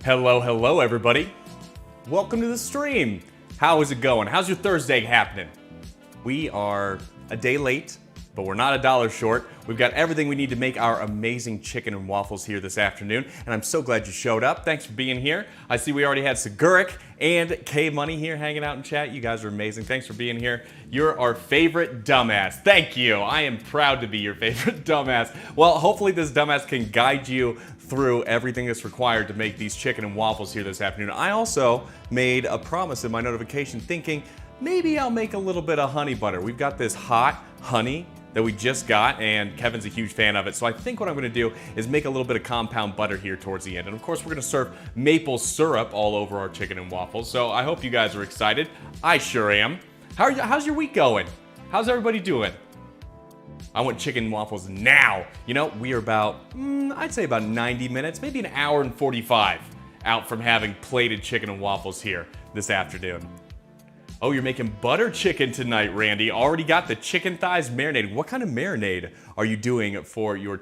Hello everybody. Welcome to the stream. How is it going? How's your Thursday happening? We are a day late, but we're not a dollar short. We've got everything we need to make our amazing chicken and waffles here this afternoon, and I'm so glad you showed up. Thanks for being here. I see we already had Siguric and K-Money here hanging out in chat. You guys are amazing. Thanks for being here. You're our favorite dumbass. Thank you. I am proud to be your favorite dumbass. Well, hopefully this dumbass can guide you through everything that's required to make these chicken and waffles here this afternoon. I also made a promise in my notification thinking maybe I'll make a little bit of honey butter. We've got this hot honey that we just got, and Kevin's a huge fan of it. So I think what I'm gonna do is make a little bit of compound butter here towards the end. And of course, we're gonna serve maple syrup all over our chicken and waffles. So I hope you guys are excited. I sure am. How's your week going? How's everybody doing? I want chicken and waffles now. You know, we are about, I'd say about 90 minutes, maybe an hour and 45 out from having plated chicken and waffles here this afternoon. Oh, you're making butter chicken tonight, Randy. Already got the chicken thighs marinated. What kind of marinade are you doing for your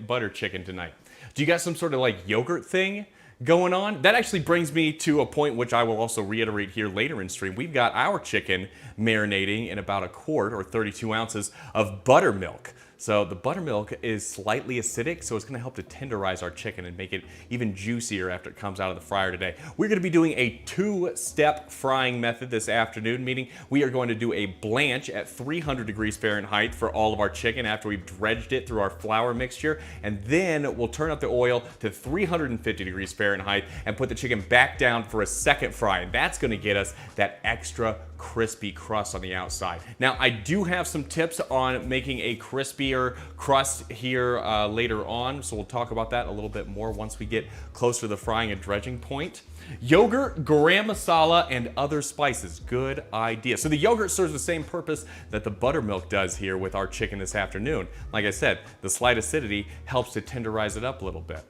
butter chicken tonight? Do you got some sort of like yogurt thing going on? That actually brings me to a point which I will also reiterate here later in stream. We've got our chicken marinating in about a quart or 32 ounces of buttermilk. So the buttermilk is slightly acidic, so it's gonna help to tenderize our chicken and make it even juicier after it comes out of the fryer today. We're gonna be doing a two-step frying method this afternoon, meaning we are going to do a blanch at 300 degrees Fahrenheit for all of our chicken after we've dredged it through our flour mixture, and then we'll turn up the oil to 350 degrees Fahrenheit and put the chicken back down for a second fry, and that's gonna get us that extra crispy crust on the outside. Now, I do have some tips on making a crispier crust here later on, so we'll talk about that a little bit more once we get closer to the frying and dredging point. Yogurt, garam masala, and other spices. Good idea. So the yogurt serves the same purpose that the buttermilk does here with our chicken this afternoon. Like I said, the slight acidity helps to tenderize it up a little bit.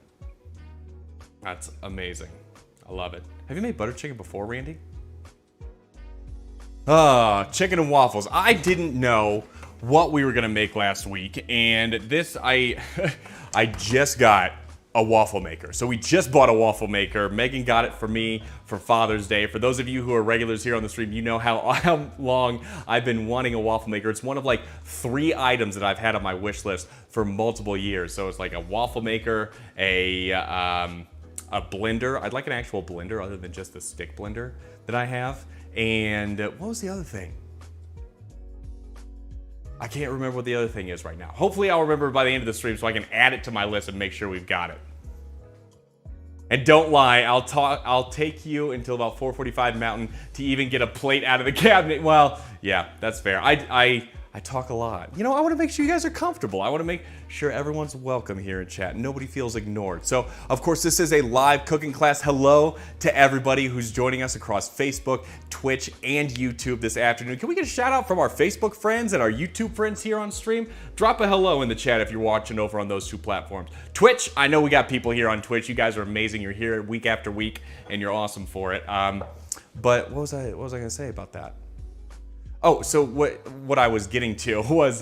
That's amazing. I love it. Have you made butter chicken before, Randy? Chicken and waffles. I didn't know what we were gonna make last week, and this, I just got a waffle maker. So we just bought a waffle maker. Megan got it for me for Father's Day. For those of you who are regulars here on the stream, you know how long I've been wanting a waffle maker. It's one of like 3 items that I've had on my wish list for multiple years. So it's like a waffle maker, a blender. I'd like an actual blender other than just the stick blender that I have. And what was the other thing? I can't remember what the other thing is right now. Hopefully I'll remember by the end of the stream so I can add it to my list and make sure we've got it. And don't lie, I'll take you until about 4:45 Mountain to even get a plate out of the cabinet. Well, yeah, that's fair. I talk a lot. You know, I want to make sure you guys are comfortable. I want to make sure everyone's welcome here in chat. Nobody feels ignored. So, of course, this is a live cooking class. Hello to everybody who's joining us across Facebook, Twitch, and YouTube this afternoon. Can we get a shout out from our Facebook friends and our YouTube friends here on stream? Drop a hello in the chat if you're watching over on those 2 platforms. Twitch, I know we got people here on Twitch. You guys are amazing. You're here week after week, and you're awesome for it. But what was I going to say about that? Oh, so what I was getting to was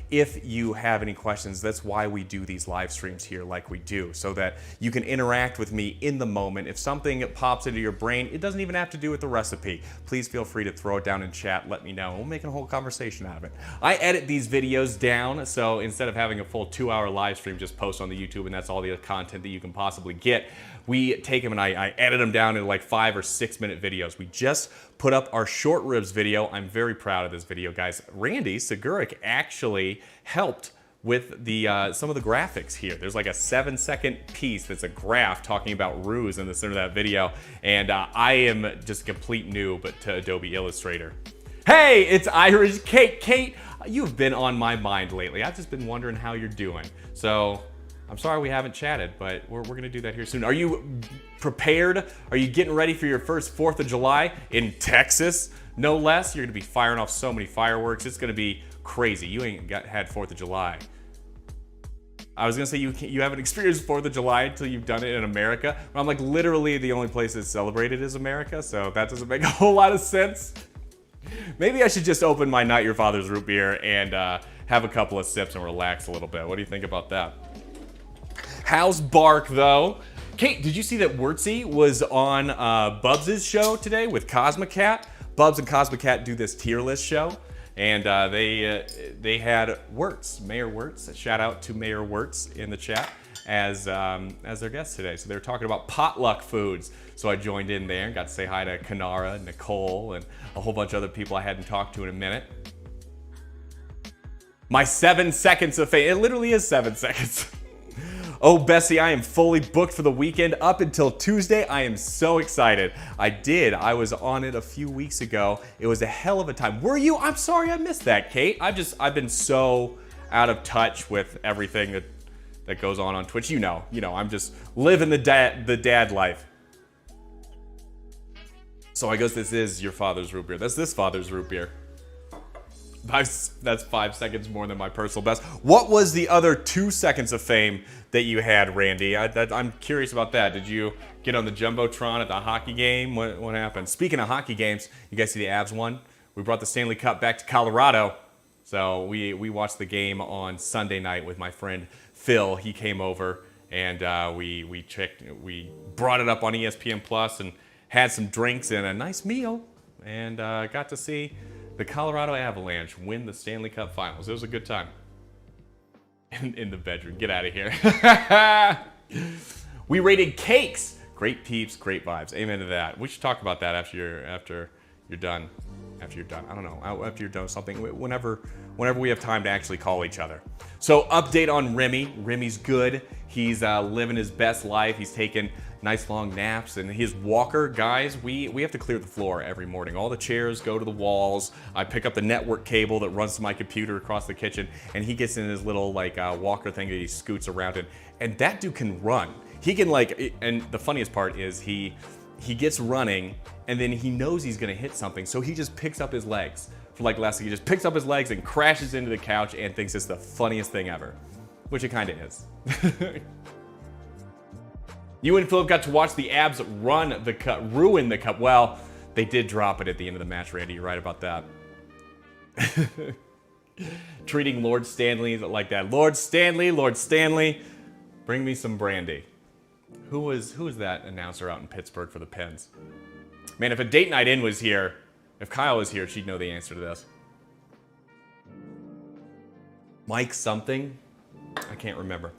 if you have any questions, that's why we do these live streams here like we do, so that you can interact with me in the moment. If something pops into your brain, it doesn't even have to do with the recipe. Please feel free to throw it down in chat, let me know. We'll make a whole conversation out of it. I edit these videos down, so instead of having a full 2-hour live stream, just post on the YouTube and that's all the content that you can possibly get. We take them and I edit them down into like 5 or 6 minute videos. We just put up our short ribs video. I'm very proud of this video, guys. Randy Siguric actually helped with the some of the graphics here. There's like a 7-second piece that's a graph talking about roux in the center of that video, and I am just a complete noob to Adobe Illustrator. Hey, it's Irish Kate. Kate, you've been on my mind lately. I've just been wondering how you're doing. So I'm sorry we haven't chatted, but we're gonna do that here soon. Are you prepared? Are you getting ready for your first 4th of July in Texas? No less. You're gonna be firing off so many fireworks. It's gonna be crazy. You ain't had 4th of July. I was gonna say you haven't experienced 4th of July until you've done it in America. But I'm like, literally the only place that's celebrated is America, so that doesn't make a whole lot of sense. Maybe I should just open my Not Your Father's root beer and have a couple of sips and relax a little bit. What do you think about that? How's Bark, though? Kate, did you see that Wurtzy was on Bubs' show today with Cosmicat? Bubs and Cosmicat do this tier list show, and they had Wirtz, Mayor Wirtz. Shout out to Mayor Wirtz in the chat as their guest today. So they were talking about potluck foods. So I joined in there and got to say hi to Kanara, Nicole, and a whole bunch of other people I hadn't talked to in a minute. My 7 seconds of fame. It literally is 7 seconds. Oh, Bessie, I am fully booked for the weekend up until Tuesday. I am so excited. I was on it a few weeks ago. It was a hell of a time. Were you? I'm sorry I missed that, Kate. I've been so out of touch with everything that goes on Twitch. You know, I'm just living the dad life. So I guess this is your father's root beer. That's this father's root beer. That's 5 seconds more than my personal best. What was the other 2 seconds of fame that you had, Randy? I'm curious about that. Did you get on the Jumbotron at the hockey game? What happened? Speaking of hockey games, you guys see the Avs won? We brought the Stanley Cup back to Colorado. So we watched the game on Sunday night with my friend Phil. He came over and we brought it up on ESPN Plus and had some drinks and a nice meal and got to see the Colorado Avalanche win the Stanley Cup Finals. It was a good time. In the bedroom. Get out of here. We rated cakes. Great peeps, great vibes. Amen to that. We should talk about that after you're done. After you're done. I don't know. After you're done with something. Whenever we have time to actually call each other. So update on Remy. Remy's good. He's living his best life. He's taking nice long naps, and his walker, guys, we have to clear the floor every morning. All the chairs go to the walls. I pick up the network cable that runs to my computer across the kitchen, and he gets in his little walker thing that he scoots around in, and that dude can run. He can and the funniest part is he gets running, and then he knows he's gonna hit something, so he just picks up his legs. For last week, he just picks up his legs and crashes into the couch and thinks it's the funniest thing ever, which it kind of is. You and Philip got to watch the Abs ruin the cup. Well, they did drop it at the end of the match, Randy. You're right about that. Treating Lord Stanley like that. Lord Stanley, bring me some brandy. Who was that announcer out in Pittsburgh for the Pens? Man, if a date night in was here, if Kyle was here, she'd know the answer to this. Mike something? I can't remember.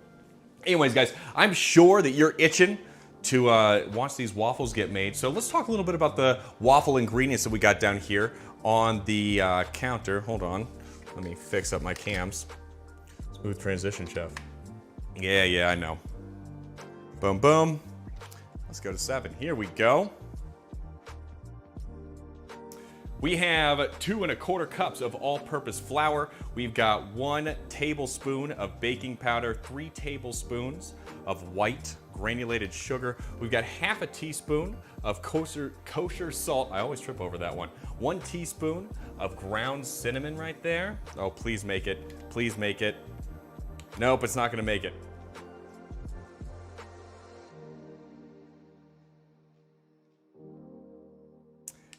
Anyways, guys, I'm sure that you're itching to watch these waffles get made. So let's talk a little bit about the waffle ingredients that we got down here on the counter. Hold on. Let me fix up my cams. Smooth transition, chef. Yeah, I know. Boom, boom. Let's go to 7. Here we go. We have 2 1/4 cups of all-purpose flour. We've got 1 tablespoon of baking powder, 3 tablespoons of white granulated sugar. We've got half a teaspoon of kosher salt. I always trip over that one. 1 teaspoon of ground cinnamon right there. Oh, please make it. Please make it. Nope, it's not gonna make it.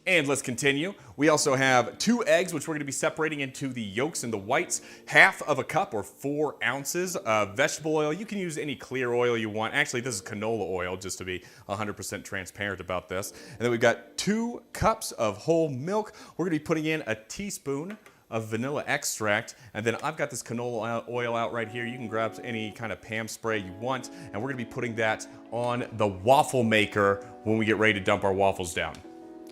And let's continue. We also have 2 eggs, which we're going to be separating into the yolks and the whites. Half of a cup or 4 ounces of vegetable oil. You can use any clear oil you want. Actually, this is canola oil, just to be 100% transparent about this. And then we've got 2 cups of whole milk. We're going to be putting in a teaspoon of vanilla extract. And then I've got this canola oil out right here. You can grab any kind of Pam spray you want. And we're going to be putting that on the waffle maker when we get ready to dump our waffles down.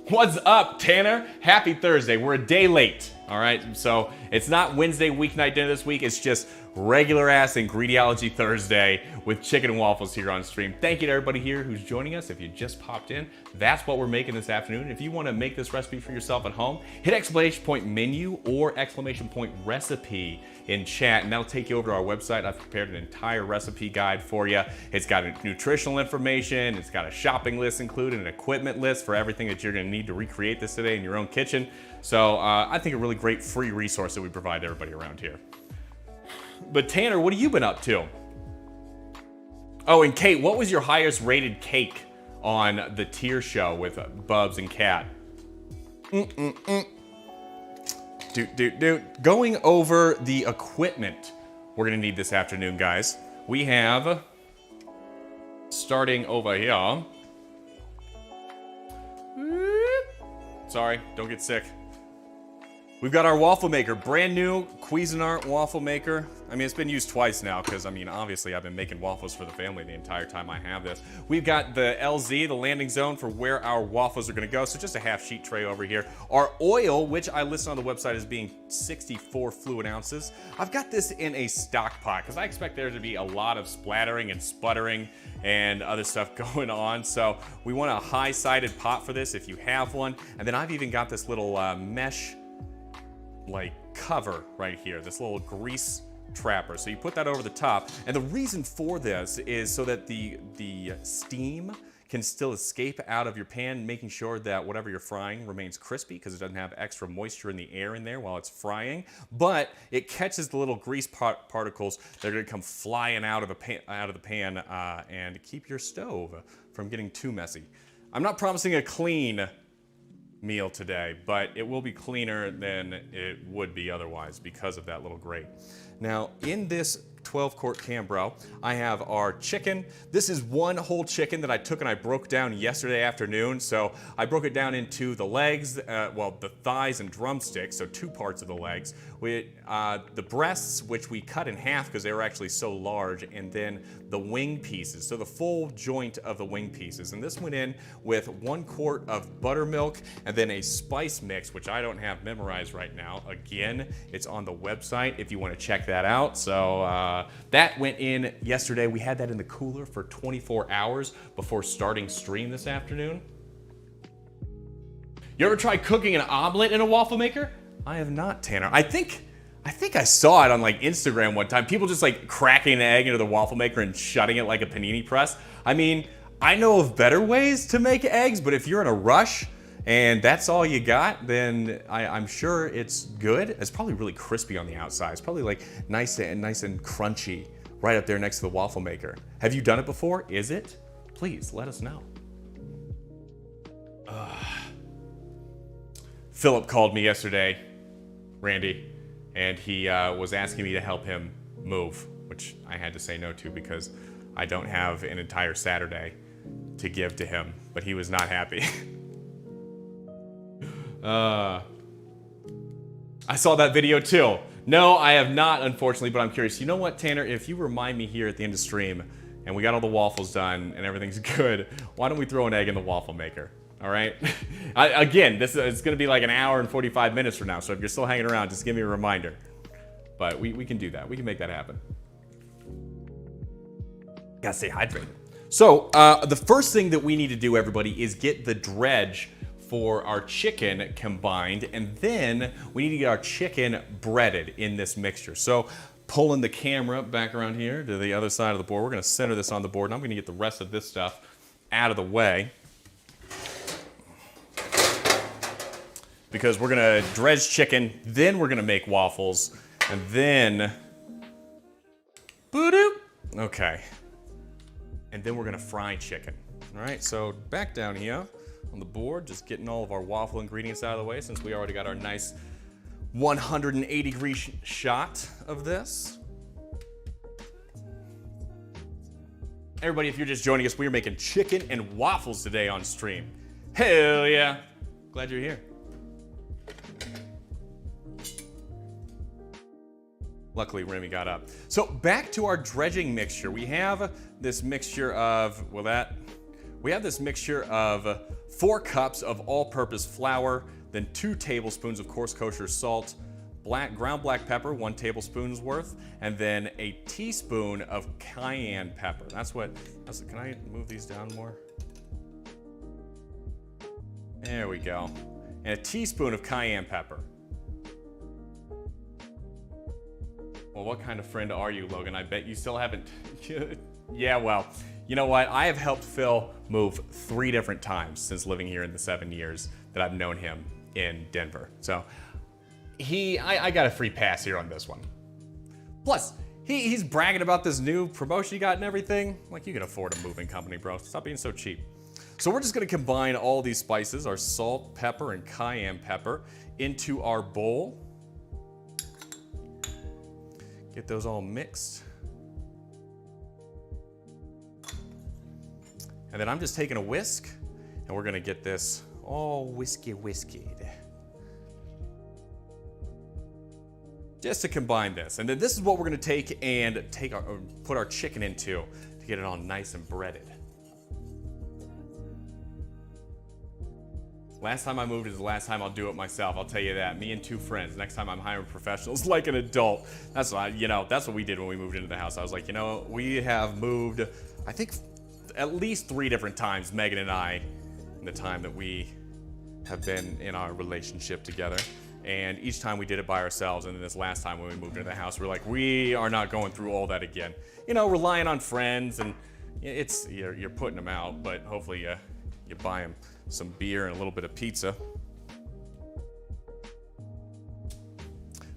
What's up, Tanner? Happy Thursday. We're a day late, all right? So it's not Wednesday weeknight dinner this week. It's just regular-ass Ingrediology Thursday with chicken and waffles here on stream. Thank you to everybody here who's joining us. If you just popped in, that's what we're making this afternoon. If you want to make this recipe for yourself at home, hit exclamation point menu or exclamation point recipe in chat, and that'll take you over to our website. I've prepared an entire recipe guide for you. It's got nutritional information, it's got a shopping list included, an equipment list for everything that you're gonna need to recreate this today in your own kitchen. So I think a really great free resource that we provide to everybody around here. But Tanner, what have you been up to? Oh, and Kate, what was your highest rated cake on the tier show with Bubs and Kat? Going over the equipment we're gonna need this afternoon, guys. We have starting over here. Sorry, don't get sick. We've got our waffle maker, brand new Cuisinart waffle maker. I mean, it's been used twice now because, I mean, obviously I've been making waffles for the family the entire time I have this. We've got the LZ, the landing zone for where our waffles are gonna go. So just a half sheet tray over here. Our oil, which I listed on the website as being 64 fluid ounces. I've got this in a stock pot because I expect there to be a lot of splattering and sputtering and other stuff going on. So we want a high-sided pot for this if you have one. And then I've even got this little mesh like cover right here, this little grease trapper. So you put that over the top. And the reason for this is so that the steam can still escape out of your pan, making sure that whatever you're frying remains crispy because it doesn't have extra moisture in the air in there while it's frying. But it catches the little grease particles that are gonna come flying out of the pan and keep your stove from getting too messy. I'm not promising a clean meal today, but it will be cleaner than it would be otherwise because of that little grate. Now, in this 12-quart Cambro, I have our chicken. This is one whole chicken that I took and I broke down yesterday afternoon. So I broke it down into the legs, the thighs and drumsticks, so 2 parts of the legs. The breasts, which we cut in half because they were actually so large, and then the wing pieces, so the full joint of the wing pieces. And this went in with 1 quart of buttermilk and then a spice mix, which I don't have memorized right now. Again, it's on the website if you want to check that out. So that went in yesterday. We had that in the cooler for 24 hours before starting stream this afternoon. You ever try cooking an omelet in a waffle maker? I have not, Tanner. I think I saw it on like Instagram one time. People just like cracking an egg into the waffle maker and shutting it like a panini press. I mean, I know of better ways to make eggs, but if you're in a rush and that's all you got, then I'm sure it's good. It's probably really crispy on the outside. It's probably like nice and crunchy right up there next to the waffle maker. Have you done it before? Is it? Please let us know. Philip called me yesterday, Randy, and he was asking me to help him move, which I had to say no to because I don't have an entire Saturday to give to him, but he was not happy. I saw that video too. No, I have not, unfortunately, but I'm curious. You know what, Tanner? If you remind me here at the end of stream and we got all the waffles done and everything's good, why don't we throw an egg in the waffle maker? All right? Again, it's going to be like an hour and 45 minutes from now, so if you're still hanging around, just give me a reminder. But we can do that. We can make that happen. Gotta stay hydrated. So the first thing that we need to do, everybody, is get the dredge for our chicken combined, and then we need to get our chicken breaded in this mixture. So pulling the camera back around here to the other side of the board, we're gonna center this on the board, and I'm gonna get the rest of this stuff out of the way because we're gonna dredge chicken, then we're gonna make waffles, and then, okay. And then we're gonna fry chicken. All right, so back down here on the board, just getting all of our waffle ingredients out of the way since we already got our nice 180-degree shot of this. Everybody, if you're just joining us, we are making chicken and waffles today on stream. Hell yeah. Glad you're here. Luckily, Remy got up. So back to our dredging mixture. We have this mixture of, we have this mixture of 4 cups of all-purpose flour, then 2 tablespoons of coarse kosher salt, ground black pepper, 1 tablespoon's worth, and then a teaspoon of cayenne pepper. Can I move these down more? There we go. And a teaspoon of cayenne pepper. Well, what kind of friend are you, Logan? I bet you still haven't. Yeah, well, you know what? I have helped Phil move 3 different times since living here in the 7 years that I've known him in Denver. So I got a free pass here on this one. Plus, he's bragging about this new promotion he got and everything. Like, you can afford a moving company, bro. Stop being so cheap. So we're just gonna combine all these spices, our salt, pepper, and cayenne pepper, into our bowl. Get those all mixed. And then I'm just taking a whisk, and we're gonna get this all whiskied. Just to combine this. And then this is what we're gonna take and put our chicken into to get it all nice and breaded. Last time I moved is the last time I'll do it myself, I'll tell you that. Me and 2 friends. Next time I'm hiring professionals like an adult. That's what we did when we moved into the house. I was like, we have moved, I think, at least 3 different times, Megan and I, in the time that we have been in our relationship together. And each time we did it by ourselves. And then this last time when we moved into the house, we're like, we are not going through all that again. Relying on friends, and you're putting them out, but hopefully you buy them some beer and a little bit of pizza.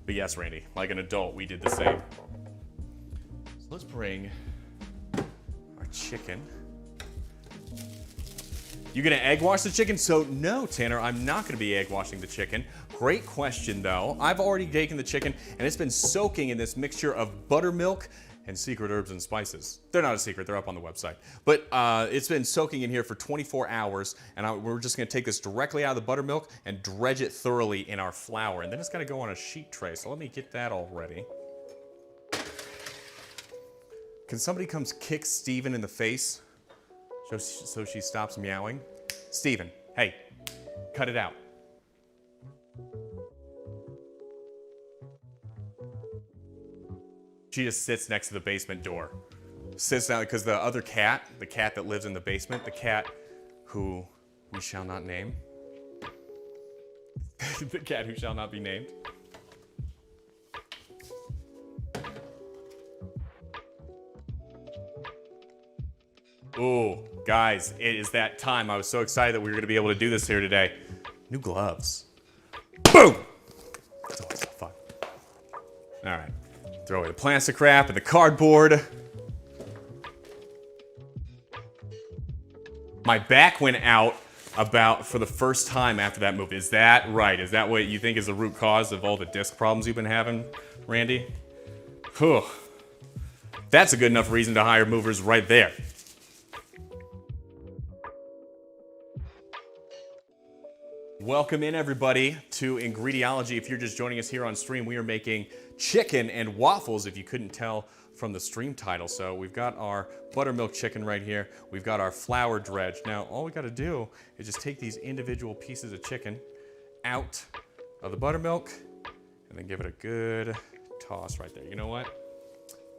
But yes, Randy, like an adult, we did the same. So let's bring our chicken. You gonna egg wash the chicken? So no, Tanner, I'm not gonna be egg washing the chicken. Great question though. I've already taken the chicken and it's been soaking in this mixture of buttermilk and secret herbs and spices. They're not a secret, they're up on the website. But it's been soaking in here for 24 hours, and we're just gonna take this directly out of the buttermilk and dredge it thoroughly in our flour. And then it's gonna go on a sheet tray, so let me get that all ready. Can somebody come kick Steven in the face so she stops meowing? Steven, hey, cut it out. She just sits next to the basement door. Sits down because the other cat, the cat that lives in the basement, the cat who we shall not name, the cat who shall not be named. Ooh, guys, it is that time. I was so excited that we were going to be able to do this here today. New gloves. Boom! It's always so fun. All right. Throw away the plastic wrap and the cardboard. My back went out for the first time after that move. Is that right? Is that what you think is the root cause of all the disc problems you've been having, Randy? Whew. That's a good enough reason to hire movers right there. Welcome in, everybody, to Ingrediology. If you're just joining us here on stream, we are making chicken and waffles, if you couldn't tell from the stream title. So we've got our buttermilk chicken right here. We've got our flour dredge. Now, all we got to do is just take these individual pieces of chicken out of the buttermilk and then give it a good toss right there. You know what?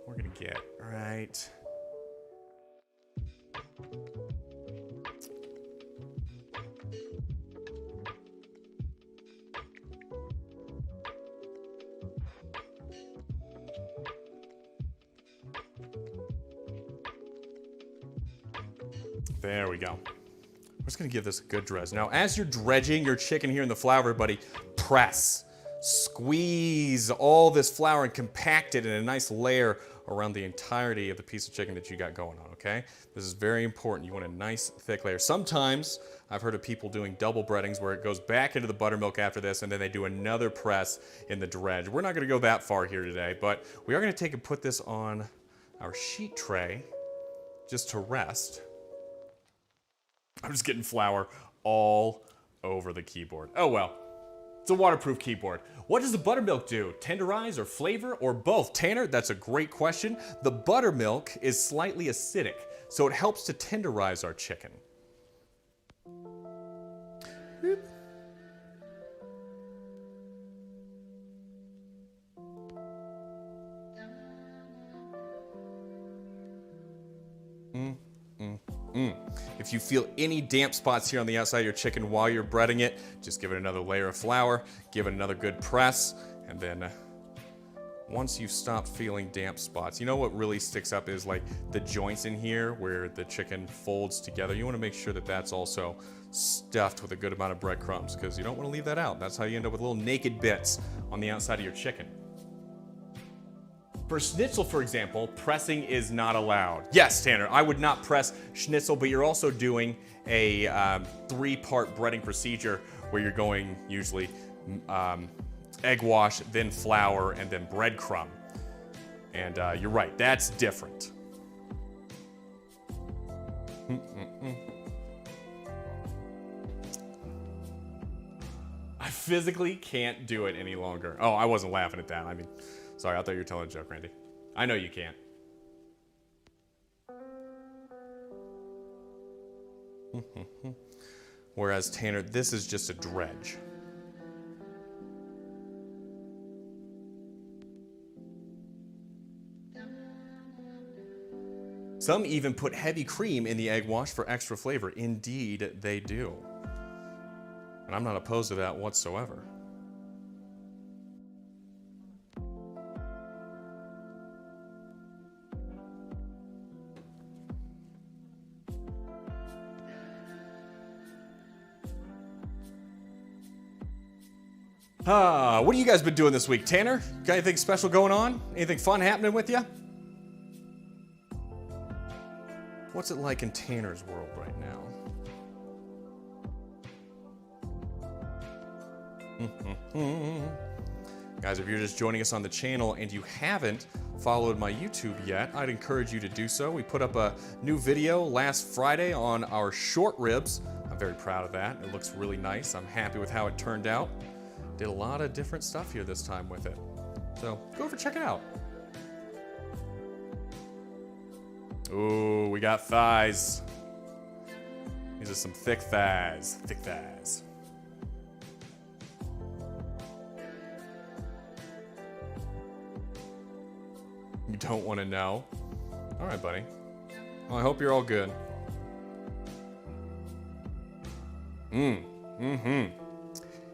We're going to get right... There we go. We're just gonna give this a good dredge. Now, as you're dredging your chicken here in the flour, everybody, press. Squeeze all this flour and compact it in a nice layer around the entirety of the piece of chicken that you got going on, okay? This is very important. You want a nice, thick layer. Sometimes, I've heard of people doing double breadings where it goes back into the buttermilk after this and then they do another press in the dredge. We're not gonna go that far here today, but we are gonna take and put this on our sheet tray just to rest. I'm just getting flour all over the keyboard. Oh well, it's a waterproof keyboard. What does the buttermilk do? Tenderize or flavor or both? Tanner, that's a great question. The buttermilk is slightly acidic, so it helps to tenderize our chicken. Boop. If you feel any damp spots here on the outside of your chicken while you're breading it, just give it another layer of flour, give it another good press, and then once you've stopped feeling damp spots, you know what really sticks up is like the joints in here where the chicken folds together. You want to make sure that that's also stuffed with a good amount of breadcrumbs because you don't want to leave that out. That's how you end up with little naked bits on the outside of your chicken. For schnitzel, for example, pressing is not allowed. Yes, Tanner, I would not press schnitzel, but you're also doing a 3-part breading procedure where you're going usually egg wash, then flour, and then breadcrumb. And you're right, that's different. physically can't do it any longer. Oh, I wasn't laughing at that. I mean, sorry, I thought you were telling a joke, Randy. I know you can't. Whereas Tanner, this is just a dredge. Some even put heavy cream in the egg wash for extra flavor. Indeed, they do. And I'm not opposed to that whatsoever. What have you guys been doing this week? Tanner, got anything special going on? Anything fun happening with you? What's it like in Tanner's world right now? Guys, if you're just joining us on the channel and you haven't followed my YouTube yet, I'd encourage you to do so. We put up a new video last Friday on our short ribs. I'm very proud of that. It looks really nice. I'm happy with how it turned out. Did a lot of different stuff here this time with it. So go over, check it out. Ooh, we got thighs. These are some thick thighs. Thick thighs. You don't want to know? All right, buddy. Well, I hope you're all good.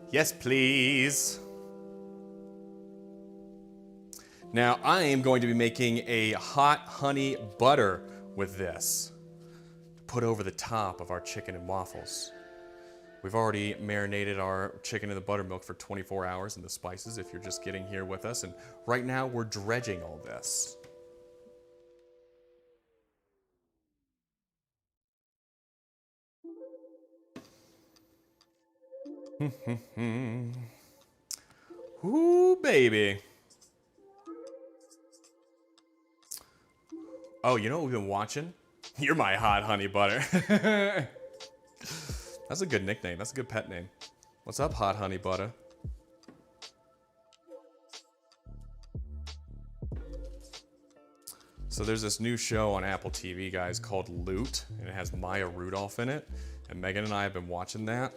Yes, please. Now, I am going to be making a hot honey butter with this to put over the top of our chicken and waffles. We've already marinated our chicken in the buttermilk for 24 hours in the spices if you're just getting here with us. And right now, we're dredging all this. Ooh, baby. Oh, you know what we've been watching? You're my hot honey butter. That's a good nickname. That's a good pet name. What's up, hot honey butter? So there's this new show on Apple TV, guys, called Loot, and it has Maya Rudolph in it. And Megan and I have been watching that.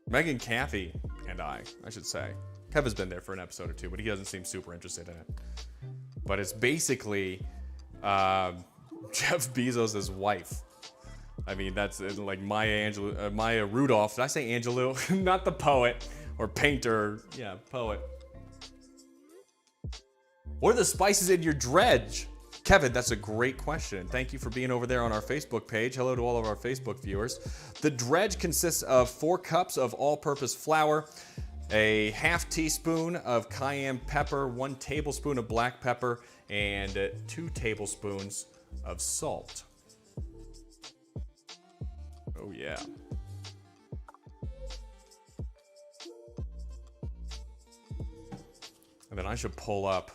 Megan, Kathy, and I should say. Kevin's been there for an episode or two, but he doesn't seem super interested in it. But it's basically Jeff Bezos' wife. I mean, that's like Maya Rudolph. Did I say Angelou? Not the poet or painter. Yeah, poet. What are the spices in your dredge? Kevin, that's a great question. Thank you for being over there on our Facebook page. Hello to all of our Facebook viewers. The dredge consists of 4 cups of all-purpose flour, a half teaspoon of cayenne pepper, 1 tablespoon of black pepper, and 2 tablespoons of salt. Oh yeah. And then I should pull up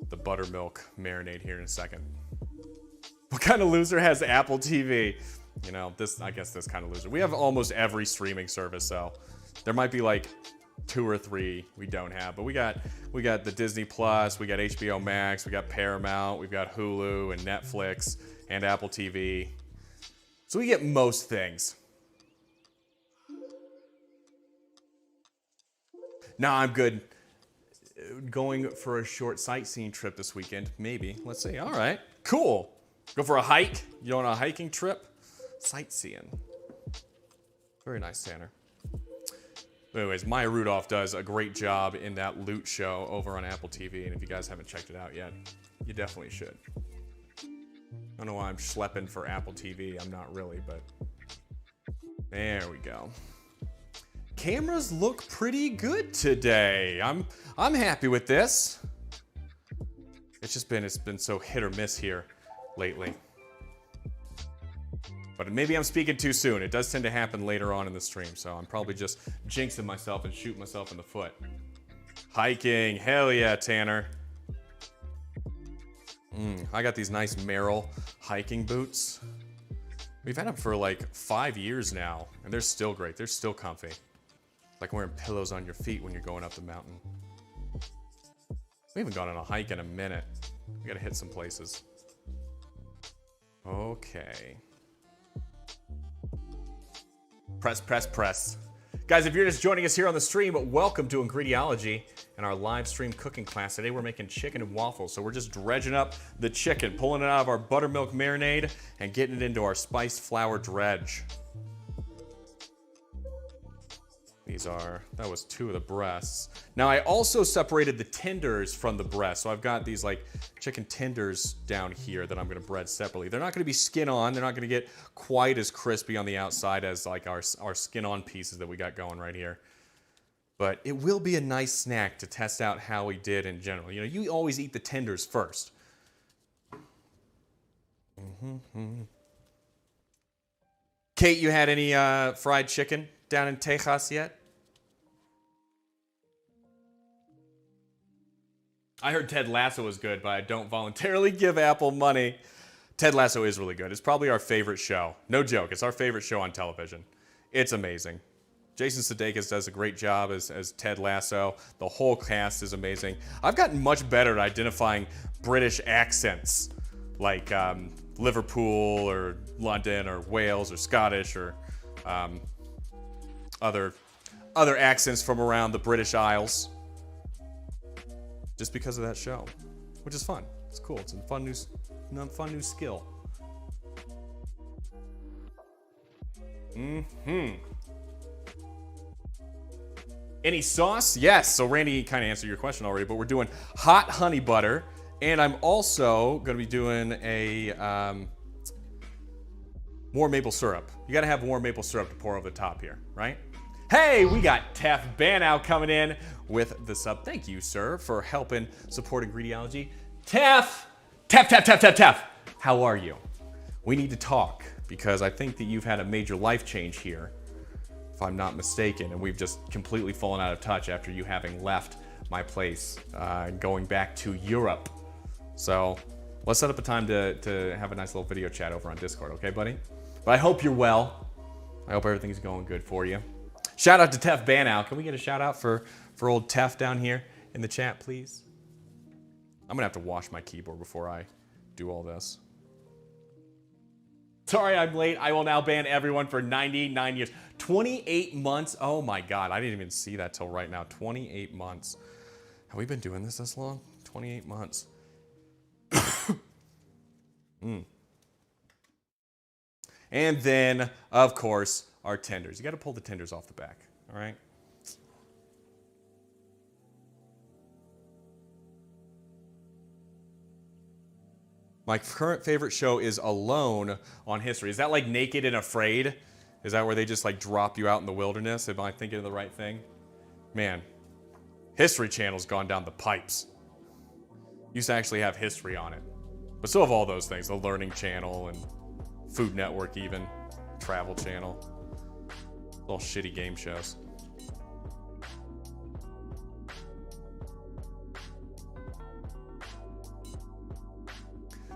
the buttermilk marinade here in a second. What kind of loser has Apple TV? You know, I guess this kind of loser. We have almost every streaming service, so there might be like 2 or 3 we don't have. But we got the Disney Plus, we got HBO Max, we got Paramount, we've got Hulu and Netflix and Apple TV. So we get most things. Nah, I'm good. Going for a short sightseeing trip this weekend, maybe. Let's see. All right, cool. Go for a hike. You on a hiking trip? Sightseeing. Very nice, Tanner. Anyways, Maya Rudolph does a great job in that Loot show over on Apple TV, and if you guys haven't checked it out yet, you definitely should. I don't know why I'm schlepping for Apple TV. I'm not really, but there we go. Cameras look pretty good today. I'm happy with this. It's been so hit or miss here lately. But maybe I'm speaking too soon. It does tend to happen later on in the stream, so I'm probably just jinxing myself and shooting myself in the foot. Hiking, hell yeah, Tanner. I got these nice Merrell hiking boots. We've had them for like 5 years now, and they're still great. They're still comfy. Like wearing pillows on your feet when you're going up the mountain. We haven't gone on a hike in a minute. We gotta hit some places. Okay. Press, press, press. Guys, if you're just joining us here on the stream, welcome to Ingrediology and our live stream cooking class. Today we're making chicken and waffles. So we're just dredging up the chicken, pulling it out of our buttermilk marinade and getting it into our spiced flour dredge. That was 2 of the breasts. Now I also separated the tenders from the breast. So I've got these like chicken tenders down here that I'm gonna bread separately. They're not gonna be skin on. They're not gonna get quite as crispy on the outside as like our skin on pieces that we got going right here. But it will be a nice snack to test out how we did in general. You know, you always eat the tenders first. Kate, you had any fried chicken down in Texas yet? I heard Ted Lasso was good, but I don't voluntarily give Apple money. Ted Lasso is really good. It's probably our favorite show. No joke, it's our favorite show on television. It's amazing. Jason Sudeikis does a great job as Ted Lasso. The whole cast is amazing. I've gotten much better at identifying British accents, like Liverpool or London or Wales or Scottish or other accents from around the British Isles. Just because of that show, which is fun. It's cool. It's a fun new skill. Any sauce? Yes. So Randy kind of answered your question already, but we're doing hot honey butter, and I'm also going to be doing a more maple syrup. You got to have warm maple syrup to pour over the top here, right? Hey, we got Tef Banow coming in with the sub. Thank you, sir, for helping support Ingrediology. Tef, how are you? We need to talk because I think that you've had a major life change here, if I'm not mistaken, and we've just completely fallen out of touch after you having left my place and going back to Europe. So let's set up a time to have a nice little video chat over on Discord, okay, buddy? But I hope you're well. I hope everything's going good for you. Shout out to Tef Banow. Can we get a shout out for old Tef down here in the chat, please? I'm gonna have to wash my keyboard before I do all this. Sorry I'm late. I will now ban everyone for 99 years. 28 months. Oh my God, I didn't even see that till right now. 28 months. Have we been doing this long? 28 months. And then, of course, our tenders. You got to pull the tenders off the back, all right? My current favorite show is Alone on History. Is that like Naked and Afraid? Is that where they just like drop you out in the wilderness? Am I thinking of the right thing? Man, History Channel's gone down the pipes. Used to actually have history on it. But so have all those things. The Learning Channel and Food Network even. Travel Channel. All shitty game shows.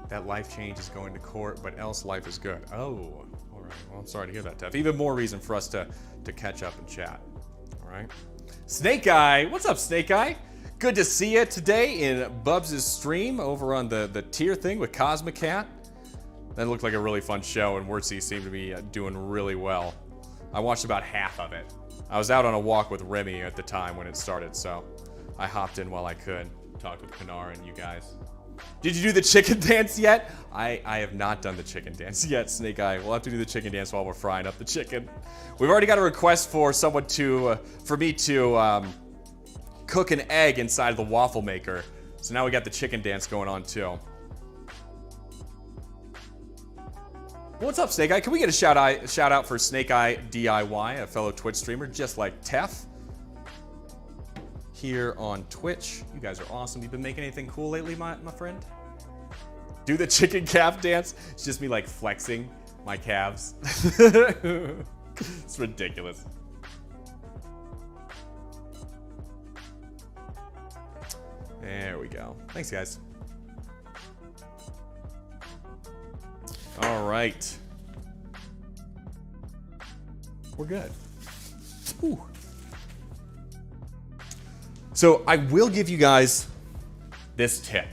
That life change is going to court, but else life is good. Oh, all right. Well, I'm sorry to hear that, Tef. Even more reason for us to catch up and chat. All right. Snake Eye, what's up, Snake Eye? Good to see you today in Bubs' stream over on the tier thing with Cosmic Cat. That looked like a really fun show, and Wurtsy seemed to be doing really well. I watched about half of it. I was out on a walk with Remy at the time when it started, so I hopped in while I could. Talked with Pinar and you guys. Did you do the chicken dance yet? I have not done the chicken dance yet, Snake Eye. We'll have to do the chicken dance while we're frying up the chicken. We've already got a request for someone for me to cook an egg inside of the waffle maker. So now we got the chicken dance going on too. What's up, Snake Eye? Can we get a shout out for Snake Eye DIY, a fellow Twitch streamer just like Tef here on Twitch? You guys are awesome. You've been making anything cool lately, my friend? Do the chicken calf dance? It's just me like flexing my calves. It's ridiculous. There we go. Thanks, guys. All right. We're good. Ooh. So I will give you guys this tip.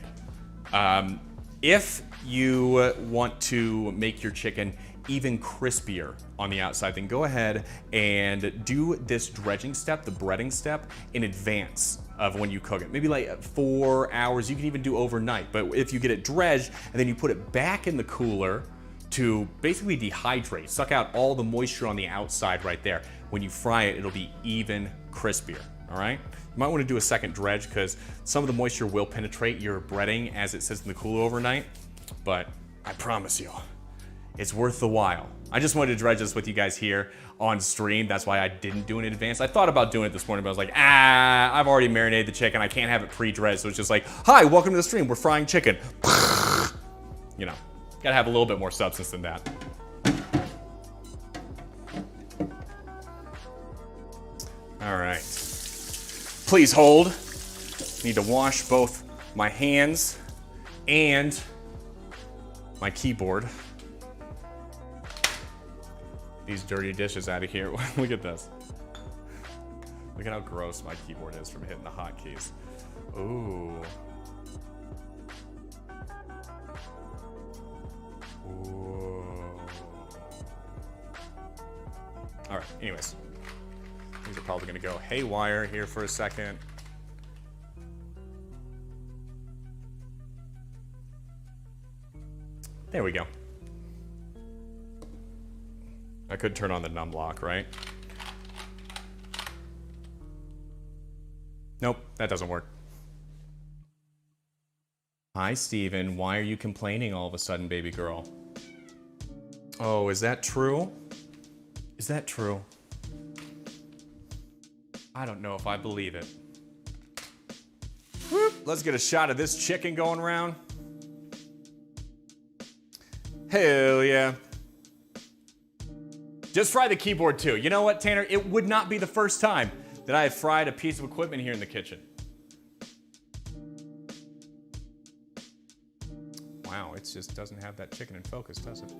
If you want to make your chicken even crispier on the outside, then go ahead and do this dredging step, the breading step, in advance of when you cook it. Maybe like 4 hours, you can even do overnight. But if you get it dredged and then you put it back in the cooler to basically dehydrate, suck out all the moisture on the outside right there. When you fry it, it'll be even crispier, all right? You might want to do a second dredge because some of the moisture will penetrate your breading as it sits in the cooler overnight, but I promise you, it's worth the while. I just wanted to dredge this with you guys here on stream. That's why I didn't do it in advance. I thought about doing it this morning, but I was like, I've already marinated the chicken. I can't have it pre-dredged. So it's just like, hi, welcome to the stream. We're frying chicken. You know, gotta have a little bit more substance than that. All right. Please hold. Need to wash both my hands and my keyboard. These dirty dishes out of here. Look at this. Look at how gross my keyboard is from hitting the hotkeys. Ooh. Ooh. All right, anyways. These are probably gonna go haywire here for a second. There we go. I could turn on the num lock, right? Nope, that doesn't work. Hi, Steven. Why are you complaining all of a sudden, baby girl? Oh, is that true? Is that true? I don't know if I believe it. Whoop. Let's get a shot of this chicken going around. Hell yeah. Just fry the keyboard too. You know what, Tanner? It would not be the first time that I have fried a piece of equipment here in the kitchen. Wow, it just doesn't have that chicken in focus, does it?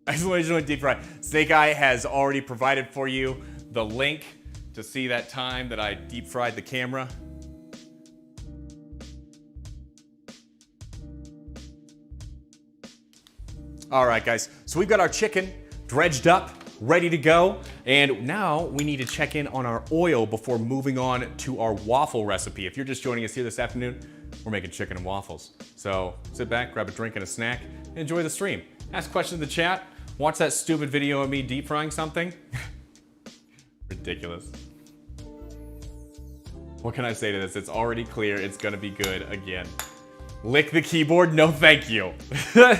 I just want to deep fry. Snake Eye has already provided for you the link to see that time that I deep fried the camera. All right, guys. So we've got our chicken dredged up, ready to go. And now we need to check in on our oil before moving on to our waffle recipe. If you're just joining us here this afternoon, we're making chicken and waffles. So sit back, grab a drink and a snack, and enjoy the stream. Ask questions in the chat. Watch that stupid video of me deep frying something. Ridiculous. What can I say to this? It's already clear it's gonna be good again. Lick the keyboard? No, thank you. You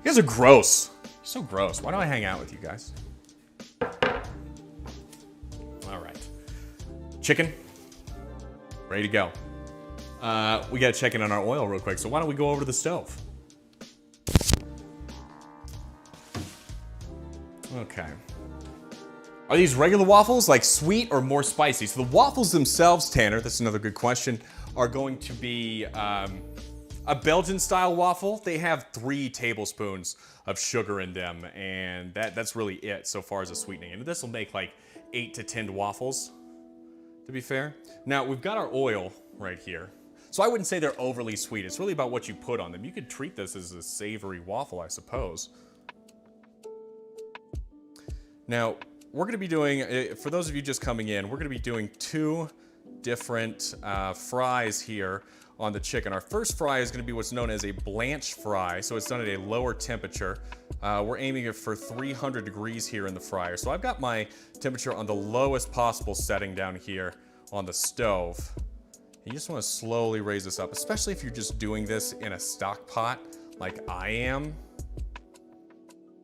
guys are gross. You're so gross. Why do I hang out with you guys? All right. Chicken, ready to go. We gotta check in on our oil real quick, so why don't we go over to the stove? Okay. Are these regular waffles, like sweet or more spicy? So the waffles themselves, Tanner, that's another good question, are going to be a Belgian style waffle. They have 3 tablespoons of sugar in them, and that's really it so far as a sweetening. And this will make like 8 to 10 waffles, to be fair. Now, we've got our oil right here. So I wouldn't say they're overly sweet. It's really about what you put on them. You could treat this as a savory waffle, I suppose. Now, we're gonna be doing, for those of you just coming in, we're gonna be doing 2 different fries here on the chicken. Our first fry is gonna be what's known as a blanch fry, so it's done at a lower temperature. We're aiming it for 300 degrees here in the fryer. So I've got my temperature on the lowest possible setting down here on the stove. You just want to slowly raise this up, especially if you're just doing this in a stock pot like I am.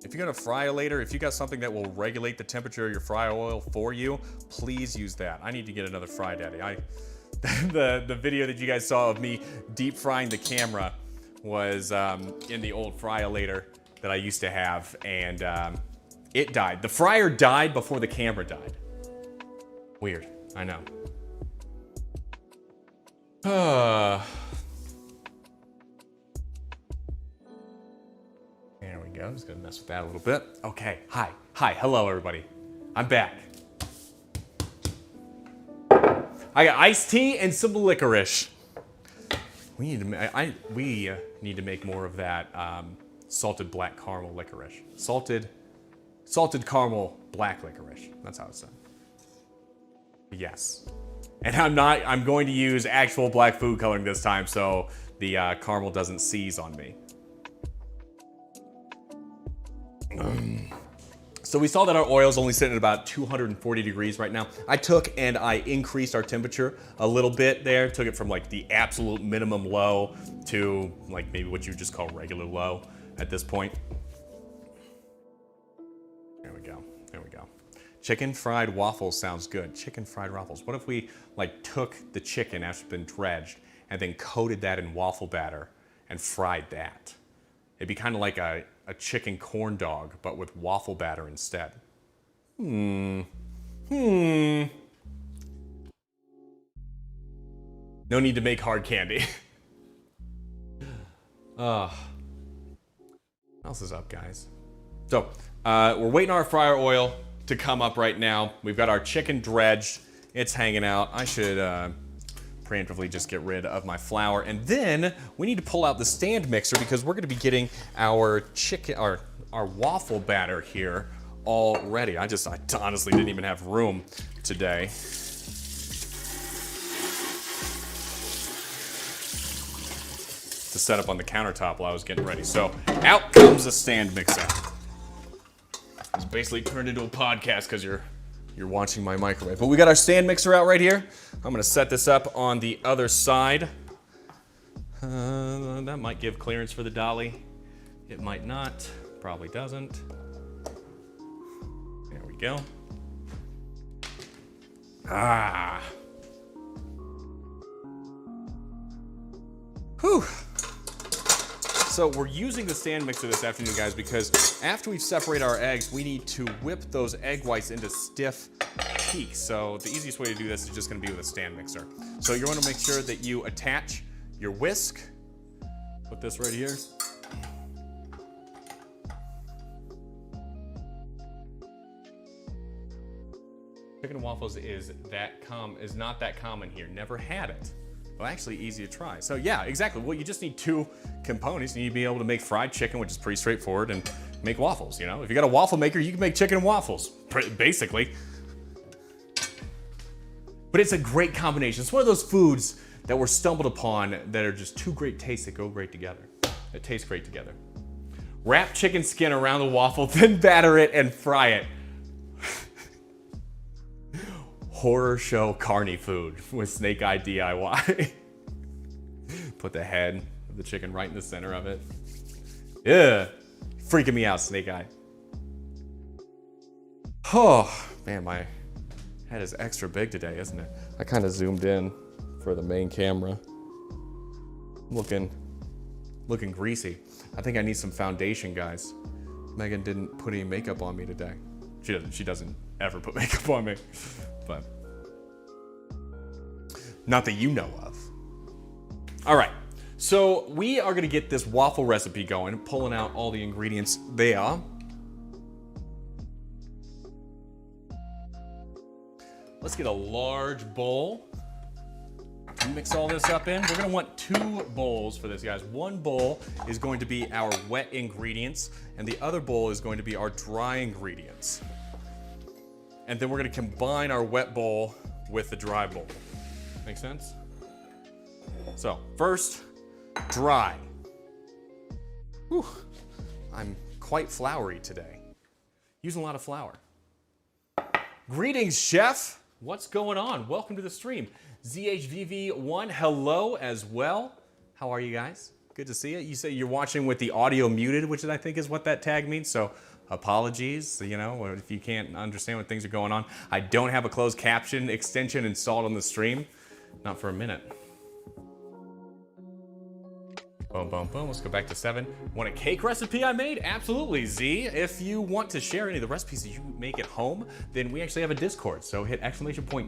If you're gonna fry later, if you got something that will regulate the temperature of your fry oil for you, please use that. I need to get another Fry Daddy. The video that you guys saw of me deep frying the camera was in the old Fry-olator that I used to have, and It died. The fryer died before the camera died. Weird, I know. There we go, just gonna mess with that a little bit. Okay, hi, hello everybody. I'm back. I got iced tea and some licorice. We need to make more of that salted black caramel licorice. Salted caramel black licorice. That's how it's done. Yes. And I'm going to use actual black food coloring this time so the caramel doesn't seize on me. So we saw that our oil is only sitting at about 240 degrees right now. I took and I increased our temperature a little bit there. Took it from like the absolute minimum low to like maybe what you would just call regular low at this point. There we go, there we go. Chicken fried waffles sounds good. Chicken fried waffles. What if we like took the chicken after it's been dredged and then coated that in waffle batter and fried that? It'd be kind of like a chicken corn dog, but with waffle batter instead. No need to make hard candy. What else is up, guys? So, we're waiting on our fryer oil to come up right now. We've got our chicken dredged. It's hanging out. I should preemptively just get rid of my flour. And then we need to pull out the stand mixer because we're gonna be getting our our waffle batter here all ready. I honestly didn't even have room today. To set up on the countertop while I was getting ready. So out comes the stand mixer. It's basically turned into a podcast because you're watching my microwave. But we got our stand mixer out right here. I'm gonna set this up on the other side. That might give clearance for the dolly. It might not, probably doesn't. There we go. Whew. So we're using the stand mixer this afternoon, guys, because after we separate our eggs, we need to whip those egg whites into stiff peaks. So the easiest way to do this is just gonna be with a stand mixer. So you wanna make sure that you attach your whisk. Put this right here. Chicken and waffles is not that common here. Never had it. Well, actually easy to try. So yeah, exactly. Well, you just need two components. You need to be able to make fried chicken, which is pretty straightforward, and make waffles, you know? If you got a waffle maker, you can make chicken and waffles, basically. But it's a great combination. It's one of those foods that were stumbled upon that are just two great tastes that go great together. That taste great together. Wrap chicken skin around the waffle, then batter it and fry it. Horror show carny food with Snake Eye DIY. Put the head of the chicken right in the center of it. Yeah, freaking me out, Snake Eye. Oh, man, my head is extra big today, isn't it? I kind of zoomed in for the main camera. Looking greasy. I think I need some foundation, guys. Megan didn't put any makeup on me today. She doesn't ever put makeup on me. But not that you know of. All right, so we are gonna get this waffle recipe going, pulling out all the ingredients there. Let's get a large bowl. Mix all this up in. We're gonna want 2 bowls for this, guys. One bowl is going to be our wet ingredients, and the other bowl is going to be our dry ingredients. And then we're gonna combine our wet bowl with the dry bowl. Make sense? So, first, dry. Whew. I'm quite floury today. Using a lot of flour. Greetings, chef. What's going on? Welcome to the stream. ZHVV1, hello as well. How are you guys? Good to see you. You say you're watching with the audio muted, which I think is what that tag means. So apologies, you know, if you can't understand what things are going on. I don't have a closed caption extension installed on the stream. Not for a minute. Boom, boom, boom. Let's go back to 7. Want a cake recipe I made? Absolutely, Z. If you want to share any of the recipes that you make at home, then we actually have a Discord. So hit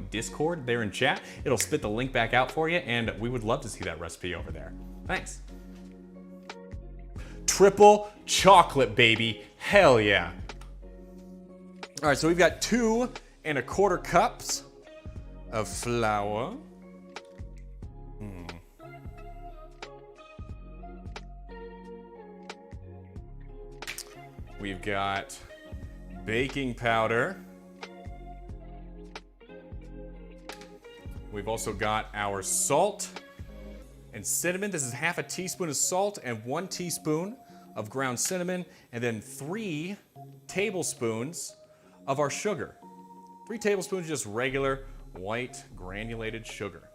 !Discord there in chat. It'll spit the link back out for you, and we would love to see that recipe over there. Thanks. Triple chocolate, baby. Hell yeah. All right, so we've got 2 1/4 cups of flour. We've got baking powder. We've also got our salt and cinnamon. This is half a teaspoon of salt and 1 teaspoon of ground cinnamon, and then 3 tablespoons of our sugar. 3 tablespoons of just regular white granulated sugar.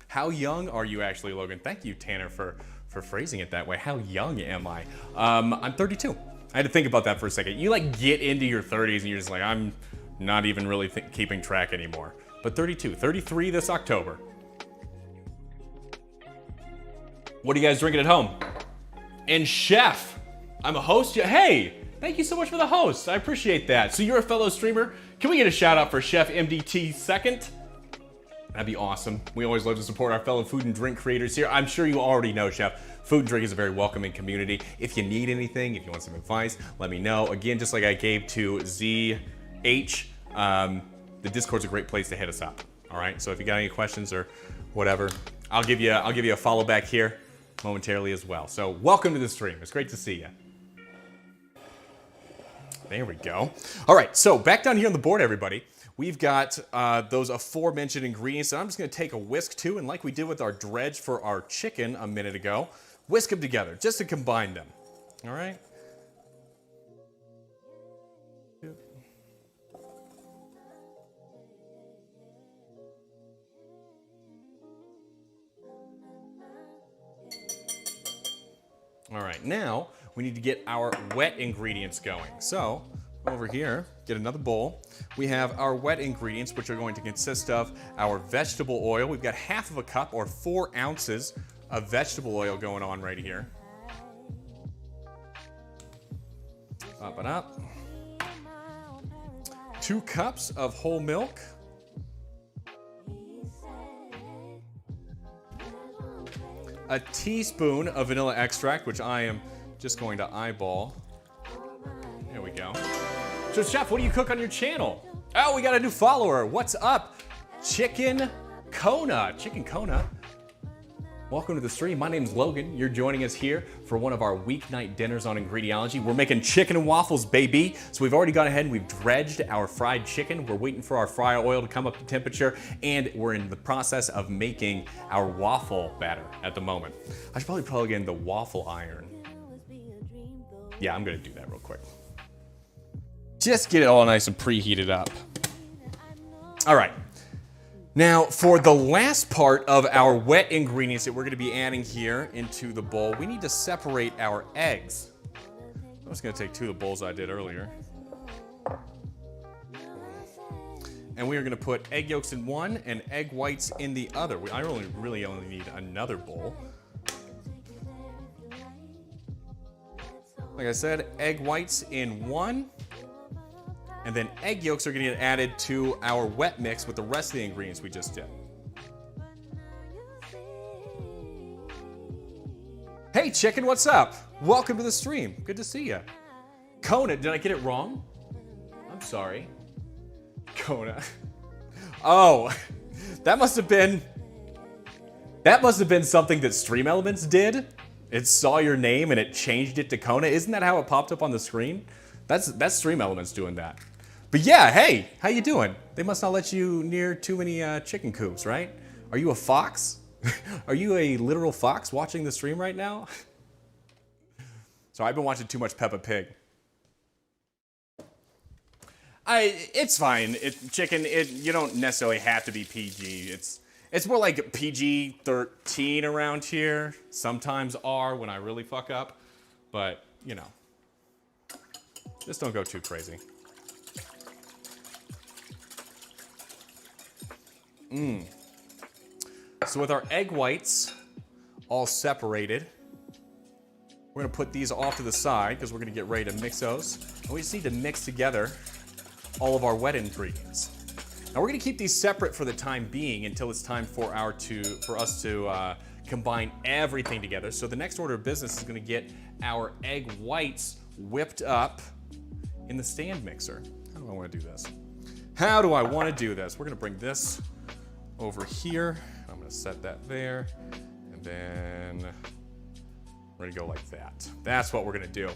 How young are you actually, Logan? Thank you, Tanner, for phrasing it that way. How young am I? I'm 32. I had to think about that for a second. You like get into your 30s and you're just like, I'm not even really keeping track anymore. But 32, 33 this October. What are you guys drinking at home? And Chef, I'm a host. Hey, thank you so much for the host. I appreciate that. So you're a fellow streamer. Can we get a shout out for Chef MDT second? That'd be awesome. We always love to support our fellow food and drink creators here. I'm sure you already know, Chef, food and drink is a very welcoming community. If you need anything, if you want some advice, let me know. Again, just like I gave to ZH, the Discord's a great place to hit us up. All right, so if you got any questions or whatever, I'll give you a follow back here momentarily as well. So welcome to the stream. It's great to see you. There we go. All right, so back down here on the board, everybody. We've got those aforementioned ingredients, and I'm just gonna take a whisk too, and like we did with our dredge for our chicken a minute ago, whisk them together, just to combine them, all right? All right, now we need to get our wet ingredients going. So, over here, get another bowl. We have our wet ingredients, which are going to consist of our vegetable oil. We've got half of a cup or 4 ounces of vegetable oil going on right here. Pop it up. 2 cups of whole milk. A teaspoon of vanilla extract, which I am just going to eyeball. There we go. So, Chef, what do you cook on your channel? Oh, we got a new follower. What's up? Chicken Kona. Chicken Kona. Welcome to the stream. My name's Logan. You're joining us here for one of our weeknight dinners on Ingrediology. We're making chicken and waffles, baby. So we've already gone ahead and we've dredged our fried chicken. We're waiting for our fryer oil to come up to temperature, and we're in the process of making our waffle batter at the moment. I should probably plug in the waffle iron. Yeah, I'm gonna do that real quick. Just get it all nice and preheated up. All right. Now, for the last part of our wet ingredients that we're gonna be adding here into the bowl, we need to separate our eggs. I'm just gonna take 2 of the bowls I did earlier. And we are gonna put egg yolks in one and egg whites in the other. I really only need another bowl. Like I said, egg whites in one. And then egg yolks are gonna get added to our wet mix with the rest of the ingredients we just did. Hey chicken, what's up? Welcome to the stream, good to see you. Kona, did I get it wrong? I'm sorry. Kona. Oh, that must have been something that Stream Elements did. It saw your name and it changed it to Kona. Isn't that how it popped up on the screen? That's Stream Elements doing that. But yeah, hey, how you doing? They must not let you near too many chicken coops, right? Are you a fox? Are you a literal fox watching the stream right now? So I've been watching too much Peppa Pig. It's fine. You don't necessarily have to be PG. It's more like PG-13 around here. Sometimes R when I really fuck up, but you know, just don't go too crazy. So with our egg whites all separated, we're gonna put these off to the side because we're gonna get ready to mix those. And we just need to mix together all of our wet ingredients. Now we're gonna keep these separate for the time being until it's time for us to combine everything together. So the next order of business is gonna get our egg whites whipped up in the stand mixer. How do I wanna do this? How do I wanna do this? We're gonna bring this over here. I'm gonna set that there, and then we're gonna go like that. That's what we're gonna do.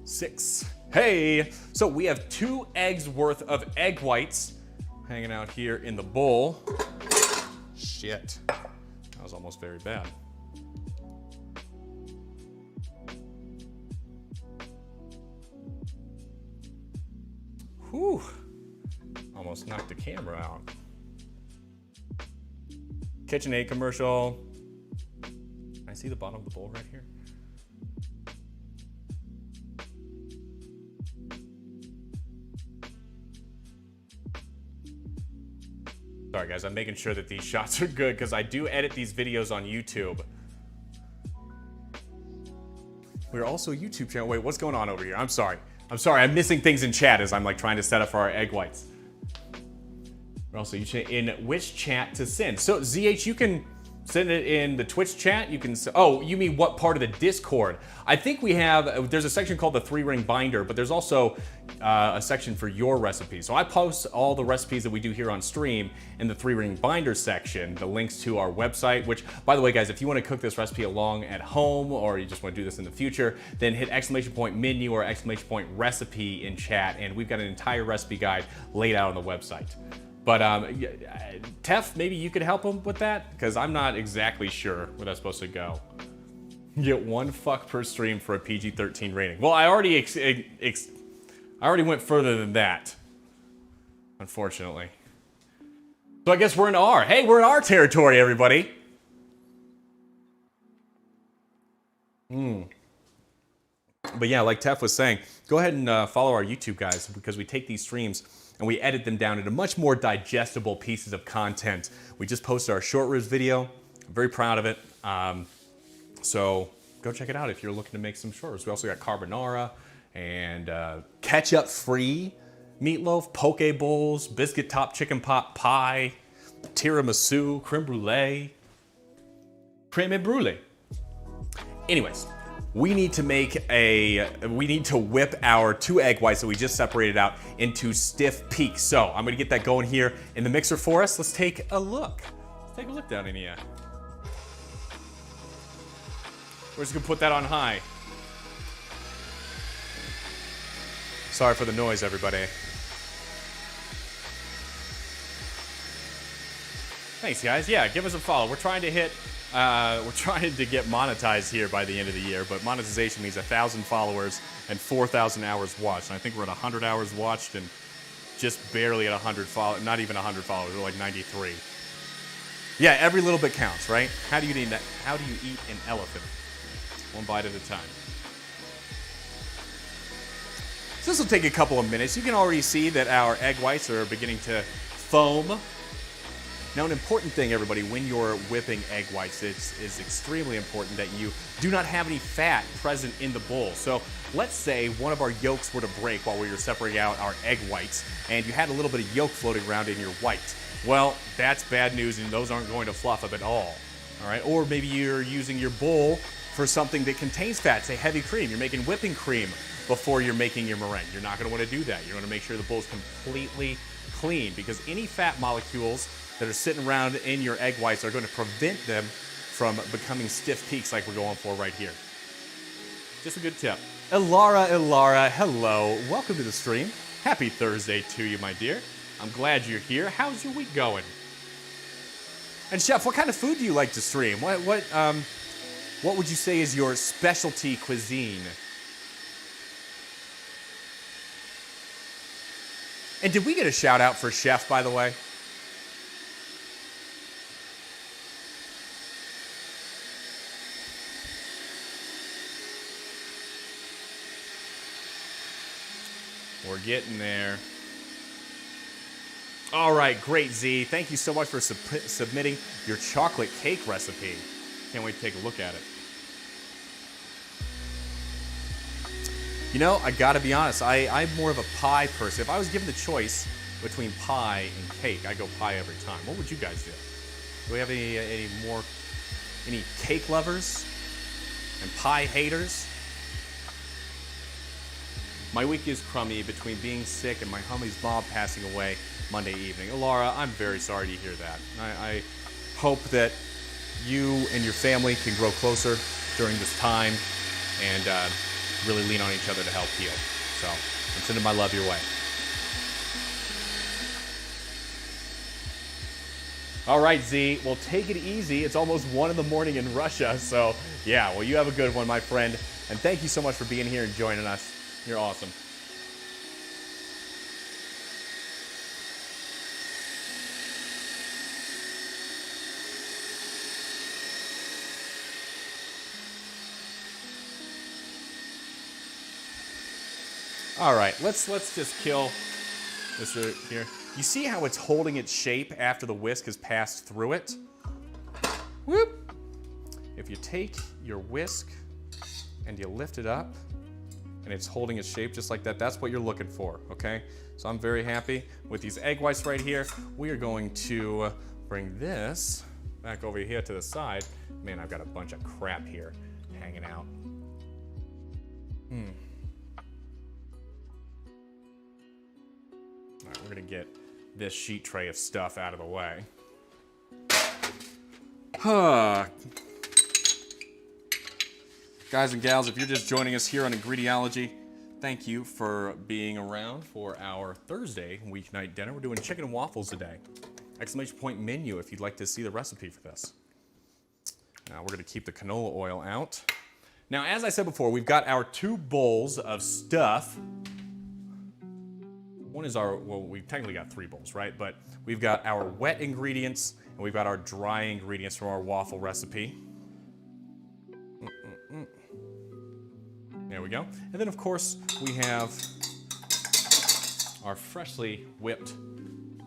6. Hey! So we have 2 eggs worth of egg whites hanging out here in the bowl. Shit. That was almost very bad. Whew. Almost knocked the camera out. KitchenAid commercial. Can I see the bottom of the bowl right here? Sorry guys, I'm making sure that these shots are good because I do edit these videos on YouTube. We're also a YouTube channel. Wait, what's going on over here? I'm sorry, I'm missing things in chat as I'm like trying to set up for our egg whites. We're also in which chat to send. So ZH, you can send it in the Twitch chat. You can, oh, you mean what part of the Discord? I think we have, there's a section called the 3-ring binder, but there's also a section for your recipes. So I post all the recipes that we do here on stream in the 3-ring binder section, the links to our website, which, by the way, guys, if you want to cook this recipe along at home or you just want to do this in the future, then hit !menu or !recipe in chat, and we've got an entire recipe guide laid out on the website. But Tef, maybe you could help him with that? Because I'm not exactly sure where that's supposed to go. You get 1 fuck per stream for a PG-13 rating. Well, I already went further than that, unfortunately. So I guess we're in R. Hey, we're in R territory, everybody. But yeah, like Tef was saying, go ahead and follow our YouTube guys because we take these streams and we edit them down into much more digestible pieces of content. We just posted our short ribs video. I'm very proud of it. So go check it out if you're looking to make some short ribs. We also got carbonara and ketchup-free meatloaf, poke bowls, biscuit top chicken pot pie, tiramisu, creme brulee. Anyways, we need to whip our 2 egg whites that we just separated out into stiff peaks. So I'm gonna get that going here in the mixer for us. Let's take a look. Let's take a look down in here. We're just gonna put that on high. Sorry for the noise, everybody. Thanks, guys. Yeah, give us a follow. We're trying to get monetized here by the end of the year, but monetization means 1,000 followers and 4,000 hours watched. And I think we're at 100 hours watched and just barely at 100 followers, not even 100 followers. We're like 93. Yeah, every little bit counts, right? How do you eat an elephant? 1 bite at a time. So this will take a couple of minutes. You can already see that our egg whites are beginning to foam. Now, an important thing, everybody, when you're whipping egg whites, it's extremely important that you do not have any fat present in the bowl. So let's say one of our yolks were to break while we were separating out our egg whites, and you had a little bit of yolk floating around in your white. Well, that's bad news, and those aren't going to fluff up at all right? Or maybe you're using your bowl for something that contains fat, say heavy cream. You're making whipping cream before you're making your meringue. You're not going to want to do that. You're going to make sure the bowl's completely clean, because any fat molecules that are sitting around in your egg whites are going to prevent them from becoming stiff peaks like we're going for right here. Just a good tip. Ilara, hello. Welcome to the stream. Happy Thursday to you, my dear. I'm glad you're here. How's your week going? And Chef, what kind of food do you like to stream? What would you say is your specialty cuisine? And did we get a shout out for Chef, by the way? We're getting there. All right, great, Z. Thank you so much for submitting your chocolate cake recipe. Can't wait to take a look at it. You know, I gotta be honest, I'm more of a pie person. If I was given the choice between pie and cake, I'd go pie every time. What would you guys do? Do we have any cake lovers and pie haters? My week is crummy between being sick and my homie's mom passing away Monday evening. Laura, I'm very sorry to hear that. I hope that you and your family can grow closer during this time and really lean on each other to help heal. So I'm sending my love your way. All right, Z, well, take it easy. It's almost 1 in the morning in Russia. So yeah, well, you have a good one, my friend. And thank you so much for being here and joining us. You're awesome. All right, let's just kill this here. You see how it's holding its shape after the whisk has passed through it? Whoop! If you take your whisk and you lift it up and it's holding its shape just like that, that's what you're looking for, okay? So I'm very happy with these egg whites right here. We are going to bring this back over here to the side. Man, I've got a bunch of crap here hanging out. All right, we're gonna get this sheet tray of stuff out of the way. Guys and gals, if you're just joining us here on Ingrediology, thank you for being around for our Thursday weeknight dinner. We're doing chicken and waffles today. Exclamation point menu if you'd like to see the recipe for this. Now we're gonna keep the canola oil out. Now, as I said before, we've got our 2 bowls of stuff. One is well, we've technically got 3 bowls, right? But we've got our wet ingredients and we've got our dry ingredients from our waffle recipe. There we go. And then, of course, we have our freshly whipped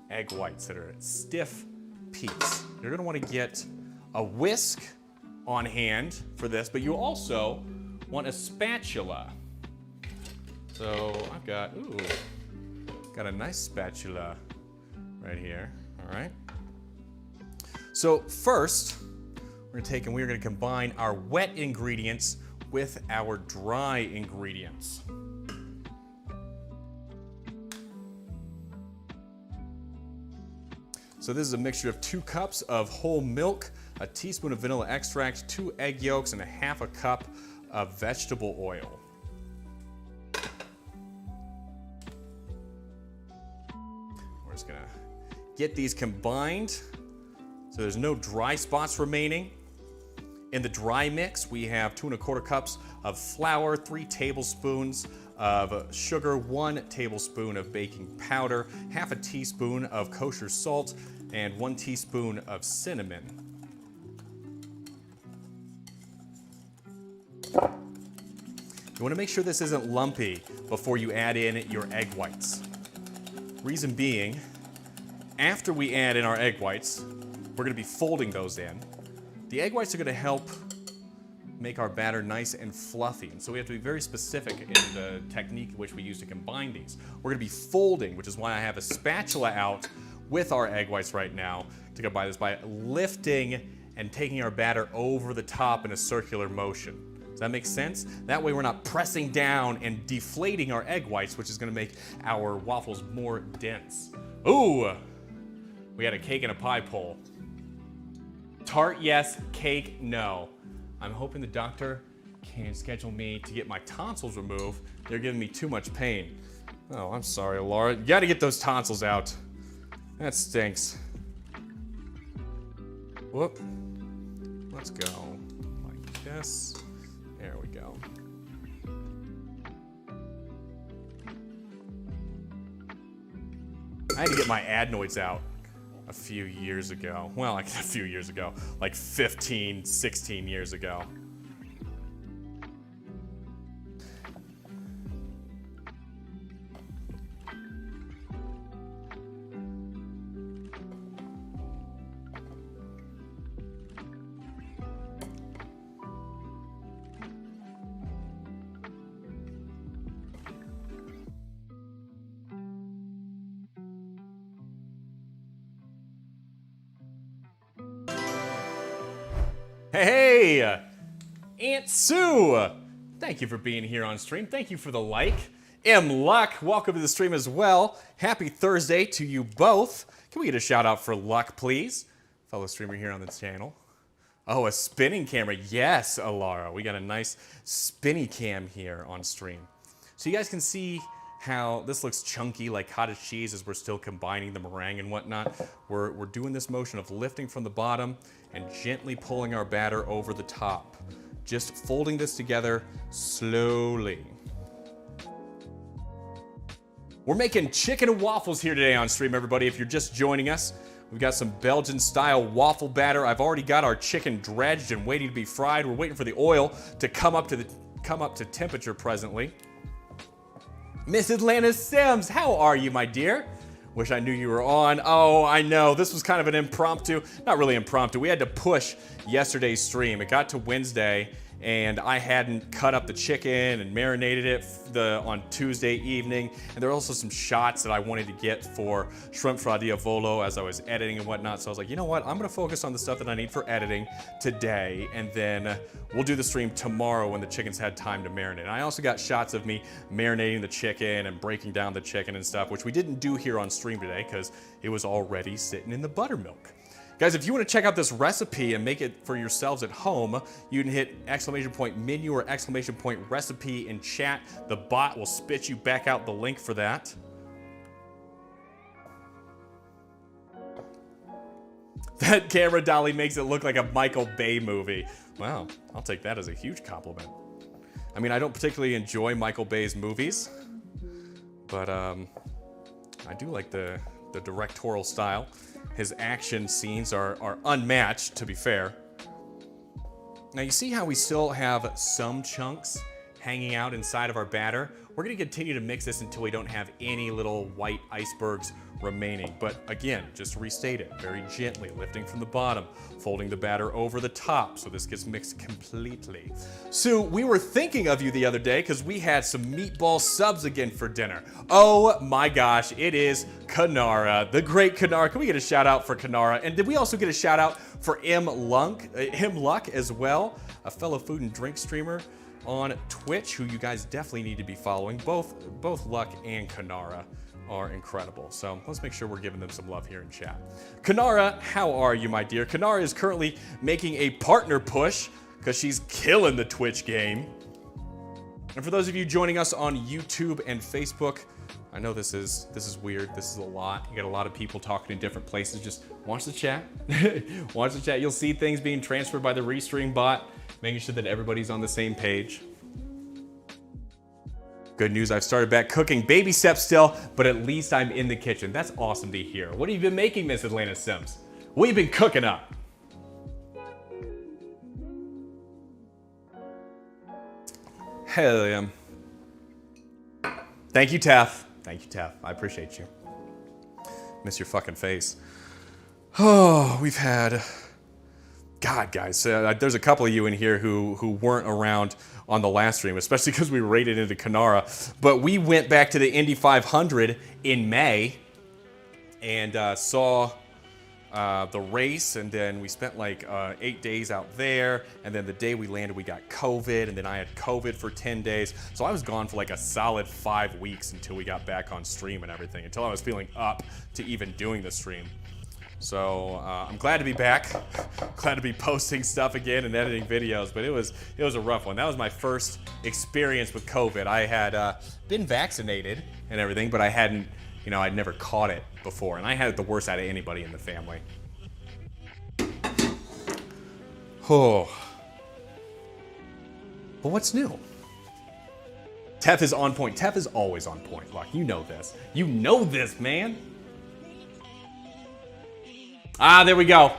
egg whites that are stiff peaks. You're gonna wanna get a whisk on hand for this, but you also want a spatula. So I've got a nice spatula right here, all right? So first, we're gonna combine our wet ingredients with our dry ingredients. So this is a mixture of 2 cups of whole milk, a teaspoon of vanilla extract, 2 egg yolks, and a half a cup of vegetable oil. We're just gonna get these combined so there's no dry spots remaining. In the dry mix, we have 2 1/4 cups of flour, 3 tablespoons of sugar, 1 tablespoon of baking powder, half a teaspoon of kosher salt, and 1 teaspoon of cinnamon. You want to make sure this isn't lumpy before you add in your egg whites. Reason being, after we add in our egg whites, we're going to be folding those in. The egg whites are going to help make our batter nice and fluffy. And so we have to be very specific in the technique in which we use to combine these. We're going to be folding, which is why I have a spatula out with our egg whites right now to combine this by lifting and taking our batter over the top in a circular motion. Does that make sense? That way we're not pressing down and deflating our egg whites, which is going to make our waffles more dense. Ooh, we had a cake and a pie poll. Tart, yes. Cake, no. I'm hoping the doctor can schedule me to get my tonsils removed. They're giving me too much pain. Oh, I'm sorry, Laura. You gotta get those tonsils out. That stinks. Whoop. Let's go like this. There we go. I had to get my adenoids out a few years ago. Well, like a few years ago, like 15, 16 years ago. Hey, Aunt Sue. Thank you for being here on stream. Thank you for the like. M. Luck, welcome to the stream as well. Happy Thursday to you both. Can we get a shout out for Luck, please? Fellow streamer here on the channel. Oh, a spinning camera. Yes, Alara. We got a nice spinny cam here on stream. So you guys can see how this looks chunky like cottage cheese as we're still combining the meringue and whatnot. We're doing this motion of lifting from the bottom and gently pulling our batter over the top. Just folding this together slowly. We're making chicken and waffles here today on stream, everybody. If you're just joining us, we've got some Belgian-style waffle batter. I've already got our chicken dredged and waiting to be fried. We're waiting for the oil to come up to temperature presently. Miss Atlanta Sims, how are you, my dear? Wish I knew you were on. Oh, I know. This was kind of an impromptu. Not really impromptu. We had to push yesterday's stream. It got to Wednesday, and I hadn't cut up the chicken and marinated it on Tuesday evening. And there were also some shots that I wanted to get for Shrimp Fra Diavolo as I was editing and whatnot. So I was like, you know what? I'm going to focus on the stuff that I need for editing today, and then we'll do the stream tomorrow when the chicken's had time to marinate. And I also got shots of me marinating the chicken and breaking down the chicken and stuff, which we didn't do here on stream today because it was already sitting in the buttermilk. Guys, if you want to check out this recipe and make it for yourselves at home, you can hit !menu or !recipe in chat. The bot will spit you back out the link for that. That camera dolly makes it look like a Michael Bay movie. Wow, I'll take that as a huge compliment. I mean, I don't particularly enjoy Michael Bay's movies, but I do like the directorial style. His action scenes are unmatched, to be fair. Now you see how we still have some chunks hanging out inside of our batter? We're gonna continue to mix this until we don't have any little white icebergs remaining. But again, just to restate it, very gently, lifting from the bottom, folding the batter over the top so this gets mixed completely. Sue, we were thinking of you the other day because we had some meatball subs again for dinner. Oh my gosh, it is Kanara, the great Kanara. Can we get a shout out for Kanara? And did we also get a shout out for M. Luck as well, a fellow food and drink streamer on Twitch, who you guys definitely need to be following. Both Luck and Kanara are incredible. So let's make sure we're giving them some love here in chat. Kanara, how are you, my dear? Kanara is currently making a partner push because she's killing the Twitch game. And for those of you joining us on YouTube and Facebook, I know this is weird. This is a lot. You got a lot of people talking in different places. Just watch the chat. Watch the chat. You'll see things being transferred by the Restream bot, making sure that everybody's on the same page. Good news, I've started back cooking. Baby steps still, but at least I'm in the kitchen. That's awesome to hear. What have you been making, Miss Atlanta Sims? What have you been cooking up? Hell yeah. Thank you, Taff. Thank you, Taff. I appreciate you. Miss your fucking face. Oh, we've had... God, guys, there's a couple of you in here who weren't around on the last stream, especially because we raided into Kanara. But we went back to the Indy 500 in May and saw the race, and then we spent like 8 days out there, and then the day we landed we got COVID, and then I had COVID for 10 days. So I was gone for like a solid 5 weeks until we got back on stream and everything, until I was feeling up to even doing the stream. So I'm glad to be back, glad to be posting stuff again and editing videos, but it was a rough one. That was my first experience with COVID. I had been vaccinated and everything, but I hadn't, I'd never caught it before, and I had it the worst out of anybody in the family. Oh. But what's new? Tef is on point. Tef is always on point, Luck. You know this. You know this, man. Ah, there we go.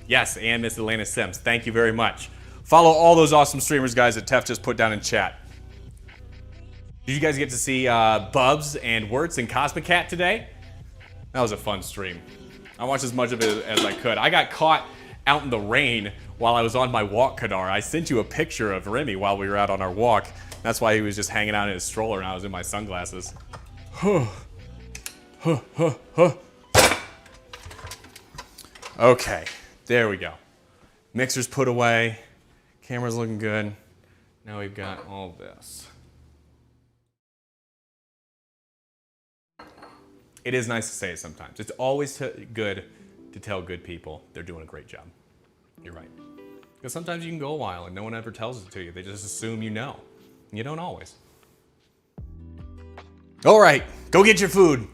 Yes, and Miss Atlanta Sims. Thank you very much. Follow all those awesome streamers, guys, that Tef just put down in chat. Did you guys get to see Bubs and Wirtz and Cosmic Cat today? That was a fun stream. I watched as much of it as I could. I got caught out in the rain while I was on my walk, Kadar. I sent you a picture of Remy while we were out on our walk. That's why he was just hanging out in his stroller and I was in my sunglasses. Okay, there we go. Mixer's put away. Camera's looking good. Now we've got all this. It is nice to say it sometimes. It's always good to tell good people they're doing a great job. You're right. Because sometimes you can go a while and no one ever tells it to you. They just assume you know. And you don't always. All right, go get your food.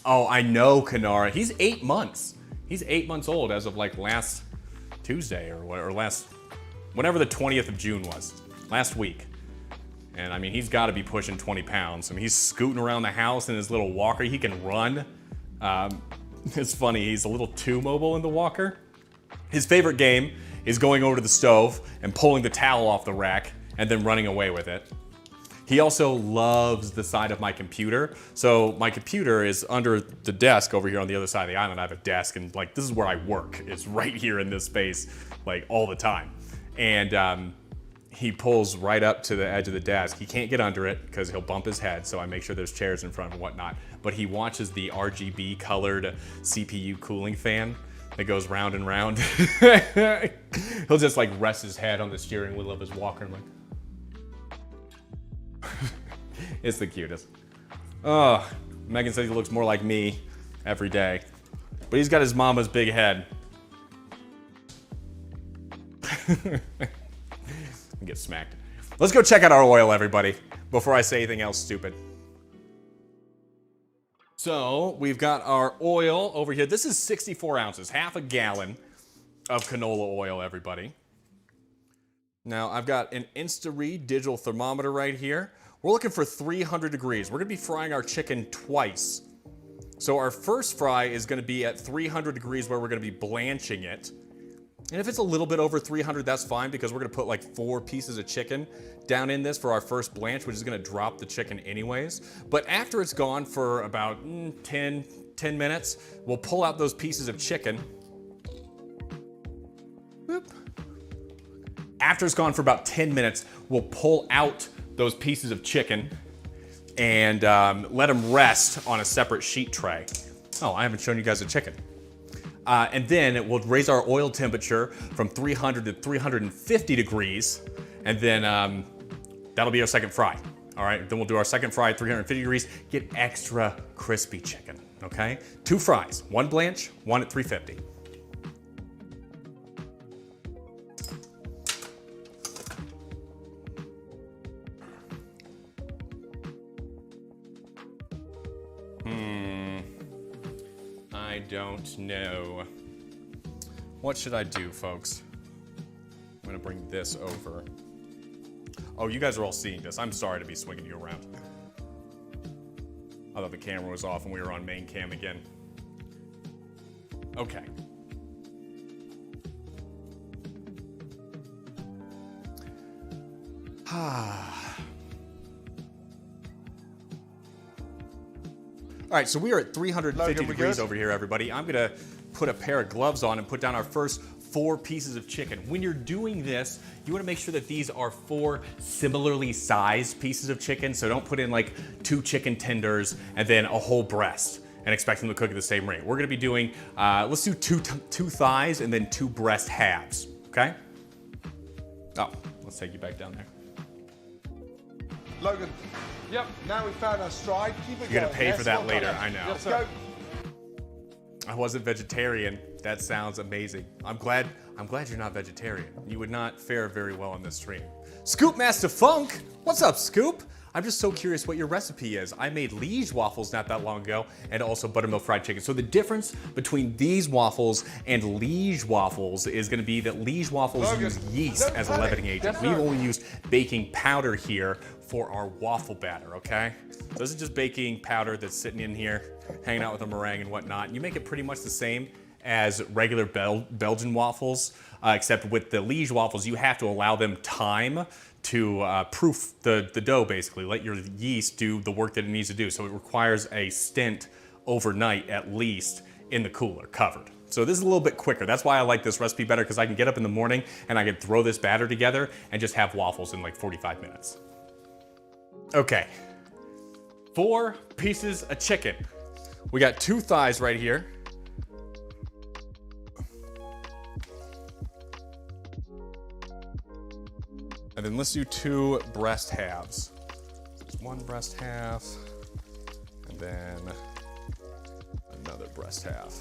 Oh, I know Kanara. He's 8 months. He's 8 months old as of like last Tuesday or whenever the 20th of June was, last week. And I mean, he's got to be pushing 20 pounds. I mean, he's scooting around the house in his little walker. He can run. It's funny, he's a little too mobile in the walker. His favorite game is going over to the stove and pulling the towel off the rack and then running away with it. He also loves the side of my computer. So my computer is under the desk over here on the other side of the island. I have a desk and like, this is where I work. It's right here in this space, like all the time. And he pulls right up to the edge of the desk. He can't get under it because he'll bump his head. So I make sure there's chairs in front and whatnot. But he watches the RGB colored CPU cooling fan that goes round and round. He'll just like rest his head on the steering wheel of his walker and like, it's the cutest. Oh, Megan says he looks more like me every day. But he's got his mama's big head. Get smacked. Let's go check out our oil, everybody, before I say anything else stupid. So we've got our oil over here. This is 64 ounces, half a gallon of canola oil, everybody. Now I've got an InstaRead digital thermometer right here. We're looking for 300 degrees. We're gonna be frying our chicken twice. So our first fry is gonna be at 300 degrees where we're gonna be blanching it. And if it's a little bit over 300, that's fine because we're gonna put like 4 pieces of chicken down in this for our first blanch, which is gonna drop the chicken anyways. But after it's gone for about 10 minutes, we'll pull out those pieces of chicken. Boop. After it's gone for about 10 minutes, we'll pull out those pieces of chicken and let them rest on a separate sheet tray. Oh, I haven't shown you guys the chicken. And then we'll raise our oil temperature from 300 to 350 degrees, and then that'll be our second fry. All right, then we'll do our second fry at 350 degrees, get extra crispy chicken, okay? 2 fries, 1 blanch, 1 at 350. I don't know. What should I do, folks? I'm gonna bring this over. Oh, you guys are all seeing this. I'm sorry to be swinging you around. I thought the camera was off and we were on main cam again. Okay. All right, so we are at 350 Logan, degrees over here, everybody. I'm gonna put a pair of gloves on and put down our first 4 pieces of chicken. When you're doing this, you wanna make sure that these are 4 similarly sized pieces of chicken, so don't put in like 2 chicken tenders and then a whole breast and expect them to cook at the same rate. We're gonna be doing, let's do two thighs and then 2 breast halves, okay? Oh, let's take you back down there. Logan, yep, now we've found our stride. Keep it You're gonna going. pay Yes, for that well later, done. I know. Let's go. I wasn't vegetarian. That sounds amazing. I'm glad you're not vegetarian. You would not fare very well on this stream. Scoop Master Funk, what's up, Scoop? I'm just so curious what your recipe is. I made Liege waffles not that long ago, and also buttermilk fried chicken. So the difference between these waffles and Liege waffles is gonna be that Liege waffles Logan, use yeast as a leavening agent. Yes, We've sir. only used baking powder here for our waffle batter, okay? So this is just baking powder that's sitting in here, hanging out with a meringue and whatnot. You make it pretty much the same as regular Belgian waffles, except with the Liege waffles, you have to allow them time to proof the dough, basically. Let your yeast do the work that it needs to do. So it requires a stint overnight, at least, in the cooler, covered. So this is a little bit quicker. That's why I like this recipe better, because I can get up in the morning and I can throw this batter together and just have waffles in like 45 minutes. Okay, 4 pieces of chicken. We got 2 thighs right here. then let's do 2 breast halves. Just 1 breast half, and then another breast half.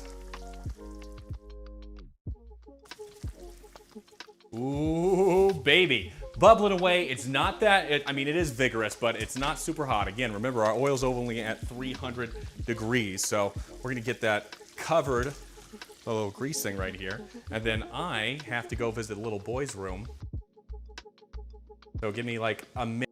Ooh, baby. Bubbling away. It's not that, I mean, it is vigorous, but it's not super hot. Again, remember, our oil's only at 300 degrees, so we're gonna get that covered, a little grease thing right here. And then I have to go visit the little boy's room. So give me like a minute.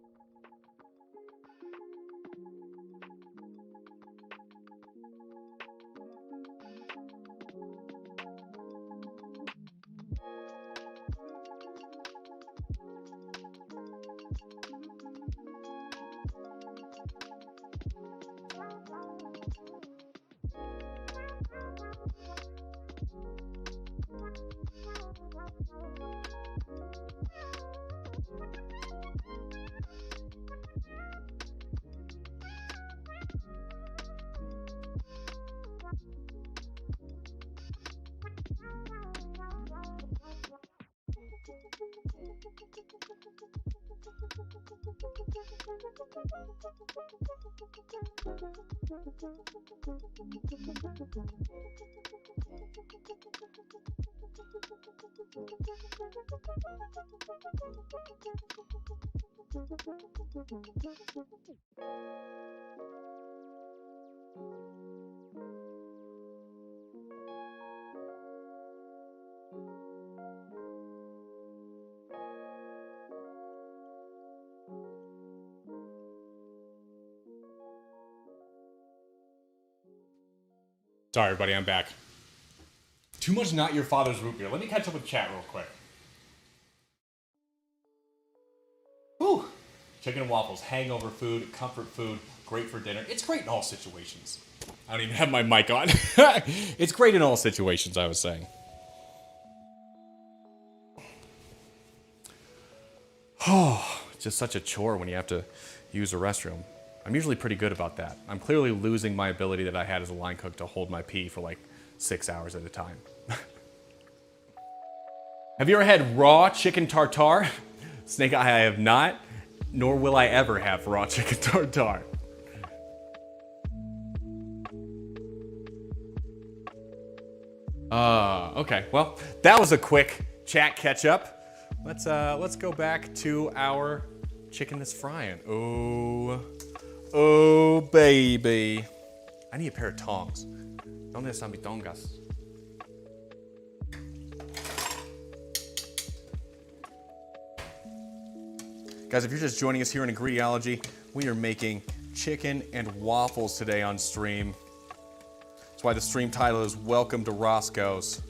Sorry, everybody, I'm back. Too much not your father's root beer. Let me catch up with chat real quick. Whew. Chicken and waffles, hangover food, comfort food, great for dinner. It's great in all situations. I don't even have my mic on. It's great in all situations, I was saying. Oh, it's just such a chore when you have to use a restroom. I'm usually pretty good about that. I'm clearly losing my ability that I had as a line cook to hold my pee for like 6 hours at a time. Have you ever had raw chicken tartare? Snake Eye, I have not, nor will I ever have raw chicken tartare. Okay, well, that was a quick chat catch up. Let's go back to our chicken that's frying. Oh, baby. I need a pair of tongs. ¿Dónde están mis tongas? Guys, if you're just joining us here in Ingrediology, we are making chicken and waffles today on stream. That's why the stream title is Welcome to Roscoe's.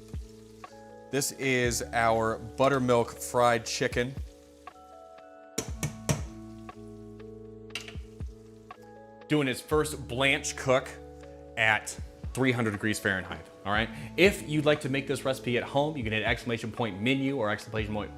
This is our buttermilk fried chicken. Doing its first blanch cook at 300 degrees Fahrenheit, all right? If you'd like to make this recipe at home, you can hit ! menu or !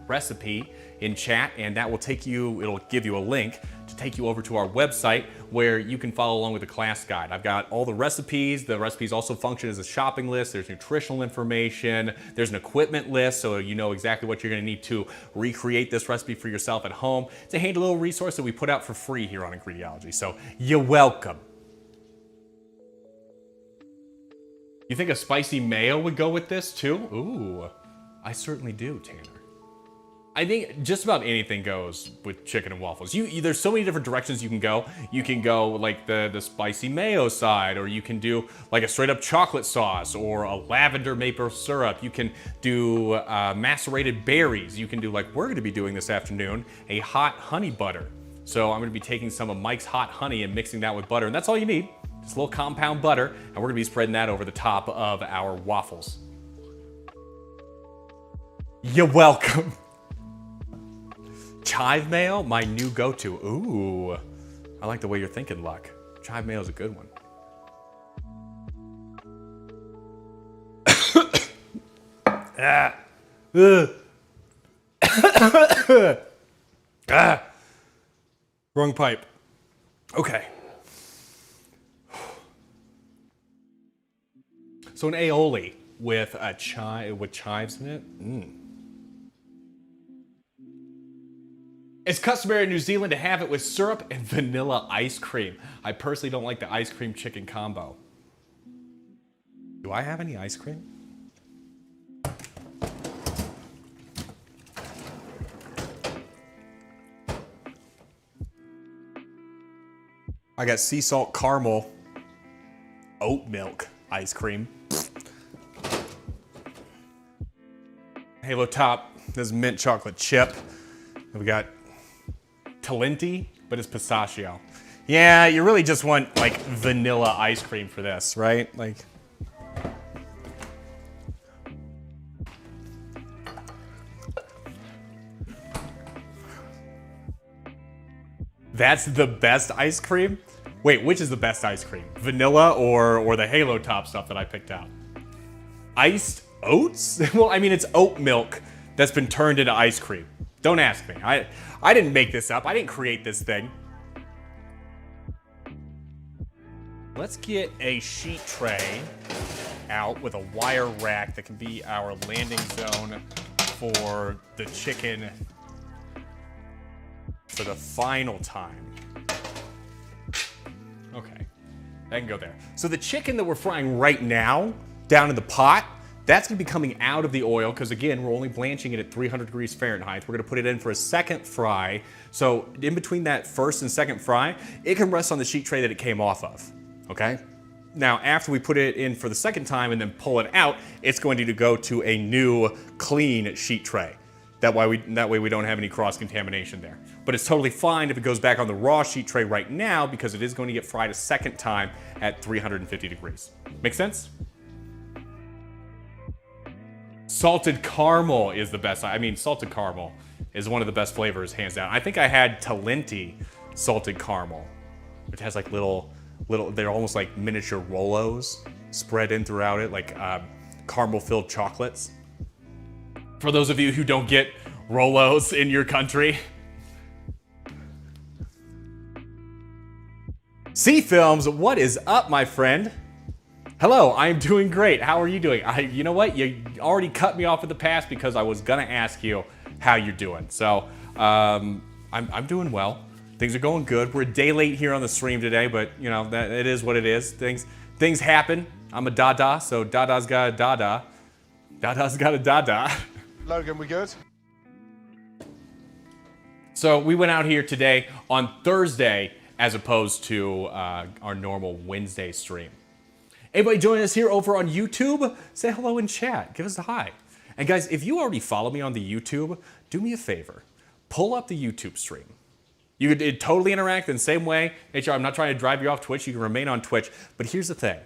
recipe in chat, and that will take you, it'll give you a link to take you over to our website where you can follow along with the class guide. I've got all the recipes. The recipes also function as a shopping list. There's nutritional information. There's an equipment list, so you know exactly what you're gonna need to recreate this recipe for yourself at home. It's a handy little resource that we put out for free here on Ingrediology, so you're welcome. You think a spicy mayo would go with this too? Ooh, I certainly do, Tanner. I think just about anything goes with chicken and waffles. There's so many different directions you can go. You can go like the spicy mayo side, or you can do like a straight up chocolate sauce or a lavender maple syrup. You can do macerated berries. You can do, like we're gonna be doing this afternoon, a hot honey butter. So I'm gonna be taking some of Mike's hot honey and mixing that with butter, and that's all you need. Just a little compound butter, and we're gonna be spreading that over the top of our waffles. You're welcome. Chive mayo, my new go-to. Ooh, I like the way you're thinking, Luck. Chive mayo is a good one. Wrong pipe. Okay. So an aioli with chives in it. It's customary in New Zealand to have it with syrup and vanilla ice cream. I personally don't like the ice cream chicken combo. Do I have any ice cream? I got sea salt caramel oat milk ice cream. Halo top, this is mint chocolate chip. And we got Talenti, but it's pistachio. Yeah, you really just want like vanilla ice cream for this, right? Like. That's the best ice cream? Wait, which is the best ice cream? Vanilla or the Halo top stuff that I picked out? Iced oats? Well, I mean, it's oat milk that's been turned into ice cream. Don't ask me. I didn't make this up. I didn't create this thing. Let's get a sheet tray out with a wire rack that can be our landing zone for the chicken for the final time. Okay, that can go there. So the chicken that we're frying right now, down in the pot, that's gonna be coming out of the oil, because again, we're only blanching it at 300 degrees Fahrenheit. We're gonna put it in for a second fry. So in between that first and second fry, it can rest on the sheet tray that it came off of, okay? Now, after we put it in for the second time and then pull it out, it's going to go to a new clean sheet tray. That way we don't have any cross-contamination there. But it's totally fine if it goes back on the raw sheet tray right now, because it is going to get fried a second time at 350 degrees. Make sense? Salted caramel is the best. I mean, salted caramel is one of the best flavors, hands down. I think I had Talenti salted caramel, which has like little, they're almost like miniature Rolos spread in throughout it, like caramel-filled chocolates. For those of you who don't get Rolos in your country. C Films, what is up, my friend? Hello, I'm doing great. How are you doing? You know what? You already cut me off in the past because I was gonna ask you how you're doing. So I'm doing well. Things are going good. We're a day late here on the stream today, but you know that it is what it is. Things happen. I'm a dada, so dada's got a dada. Dada's got a dada. Logan, we good? So we went out here today on Thursday as opposed to our normal Wednesday stream. Anybody joining us here over on YouTube? Say hello in chat. Give us a hi. And guys, if you already follow me on the YouTube, do me a favor. Pull up the YouTube stream. You could totally interact in the same way. HR, I'm not trying to drive you off Twitch. You can remain on Twitch. But here's the thing.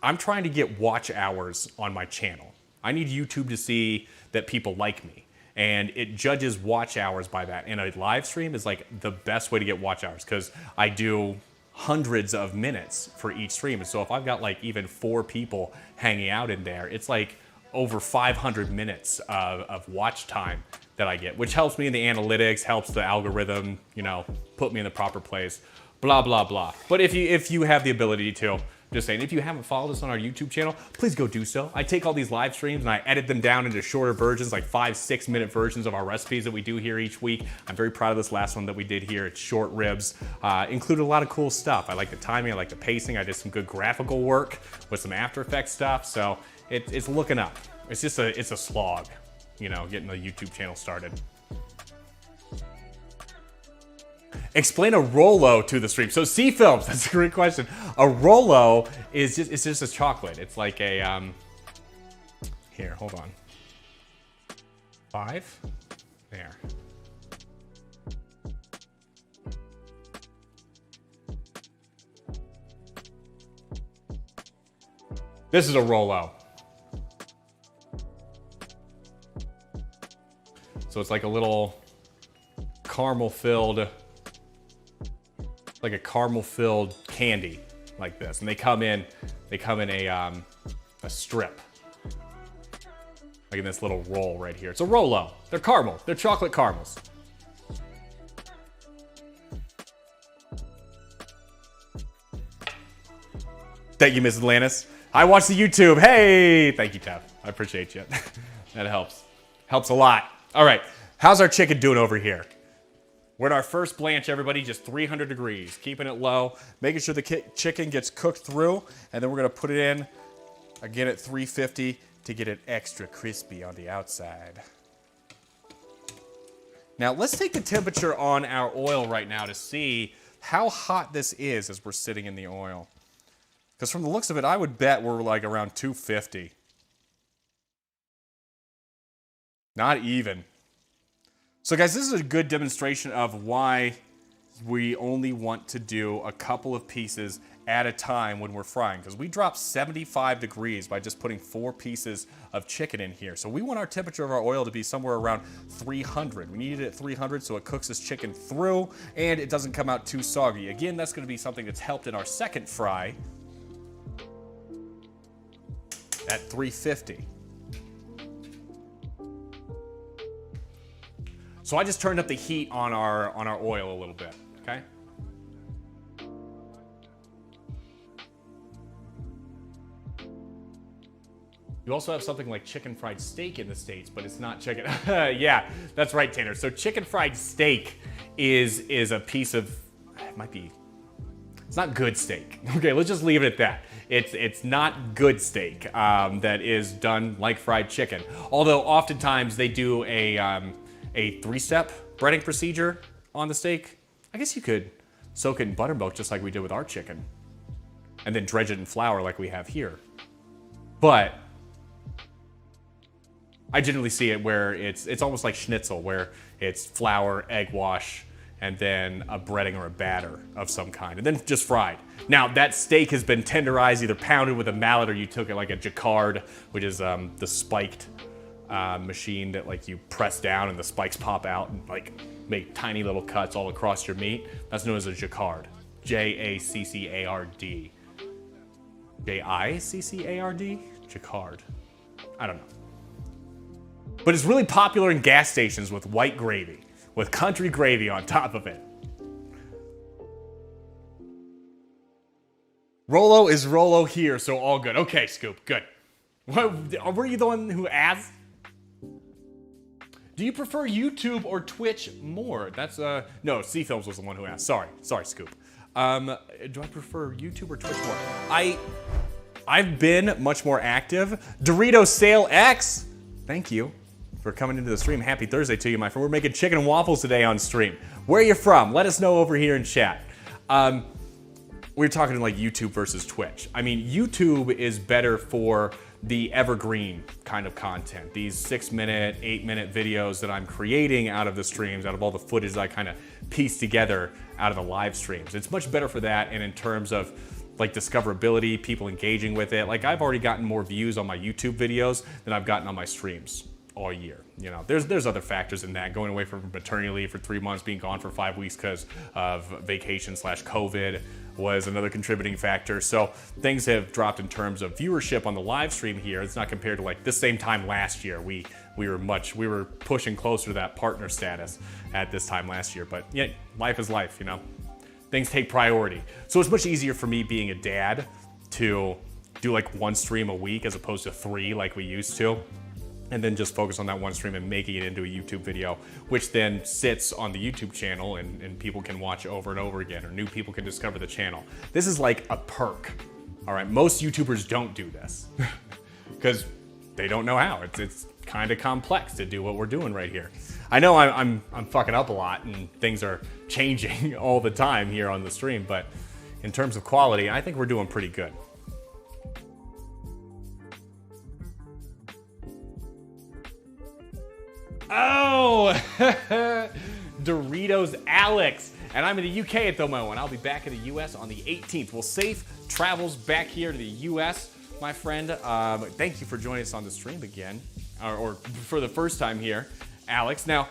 I'm trying to get watch hours on my channel. I need YouTube to see that people like me. And it judges watch hours by that. And a live stream is like the best way to get watch hours, because I do hundreds of minutes for each stream. And so if I've got like even 4 people hanging out in there, it's like over 500 minutes of watch time that I get, which helps me in the analytics, helps the algorithm, you know, put me in the proper place, blah, blah, blah. But if you have the ability to, just saying, if you haven't followed us on our YouTube channel, please go do so. I take all these live streams and I edit them down into shorter versions, like 5-6 minute versions of our recipes that we do here each week. I'm very proud of this last one that we did here. It's short ribs. Included a lot of cool stuff. I like the timing, I like the pacing. I did some good graphical work with some After Effects stuff. So it's looking up. It's just it's a slog, you know, getting the YouTube channel started. Explain a Rolo to the stream. So C Films, that's a great question. A Rolo is just a chocolate. It's like a, here, hold on. 5, there. This is a Rolo. So it's like a little caramel-filled, like a caramel-filled candy like this, and they come in a strip, like in this little roll right here. It's a Rolo. They're caramel. They're chocolate caramels. Thank you, Miss Atlantis. I watch the YouTube. Hey, thank you, Tev. I appreciate you. That helps. Helps a lot. All right, how's our chicken doing over here? We're at our first blanch, everybody, just 300 degrees, keeping it low, making sure the chicken gets cooked through, and then we're gonna put it in, again at 350 to get it extra crispy on the outside. Now let's take the temperature on our oil right now to see how hot this is as we're sitting in the oil. Because from the looks of it, I would bet we're like around 250. Not even. So guys, this is a good demonstration of why we only want to do a couple of pieces at a time when we're frying, because we dropped 75 degrees by just putting 4 pieces of chicken in here. So we want our temperature of our oil to be somewhere around 300. We need it at 300 so it cooks this chicken through and it doesn't come out too soggy. Again, that's going to be something that's helped in our second fry at 350. So I just turned up the heat on our oil a little bit, okay? You also have something like chicken fried steak in the States, but it's not chicken. Yeah, that's right, Tanner. So chicken fried steak is a piece of, it might be, it's not good steak. Okay, let's just leave it at that. It's not good steak that is done like fried chicken. Although oftentimes they do a 3-step breading procedure on the steak. I guess you could soak it in buttermilk just like we did with our chicken, and then dredge it in flour like we have here. But I generally see it where it's almost like schnitzel, where it's flour, egg wash, and then a breading or a batter of some kind, and then just fried. Now that steak has been tenderized, either pounded with a mallet, or you took it like a jacquard, which is the spiked machine that like you press down and the spikes pop out and like make tiny little cuts all across your meat. That's known as a jacquard. J-A-C-C-A-R-D. J-I-C-C-A-R-D? Jacquard. I don't know. But it's really popular in gas stations with white gravy, with country gravy on top of it. Rolo is Rolo here, so all good. Okay, Scoop, good. Were you the one who asked? Do you prefer YouTube or Twitch more? That's, no, C-Films was the one who asked. Sorry, Scoop. Do I prefer YouTube or Twitch more? I've been much more active. Dorito Sale X, thank you for coming into the stream. Happy Thursday to you, my friend. We're making chicken and waffles today on stream. Where are you from? Let us know over here in chat. We're talking like YouTube versus Twitch. I mean, YouTube is better for the evergreen kind of content. These 6-minute, 8-minute videos that I'm creating out of the streams, out of all the footage that I kind of piece together out of the live streams. It's much better for that, and in terms of like discoverability, people engaging with it. Like I've already gotten more views on my YouTube videos than I've gotten on my streams all year. You know, there's other factors in that. Going away from maternity leave for 3 months, being gone for 5 weeks because of vacation/COVID was another contributing factor. So things have dropped in terms of viewership on the live stream here. It's not compared to like this same time last year. We were pushing closer to that partner status at this time last year. But yeah, life is life, you know. Things take priority. So it's much easier for me being a dad to do like 1 stream a week as opposed to 3 like we used to. And then just focus on that 1 stream and making it into a YouTube video, which then sits on the YouTube channel and people can watch over and over again, or new people can discover the channel. This is like a perk, all right? Most YouTubers don't do this because they don't know how. It's kind of complex to do what we're doing right here. I know I'm fucking up a lot and things are changing all the time here on the stream, but in terms of quality, I think we're doing pretty good. Oh, Doritos Alex. And I'm in the UK at the moment. I'll be back in the US on the 18th. Well, safe travels back here to the US, my friend. Thank you for joining us on the stream again, or for the first time here, Alex. Now,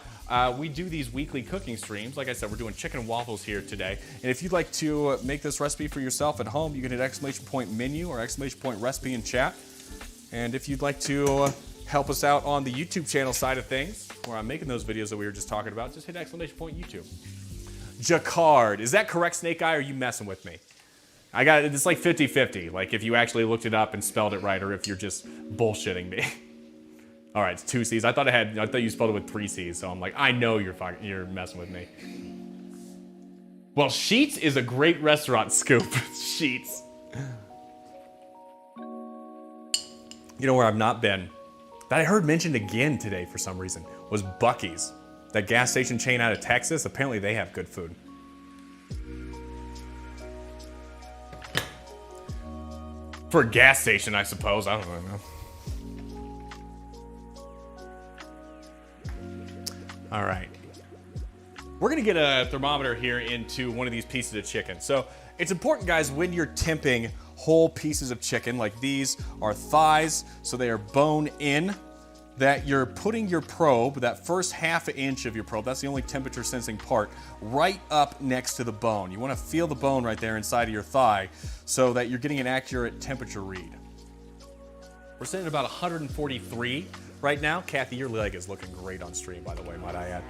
we do these weekly cooking streams. Like I said, we're doing chicken and waffles here today. And if you'd like to make this recipe for yourself at home, you can hit !menu or !recipe in chat. And if you'd like to help us out on the YouTube channel side of things, where I'm making those videos that we were just talking about, just hit !YouTube. Jacquard. Is that correct, Snake Eye, or are you messing with me? It's like 50-50, like if you actually looked it up and spelled it right, or if you're just bullshitting me. All right, it's 2 C's. I thought you spelled it with 3 C's, so I'm like, I know you're messing with me. Well, Sheets is a great restaurant, Scoop. Sheets. You know where I've not been, that I heard mentioned again today for some reason, was Buc-ee's. That gas station chain out of Texas. Apparently they have good food. For a gas station, I suppose. I don't really know. All right. We're gonna get a thermometer here into one of these pieces of chicken. So it's important, guys, when you're temping whole pieces of chicken, like these are thighs, so they are bone in, that you're putting your probe, that first half inch of your probe, that's the only temperature sensing part, right up next to the bone. You wanna feel the bone right there inside of your thigh so that you're getting an accurate temperature read. We're sitting at about 143 right now. Kathy, your leg is looking great on stream, by the way, might I add.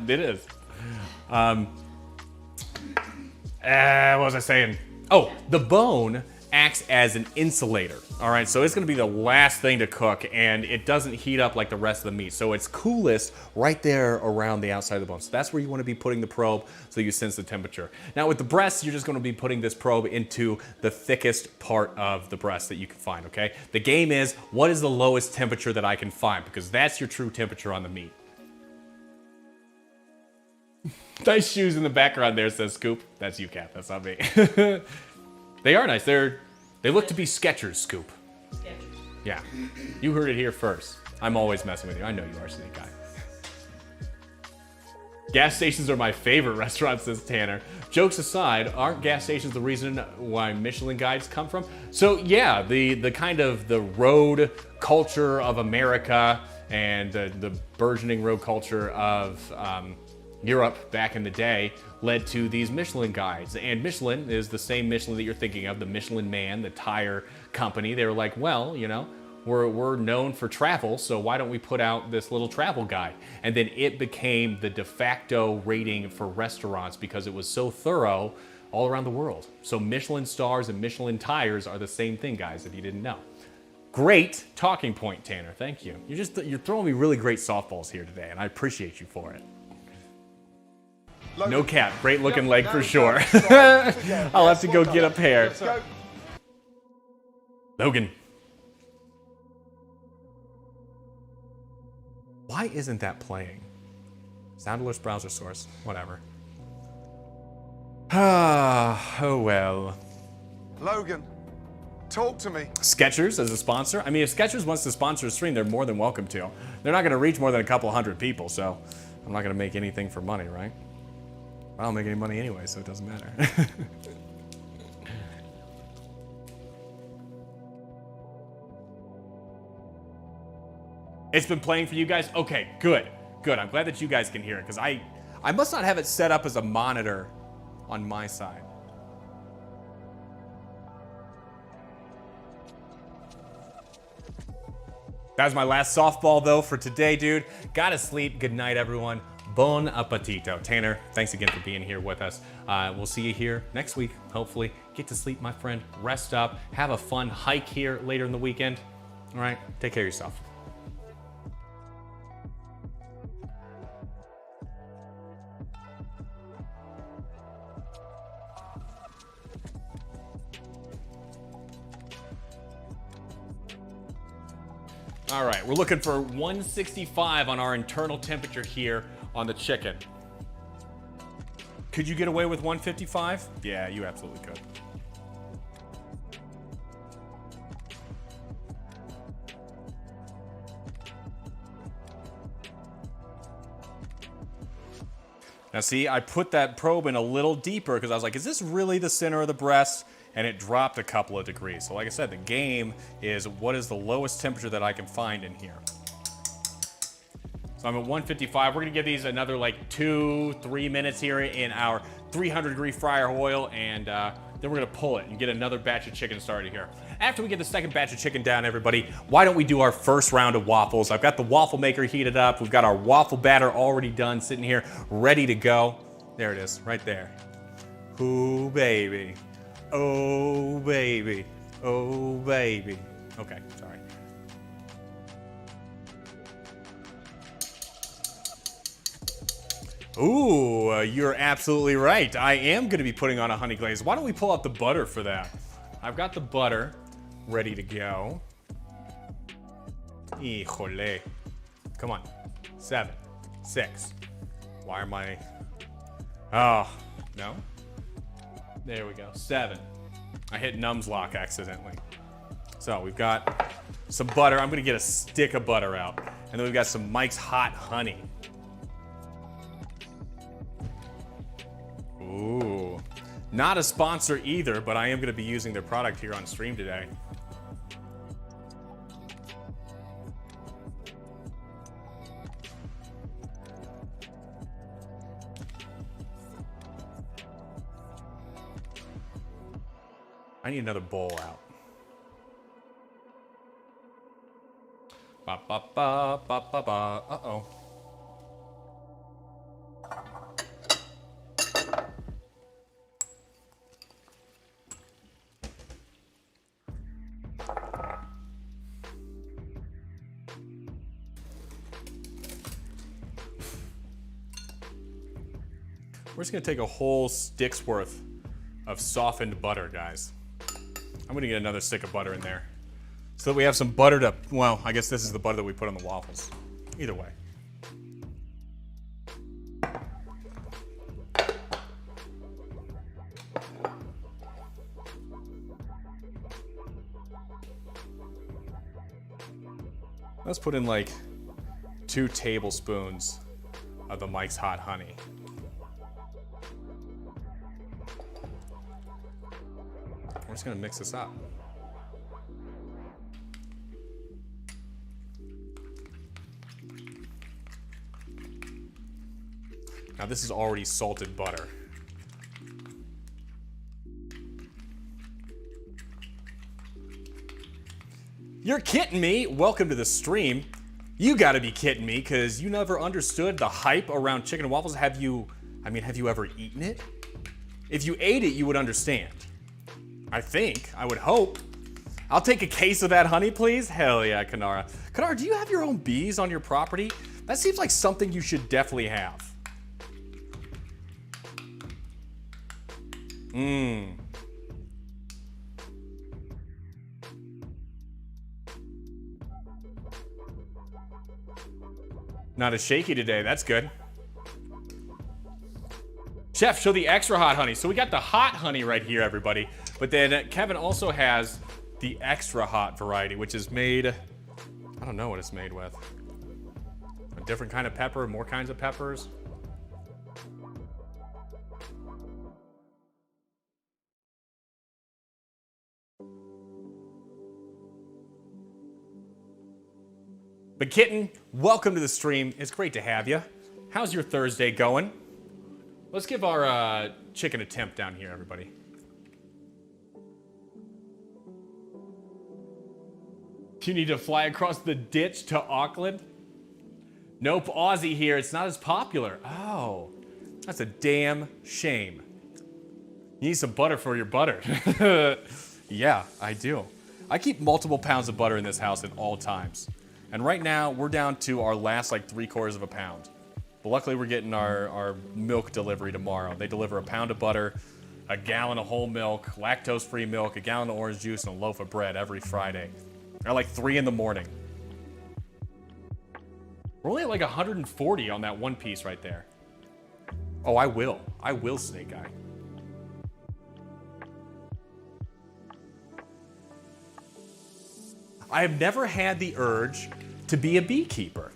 It is. What was I saying? Oh, the bone acts as an insulator. All right, so it's gonna be the last thing to cook, and it doesn't heat up like the rest of the meat. So it's coolest right there around the outside of the bone. So that's where you wanna be putting the probe so you sense the temperature. Now with the breast, you're just gonna be putting this probe into the thickest part of the breast that you can find, okay? The game is, what is the lowest temperature that I can find? Because that's your true temperature on the meat. Nice shoes in the background there, says Scoop. That's you, Kat, that's not me. They are nice. They look to be Skechers, Scoop. Skechers. Yeah, you heard it here first. I'm always messing with you. I know you are, Snake Guy. Gas stations are my favorite restaurants, says Tanner. Jokes aside, aren't gas stations the reason why Michelin guides come from? So yeah, the kind of the road culture of America and the burgeoning road culture of Europe back in the day led to these Michelin guides. And Michelin is the same Michelin that you're thinking of, the Michelin Man, the tire company. They were like, well, you know, we're known for travel, so why don't we put out this little travel guide? And then it became the de facto rating for restaurants because it was so thorough all around the world. So Michelin stars and Michelin tires are the same thing, guys, if you didn't know. Great talking point, Tanner, thank you. You're throwing me really great softballs here today, and I appreciate you for it. Logan. No cap, great looking leg for no, sure. no. I'll have to go get a pair. Let's go. Logan. Why isn't that playing? Soundless browser source, whatever. Oh well. Logan, talk to me. Skechers as a sponsor. I mean, if Skechers wants to sponsor a stream, they're more than welcome to. They're not gonna reach more than a couple hundred people, so I'm not gonna make anything for money, right? I don't make any money anyway, so it doesn't matter. It's been playing for you guys? Okay, good. Good, I'm glad that you guys can hear it, because I must not have it set up as a monitor on my side. That was my last softball, though, for today, dude. Gotta sleep. Good night, everyone. Bon appetito. Tanner, thanks again for being here with us. We'll see you here next week, hopefully. Get to sleep, my friend. Rest up. Have a fun hike here later in the weekend. All right, take care of yourself. All right, we're looking for 165 on our internal temperature here on the chicken. Could you get away with 155? Yeah, you absolutely could. Now see, I put that probe in a little deeper because I was like, is this really the center of the breast? And it dropped a couple of degrees. So like I said, the game is what is the lowest temperature that I can find in here. So I'm at 155. We're gonna give these another like 2-3 minutes here in our 300-degree fryer oil, and then we're gonna pull it and get another batch of chicken started here. After we get the second batch of chicken down, everybody, why don't we do our first round of waffles? I've got the waffle maker heated up. We've got our waffle batter already done, sitting here, ready to go. There it is, right there. Ooh, baby. Oh, baby. Oh, baby. Okay, sorry. Ooh, you're absolutely right. I am going to be putting on a honey glaze. Why don't we pull out the butter for that? I've got the butter ready to go. Híjole. Come on. 7, 6. Why am I... Oh, no. There we go. 7. I hit Num's lock accidentally. So we've got some butter. I'm going to get a stick of butter out. And then we've got some Mike's Hot Honey. Ooh. Not a sponsor either, but I am going to be using their product here on stream today. I need another bowl out. Ba ba ba ba ba ba. Uh-oh. We're just gonna take a whole stick's worth of softened butter, guys. I'm gonna get another stick of butter in there so that we have some butter to, well, I guess this is the butter that we put on the waffles. Either way. Let's put in like 2 tablespoons of the Mike's Hot Honey. We're just gonna mix this up. Now this is already salted butter. You're kidding me? Welcome to the stream. You gotta be kidding me, because you never understood the hype around chicken and waffles. Have you ever eaten it? If you ate it, you would understand. I think, I would hope. I'll take a case of that honey, please. Hell yeah, Kanara. Kanara, do you have your own bees on your property? That seems like something you should definitely have. Mmm. Not as shaky today, that's good. Chef, show the extra hot honey. So we got the hot honey right here, everybody. But then Kevin also has the extra hot variety, which is made, I don't know what it's made with. A different kind of pepper, more kinds of peppers. But Kitten, welcome to the stream. It's great to have you. How's your Thursday going? Let's give our chicken a temp down here, everybody. You need to fly across the ditch to Auckland? Nope, Aussie here. It's not as popular. Oh, that's a damn shame. You need some butter for your butter. Yeah, I do. I keep multiple pounds of butter in this house at all times. And right now, we're down to our last like 3/4 of a pound. But luckily, we're getting our milk delivery tomorrow. They deliver a pound of butter, a gallon of whole milk, lactose-free milk, a gallon of orange juice, and a loaf of bread every Friday. At like 3 in the morning. We're only at like 140 on that one piece right there. Oh, I will. I will, Snake Eye. I have never had the urge to be a beekeeper.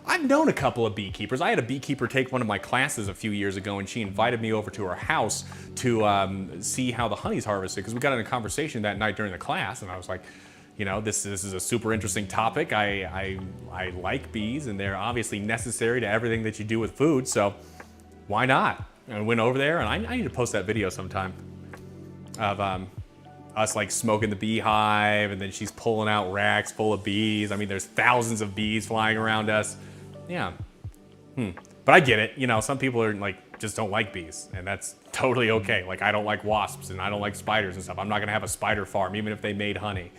I've known a couple of beekeepers. I had a beekeeper take one of my classes a few years ago, and she invited me over to her house to see how the honey's harvested, because we got in a conversation that night during the class, and I was like, you know, this is a super interesting topic. I like bees, and they're obviously necessary to everything that you do with food, so why not? And I went over there, and I need to post that video sometime of us like smoking the beehive, and then she's pulling out racks full of bees. I mean, there's thousands of bees flying around us. Yeah. But I get it. You know, some people are like, just don't like bees, and that's totally okay. Like, I don't like wasps, and I don't like spiders and stuff. I'm not gonna have a spider farm, even if they made honey.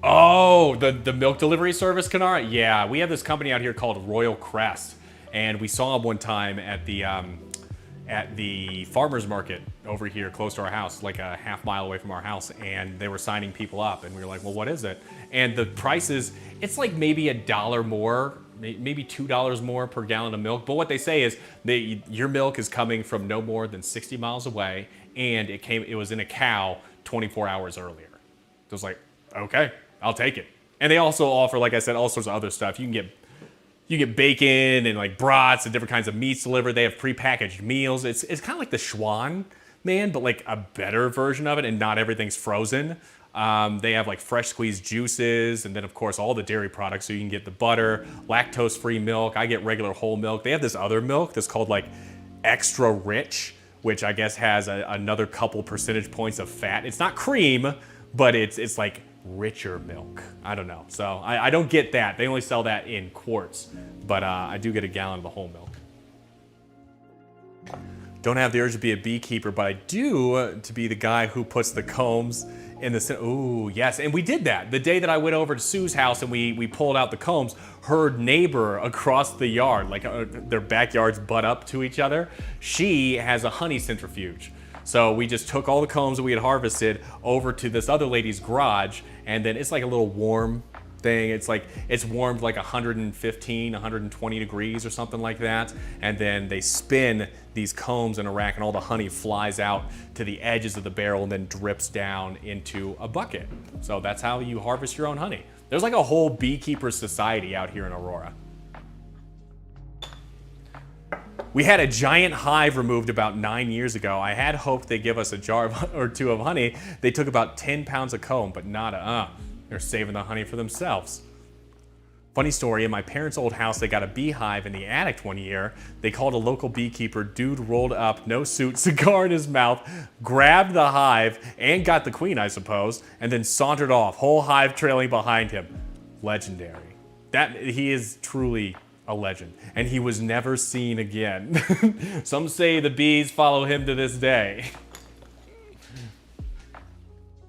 Oh, the milk delivery service, Kanara? Yeah, we have this company out here called Royal Crest, and we saw them one time at the farmer's market over here close to our house, like a half-mile away from our house, and they were signing people up, and we were like, well, what is it? And the prices, it's like maybe $1 more, maybe $2 more per gallon of milk, but what they say is your milk is coming from no more than 60 miles away, and it was in a cow 24 hours earlier. So it's like, okay, I'll take it. And they also offer, like I said, all sorts of other stuff. You get bacon and like brats and different kinds of meats delivered. They have prepackaged meals. It's kind of like the Schwan, man, but like a better version of it, and not everything's frozen. They have like fresh squeezed juices, and then of course all the dairy products, so you can get the butter, lactose-free milk. I get regular whole milk. They have this other milk that's called like extra rich, which I guess has another couple percentage points of fat. It's not cream, but it's like richer milk. I don't know. So I don't get that. They only sell that in quarts, but I do get a gallon of the whole milk. Don't have the urge to be a beekeeper, but I do to be the guy who puts the combs in the... Ooh, yes. And we did that. The day that I went over to Sue's house and we pulled out the combs, her neighbor across the yard, like their backyards butt up to each other, she has a honey centrifuge. So we just took all the combs that we had harvested over to this other lady's garage, and then it's like a little warm thing. It's warmed like 115, 120 degrees or something like that. And then they spin these combs in a rack, and all the honey flies out to the edges of the barrel and then drips down into a bucket. So that's how you harvest your own honey. There's like a whole beekeeper society out here in Aurora. We had a giant hive removed about 9 years ago. I had hoped they'd give us a jar or two of honey. They took about 10 pounds of comb, but nada. They're saving the honey for themselves. Funny story, in my parents' old house, they got a beehive in the attic one year. They called a local beekeeper. Dude rolled up, no suit, cigar in his mouth, grabbed the hive, and got the queen, I suppose, and then sauntered off, whole hive trailing behind him. Legendary. He is truly a legend, and he was never seen again. Some say the bees follow him to this day.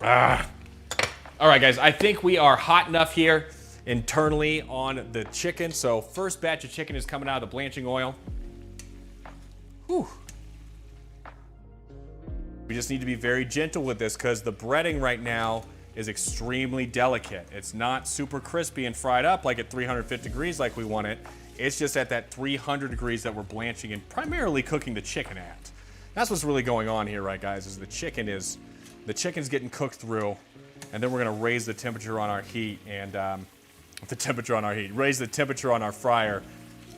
All right, guys, I think we are hot enough here internally on the chicken. So first batch of chicken is coming out of the blanching oil. Whew. We just need to be very gentle with this because the breading right now is extremely delicate. It's not super crispy and fried up like at 350 degrees like we want it. It's just at that 300 degrees that we're blanching and primarily cooking the chicken at. That's what's really going on here, right, guys, is the chicken's getting cooked through, and then we're gonna raise the temperature on our heat and raise the temperature on our fryer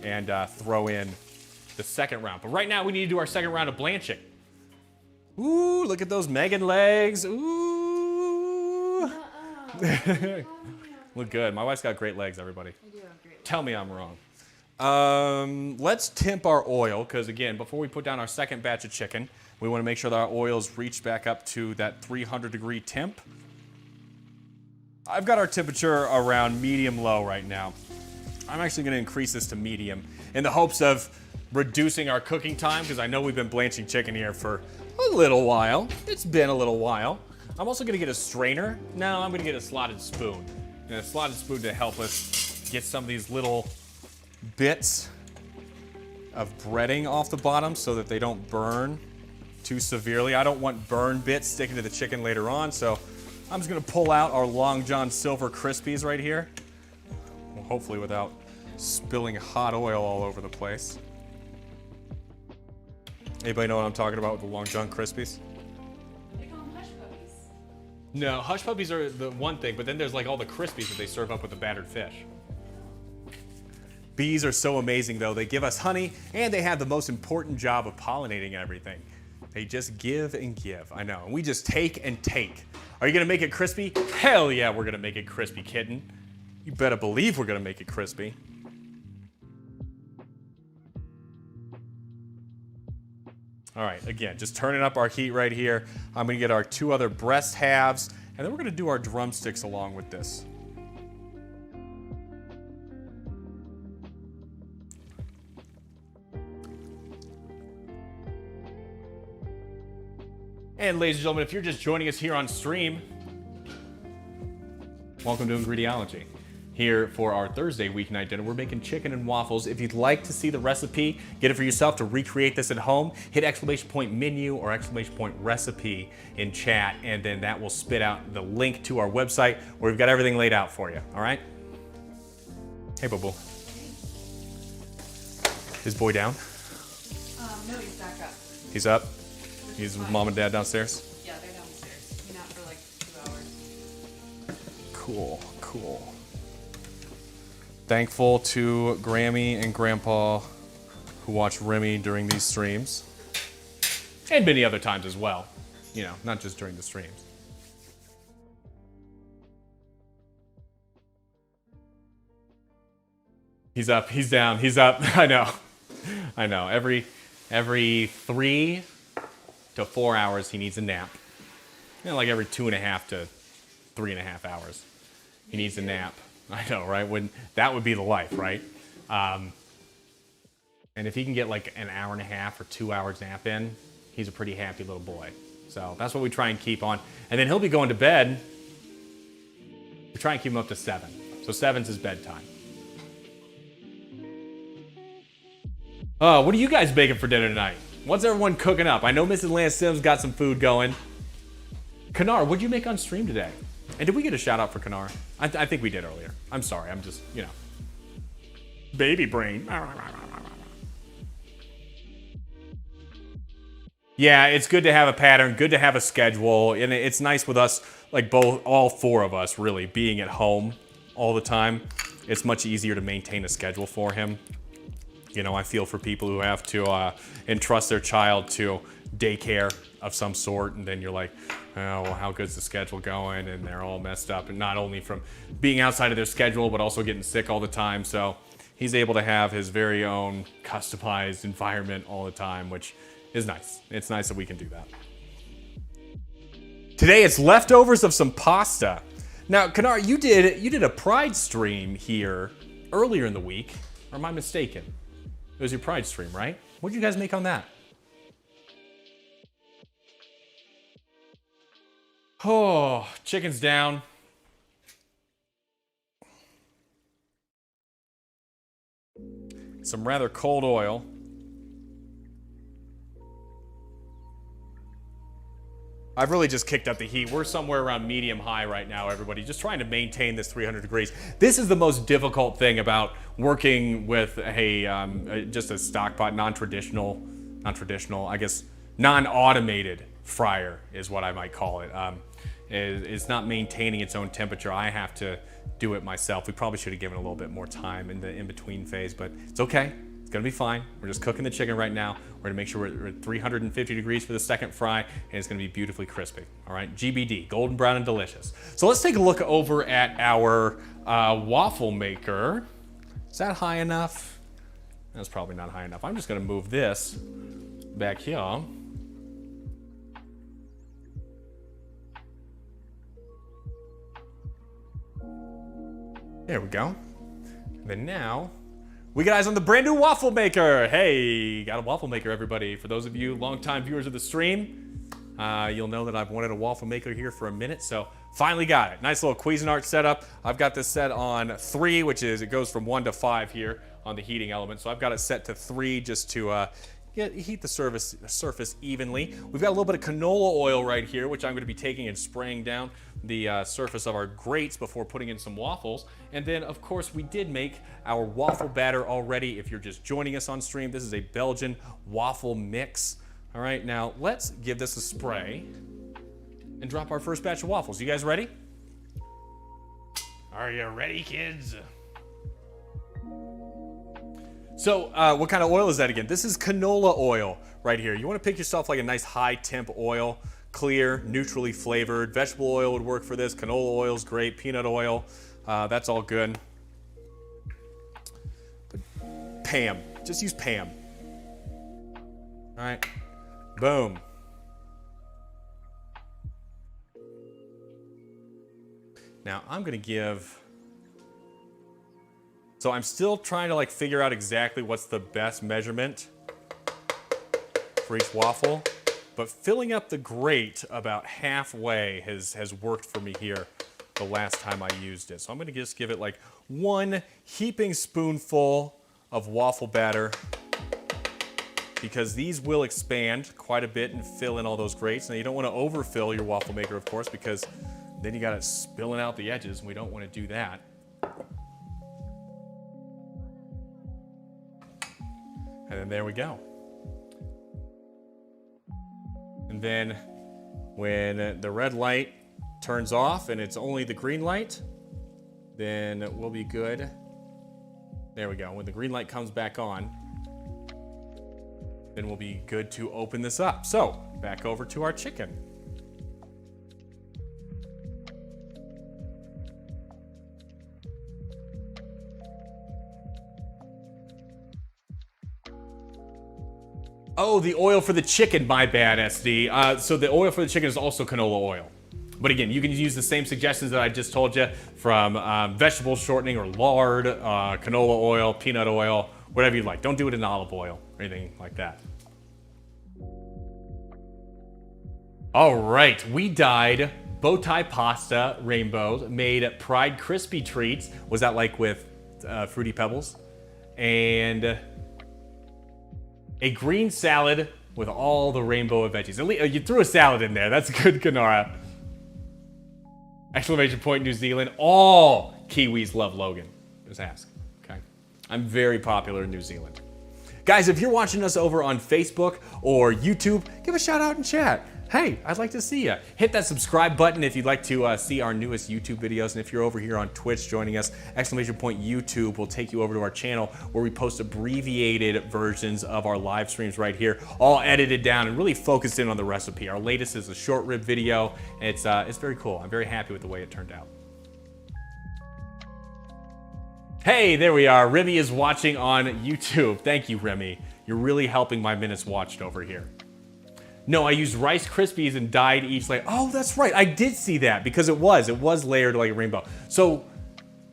and throw in the second round. But right now we need to do our second round of blanching. Ooh, look at those Megan legs. Ooh. Look good. My wife's got great legs, everybody. I do have great legs. Tell me I'm wrong. Let's temp our oil, because again, before we put down our second batch of chicken, we want to make sure that our oil's reached back up to that 300 degree temp. I've got our temperature around medium-low right now. I'm actually going to increase this to medium in the hopes of reducing our cooking time, because I know we've been blanching chicken here for a little while. It's been a little while. I'm also going to get a strainer. No, I'm going to get a slotted spoon. And a slotted spoon to help us get some of these little bits of breading off the bottom so that they don't burn too severely. I don't want burn bits sticking to the chicken later on, so I'm just gonna pull out our Long John Silver Crispies right here. Well, hopefully without spilling hot oil all over the place. Anybody know what I'm talking about with the Long John Crispies? They call them hush puppies. No, hush puppies are the one thing, but then there's like all the Crispies that they serve up with the battered fish. Bees are so amazing though. They give us honey and they have the most important job of pollinating everything. They just give and give, I know. And we just take and take. Are you gonna make it crispy? Hell yeah, we're gonna make it crispy, kitten. You better believe we're gonna make it crispy. All right, again, just turning up our heat right here. I'm gonna get our two other breast halves, and then we're gonna do our drumsticks along with this. And ladies and gentlemen, if you're just joining us here on stream, Welcome to Ingrediology. Here for our Thursday weeknight dinner, we're making chicken and waffles. If you'd like to see the recipe, get it for yourself to recreate this at home, hit !menu or !recipe in chat, and then that will spit out the link to our website where we've got everything laid out for you, all right? Hey, boo-boo. Is boy down? No, he's back up. He's up? He's with mom and dad downstairs? Yeah, they're downstairs. Been out for like 2 hours. Cool, cool. Thankful to Grammy and Grandpa who watch Remy during these streams. And many other times as well. You know, not just during the streams. He's up, he's down, he's up. I know. I know. Every 3 to 4 hours he needs a nap. You know, like every 2.5 to 3.5 hours he needs a nap. I know, right? That would be the life, right? And if he can get like an hour and a half or 2 hours nap in, he's a pretty happy little boy. So that's what we try and keep on. And then he'll be going to bed. We try and keep him up to 7. So 7's his bedtime. What are you guys making for dinner tonight? What's everyone cooking up? I know Mrs. Lance Sims got some food going. Kanar, what'd you make on stream today? And did we get a shout out for Kanar? I think we did earlier. I'm sorry, I'm just, you know. Baby brain. Yeah, it's good to have a pattern, good to have a schedule, and it's nice with us, like all 4 of us really, being at home all the time. It's much easier to maintain a schedule for him. You know, I feel for people who have to entrust their child to daycare of some sort, and then you're like, oh, well, how good's the schedule going? And they're all messed up, and not only from being outside of their schedule, but also getting sick all the time. So he's able to have his very own customized environment all the time, which is nice. It's nice that we can do that. Today it's leftovers of some pasta. Now, Kanar, you did a Pride stream here earlier in the week, or am I mistaken? It was your Pride stream, right? What did you guys make on that? Oh, chicken's down. Some rather cold oil. I've really just kicked up the heat. We're somewhere around medium high right now, everybody. Just trying to maintain this 300 degrees. This is the most difficult thing about working with just a stock pot, non-traditional, I guess, non-automated fryer is what I might call it. It's not maintaining its own temperature. I have to do it myself. We probably should have given a little bit more time in the in-between phase, but it's okay. It's gonna be fine. We're just cooking the chicken right now. We're gonna make sure we're at 350 degrees for the second fry, and it's gonna be beautifully crispy. All right, GBD, golden brown and delicious. So let's take a look over at our waffle maker. Is that high enough? That's probably not high enough. I'm just gonna move this back here. There we go. And then now, we got eyes on the brand new waffle maker. Hey, got a waffle maker, everybody. For those of you longtime viewers of the stream, you'll know that I've wanted a waffle maker here for a minute, so finally got it. Nice little Cuisinart setup. I've got this set on 3, which is, it goes from 1 to 5 here on the heating element. So I've got it set to 3 just to heat the surface evenly. We've got a little bit of canola oil right here, which I'm gonna be taking and spraying down the surface of our grates before putting in some waffles. And then, of course, we did make our waffle batter already. If you're just joining us on stream, this is a Belgian waffle mix. All right, now let's give this a spray and drop our first batch of waffles. You guys ready? Are you ready, kids? So what kind of oil is that again? This is canola oil right here. You want to pick yourself like a nice high temp oil, clear, neutrally flavored. Vegetable oil would work for this. Canola oil is great. Peanut oil, that's all good. But Pam, just use Pam. All right, boom. Now I'm gonna give, so I'm still trying to like figure out exactly what's the best measurement for each waffle, but filling up the grate about halfway has worked for me here the last time I used it. So I'm gonna just give it like 1 heaping spoonful of waffle batter, because these will expand quite a bit and fill in all those grates. Now you don't want to overfill your waffle maker, of course, because then you got it spilling out the edges, and we don't want to do that. And then there we go. And then when the red light turns off and it's only the green light, then we'll be good. There we go. When the green light comes back on, then we'll be good to open this up. So, back over to our chicken. Oh, the oil for the chicken, my bad, SD. So the oil for the chicken is also canola oil. But again, you can use the same suggestions that I just told you, from vegetable shortening or lard, canola oil, peanut oil, whatever you like. Don't do it in olive oil or anything like that. All right, we dyed bow tie pasta rainbow, made Pride crispy treats. Was that like with Fruity Pebbles? And a green salad with all the rainbow of veggies. At least, you threw a salad in there. That's good, Kanara. Exclamation point, New Zealand. All Kiwis love Logan. Just ask, okay? I'm very popular in New Zealand. Guys, if you're watching us over on Facebook or YouTube, give a shout out in chat. Hey, I'd like to see you. Hit that subscribe button if you'd like to see our newest YouTube videos. And if you're over here on Twitch joining us, exclamation point YouTube will take you over to our channel where we post abbreviated versions of our live streams right here, all edited down and really focused in on the recipe. Our latest is a short rib video. And it's very cool. I'm very happy with the way it turned out. Hey, there we are. Remy is watching on YouTube. Thank you, Remy. You're really helping my minutes watched over here. No, I used Rice Krispies and dyed each layer. Oh, that's right. I did see that because it was layered like a rainbow. So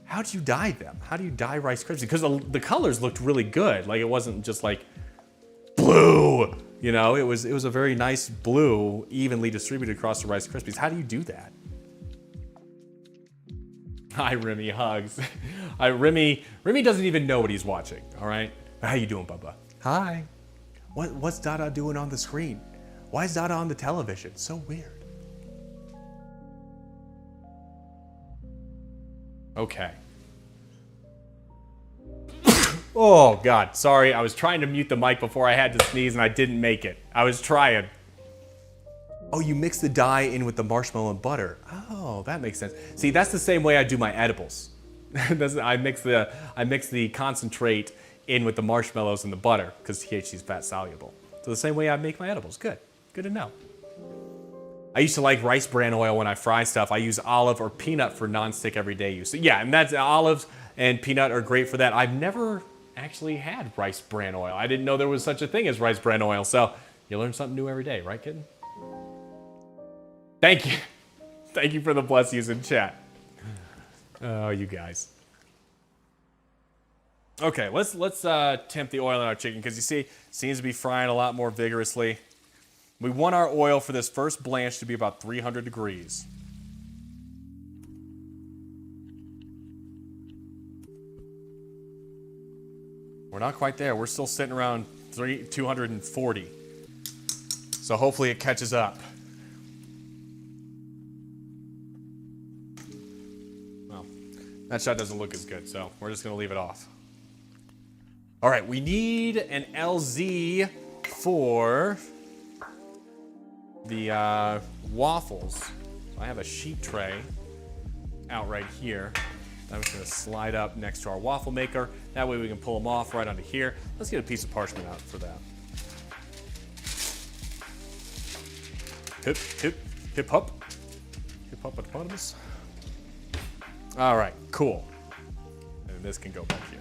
how do you dye them? How do you dye Rice Krispies? Because the colors looked really good. Like it wasn't just like blue, you know, it was a very nice blue, evenly distributed across the Rice Krispies. How do you do that? Hi, Remy, hugs. Remy doesn't even know what he's watching, all right? How you doing, Bubba? Hi. What's Dada doing on the screen? Why is Dada on the television? So weird. Okay. Oh, God. Sorry, I was trying to mute the mic before I had to sneeze and I didn't make it. I was trying. Oh, you mix the dye in with the marshmallow and butter. Oh, that makes sense. See, that's the same way I do my edibles. I mix the concentrate in with the marshmallows and the butter because THC is fat soluble. So the same way I make my edibles. Good. Good to know. I used to like rice bran oil when I fry stuff. I use olive or peanut for non-stick everyday use. So yeah, and that's olives and peanut are great for that. I've never actually had rice bran oil. I didn't know there was such a thing as rice bran oil. So you learn something new every day, right, kid? Thank you. Thank you for the bless yous in chat. Oh, you guys. Okay, let's temp the oil in our chicken because you see, it seems to be frying a lot more vigorously. We want our oil for this first blanch to be about 300 degrees. We're not quite there. We're still sitting around 240. So hopefully it catches up. Well, that shot doesn't look as good, so we're just going to leave it off. All right, we need an LZ for the waffles. I have a sheet tray out right here. I'm just gonna slide up next to our waffle maker. That way we can pull them off right onto here. Let's get a piece of parchment out for that. Hip, hip, hip hop. Hip hop hippopotamus. All right, cool. And this can go back here.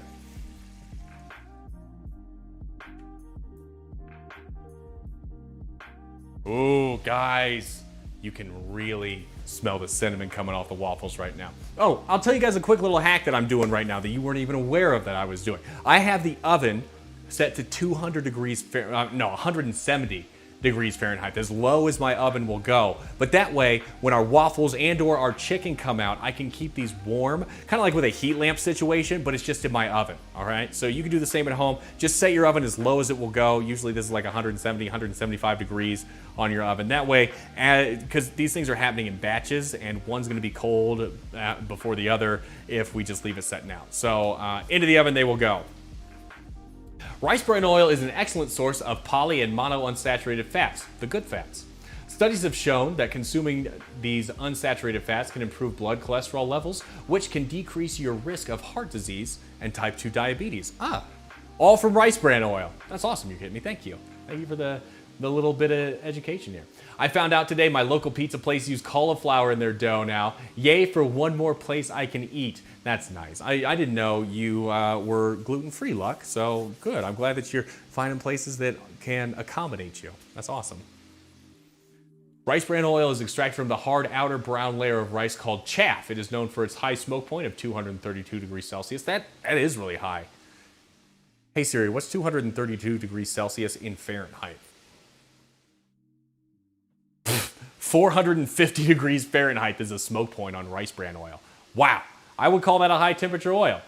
Ooh, guys, you can really smell the cinnamon coming off the waffles right now. Oh, I'll tell you guys a quick little hack that I'm doing right now that you weren't even aware of that I was doing. I have the oven set to 200 degrees, no, 170 degrees Fahrenheit, as low as my oven will go. But that way, when our waffles and or our chicken come out, I can keep these warm, kind of like with a heat lamp situation, but it's just in my oven, all right? So you can do the same at home. Just set your oven as low as it will go. Usually this is like 170, 175 degrees on your oven. That way, because these things are happening in batches, and one's gonna be cold before the other if we just leave it setting out. So into the oven they will go. Rice bran oil is an excellent source of poly and monounsaturated fats, the good fats. Studies have shown that consuming these unsaturated fats can improve blood cholesterol levels, which can decrease your risk of heart disease and type 2 diabetes. All from rice bran oil. That's awesome, you're kidding me. Thank you. Thank you for the little bit of education here. I found out today my local pizza place used cauliflower in their dough now. Yay for one more place I can eat. That's nice. I didn't know you were gluten-free, Luck, so good. I'm glad that you're finding places that can accommodate you. That's awesome. Rice bran oil is extracted from the hard outer brown layer of rice called chaff. It is known for its high smoke point of 232 degrees Celsius. That is really high. Hey Siri, what's 232 degrees Celsius in Fahrenheit? 450 degrees Fahrenheit is a smoke point on rice bran oil. Wow, I would call that a high temperature oil.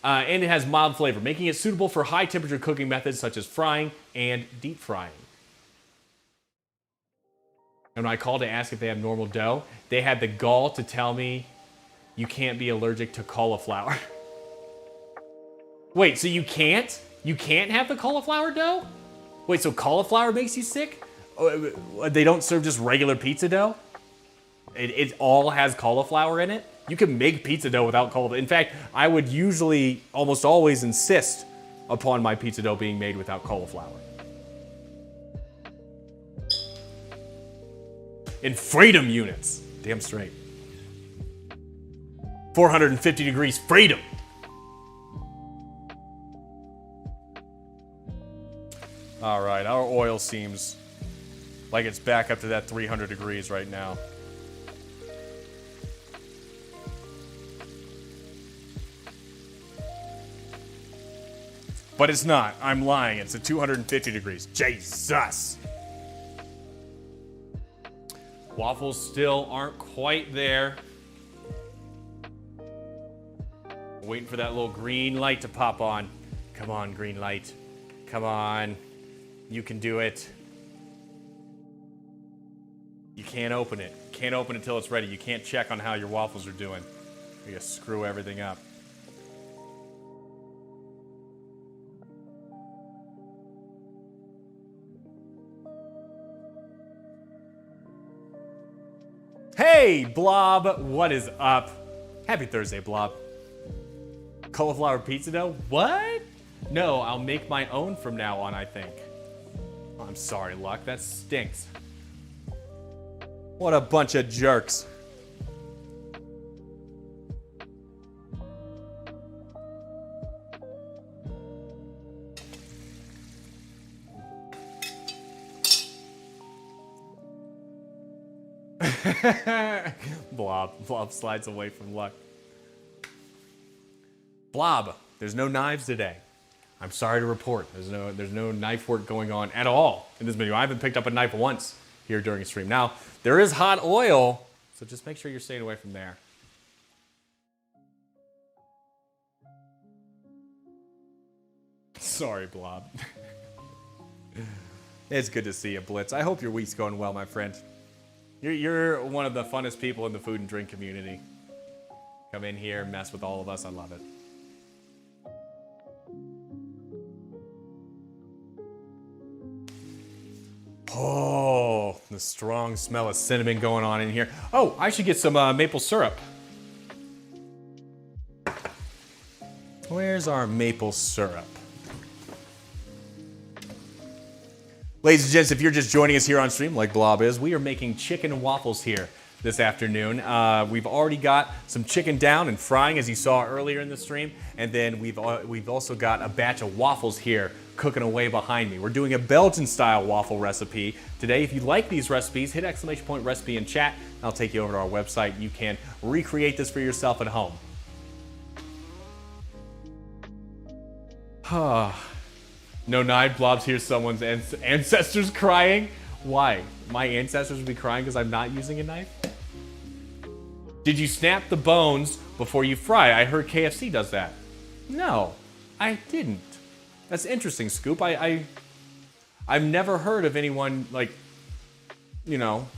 And it has mild flavor, making it suitable for high temperature cooking methods such as frying and deep frying. And when I called to ask if they have normal dough, they had the gall to tell me you can't be allergic to cauliflower. Wait, so you can't? You can't have the cauliflower dough? Wait, so cauliflower makes you sick? They don't serve just regular pizza dough? It all has cauliflower in it? You can make pizza dough without cauliflower. In fact, I would usually, almost always insist upon my pizza dough being made without cauliflower. In freedom units. Damn straight. 450 degrees freedom. All right, our oil seems like it's back up to that 300 degrees right now. But it's not. I'm lying. It's at 250 degrees. Jesus. Waffles still aren't quite there. Waiting for that little green light to pop on. Come on, green light. Come on. You can do it. You can't open it. Can't open it until it's ready. You can't check on how your waffles are doing. You gotta screw everything up. Hey, Blob, what is up? Happy Thursday, Blob. Cauliflower pizza dough? What? No, I'll make my own from now on, I think. I'm sorry, Luck, that stinks. What a bunch of jerks. Blob slides away from Luck. Blob, there's no knives today. I'm sorry to report. There's no knife work going on at all in this video. I haven't picked up a knife once here during a stream. Now, there is hot oil, so just make sure you're staying away from there. Sorry, Blob. It's good to see you, Blitz. I hope your week's going well, my friend. You're one of the funnest people in the food and drink community. Come in here, mess with all of us. I love it. Oh, the strong smell of cinnamon going on in here. Oh, I should get some maple syrup. Where's our maple syrup? Ladies and gents, if you're just joining us here on stream, like Blob is, we are making chicken waffles here this afternoon. We've already got some chicken down and frying, as you saw earlier in the stream, and then we've also got a batch of waffles here cooking away behind me. We're doing a Belgian-style waffle recipe today. If you like these recipes, hit ! Recipe in chat, and I'll take you over to our website. You can recreate this for yourself at home. No knife. Blobs hears someone's ancestors crying. Why? My ancestors would be crying because I'm not using a knife? Did you snap the bones before you fry? I heard KFC does that. No, I didn't. That's interesting, Scoop. I've never heard of anyone, like, you know,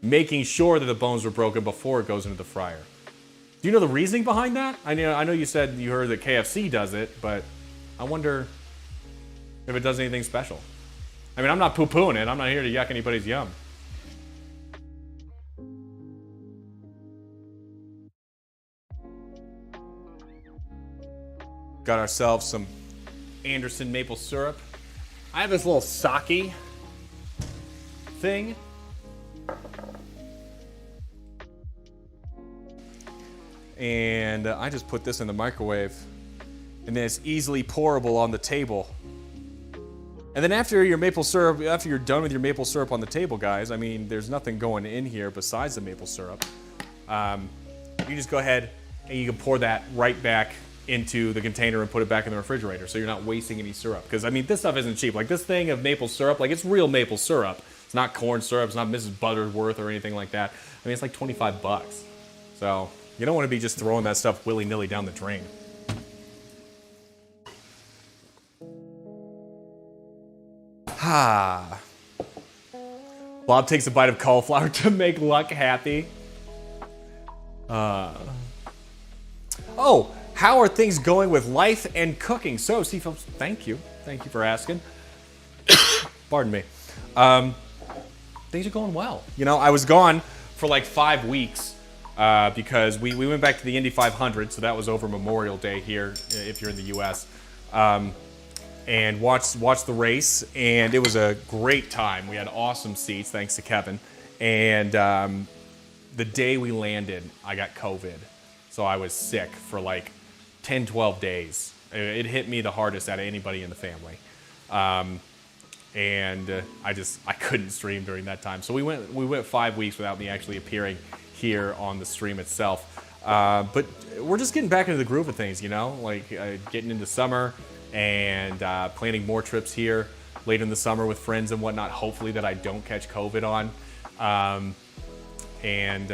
making sure that the bones were broken before it goes into the fryer. Do you know the reasoning behind that? I know you said you heard that KFC does it, but I wonder if it does anything special. I mean, I'm not poo-pooing it. I'm not here to yuck anybody's yum. Got ourselves some Anderson maple syrup. I have this little sake thing. And I just put this in the microwave. And then it's easily pourable on the table. And then after you're done with your maple syrup on the table, guys, I mean, there's nothing going in here besides the maple syrup. You just go ahead and you can pour that right back into the container and put it back in the refrigerator, so you're not wasting any syrup. Because I mean, this stuff isn't cheap. Like this thing of maple syrup, like it's real maple syrup. It's not corn syrup. It's not Mrs. Butterworth or anything like that. I mean, it's like 25 bucks. So you don't want to be just throwing that stuff willy-nilly down the drain. Ah. Bob takes a bite of cauliflower to make Luck happy. Oh, how are things going with life and cooking? So, Seafolks, thank you. Thank you for asking. Pardon me. Things are going well. You know, I was gone for like 5 weeks because we went back to the Indy 500, so that was over Memorial Day here if you're in the U.S. And watched the race, and it was a great time. We had awesome seats, thanks to Kevin. And the day we landed, I got COVID. So I was sick for like 10, 12 days. It hit me the hardest out of anybody in the family. And I couldn't stream during that time. So we went 5 weeks without me actually appearing here on the stream itself. But we're just getting back into the groove of things, you know, like getting into summer and planning more trips here later in the summer with friends and whatnot, hopefully that I don't catch COVID on. And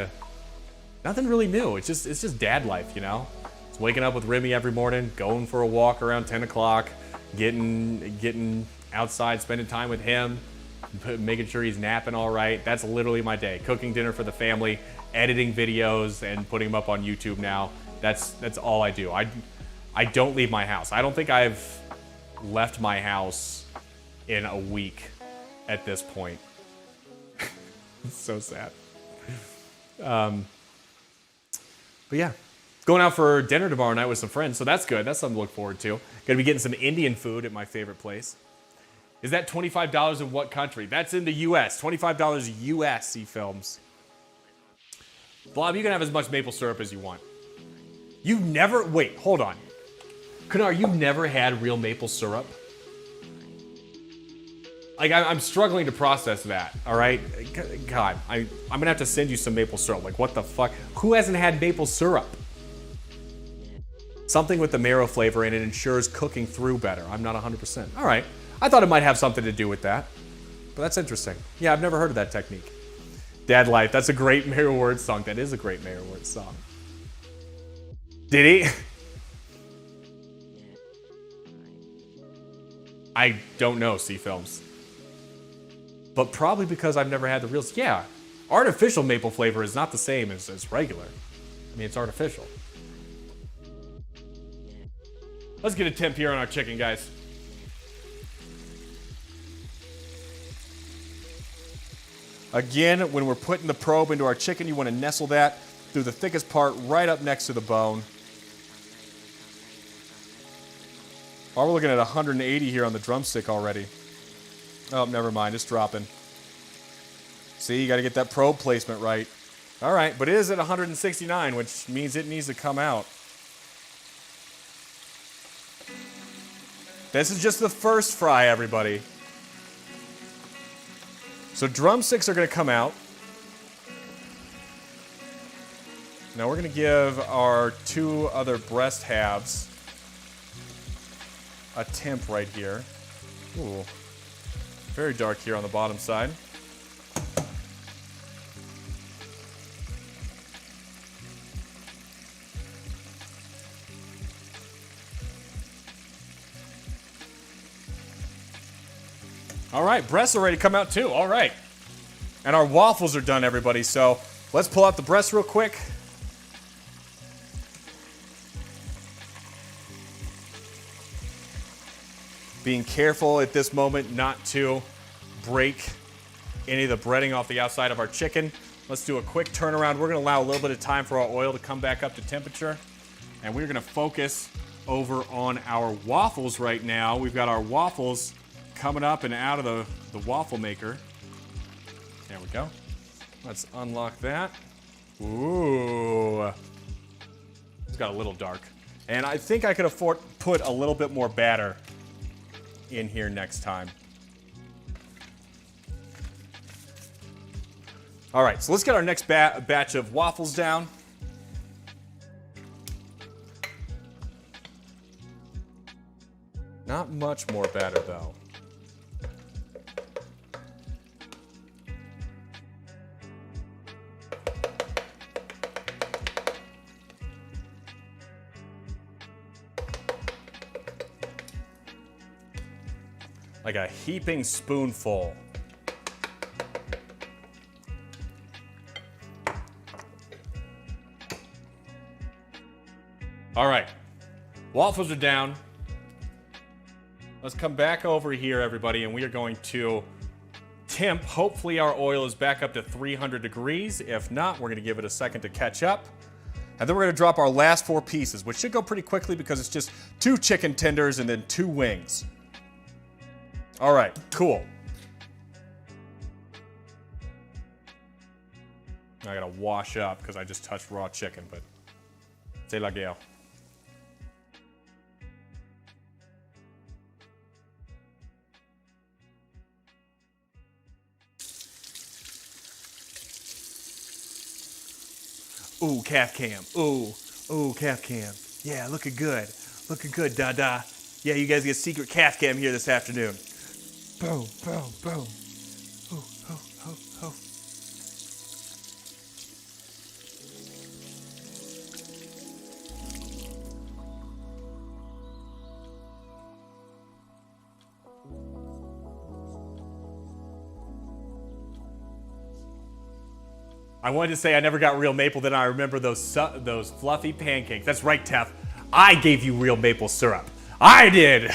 nothing really new. It's just dad life, you know? It's waking up with Remy every morning, going for a walk around 10 o'clock, getting outside, spending time with him, making sure he's napping all right. That's literally my day. Cooking dinner for the family, editing videos, and putting them up on YouTube now. That's all I do. I don't leave my house. I don't think I've left my house in a week at this point. It's so sad. But yeah, going out for dinner tomorrow night with some friends, so that's good. That's something to look forward to. Gonna be getting some Indian food at my favorite place. Is that $25 in what country? That's in the U.S. $25 U.S. films. Blob, you can have as much maple syrup as you want. You've never, wait, hold on. Kanar, you've never had real maple syrup? Like, I'm struggling to process that, all right? God, I'm gonna have to send you some maple syrup. Like, what the fuck? Who hasn't had maple syrup? Something with the marrow flavor in it ensures cooking through better. I'm not 100%. All right, I thought it might have something to do with that, but that's interesting. Yeah, I've never heard of that technique. Dad Life, that's a great Mayor Word song. That is a great Mayor Word song. Did he? I don't know, C-Films. But probably because I've never had the real... Yeah, artificial maple flavor is not the same as regular. I mean, it's artificial. Let's get a temp here on our chicken, guys. Again, when we're putting the probe into our chicken, you want to nestle that through the thickest part right up next to the bone. Oh, we're looking at 180 here on the drumstick already. Oh, never mind, it's dropping. See, you got to get that probe placement right. All right, but it is at 169, which means it needs to come out. This is just the first fry, everybody. So drumsticks are going to come out. Now we're going to give our two other breast halves a temp right here. Ooh, very dark here on the bottom side. All right, breasts are ready to come out too. All right. And our waffles are done, everybody. So let's pull out the breasts real quick. Being careful at this moment not to break any of the breading off the outside of our chicken. Let's do a quick turnaround. We're gonna allow a little bit of time for our oil to come back up to temperature. And we're gonna focus over on our waffles right now. We've got our waffles coming up and out of the waffle maker. There we go. Let's unlock that. Ooh. It's got a little dark. And I think I could afford put a little bit more batter in here next time. All right, so let's get our next batch of waffles down. Not much more batter though. Like a heaping spoonful. All right, waffles are down. Let's come back over here, everybody, and we are going to temp. Hopefully our oil is back up to 300 degrees. If not, we're gonna give it a second to catch up. And then we're gonna drop our last 4 pieces, which should go pretty quickly because it's just 2 chicken tenders and then 2 wings. All right, cool. I gotta wash up because I just touched raw chicken, but c'est la guerre. Ooh, calf cam. Ooh, calf cam. Yeah, looking good. Looking good, Dada. Yeah, you guys get secret calf cam here this afternoon. Boom, boom, boom. Ooh, oh, oh, oh. I wanted to say I never got real maple, then I remember those fluffy pancakes. That's right, Tef. I gave you real maple syrup. I did.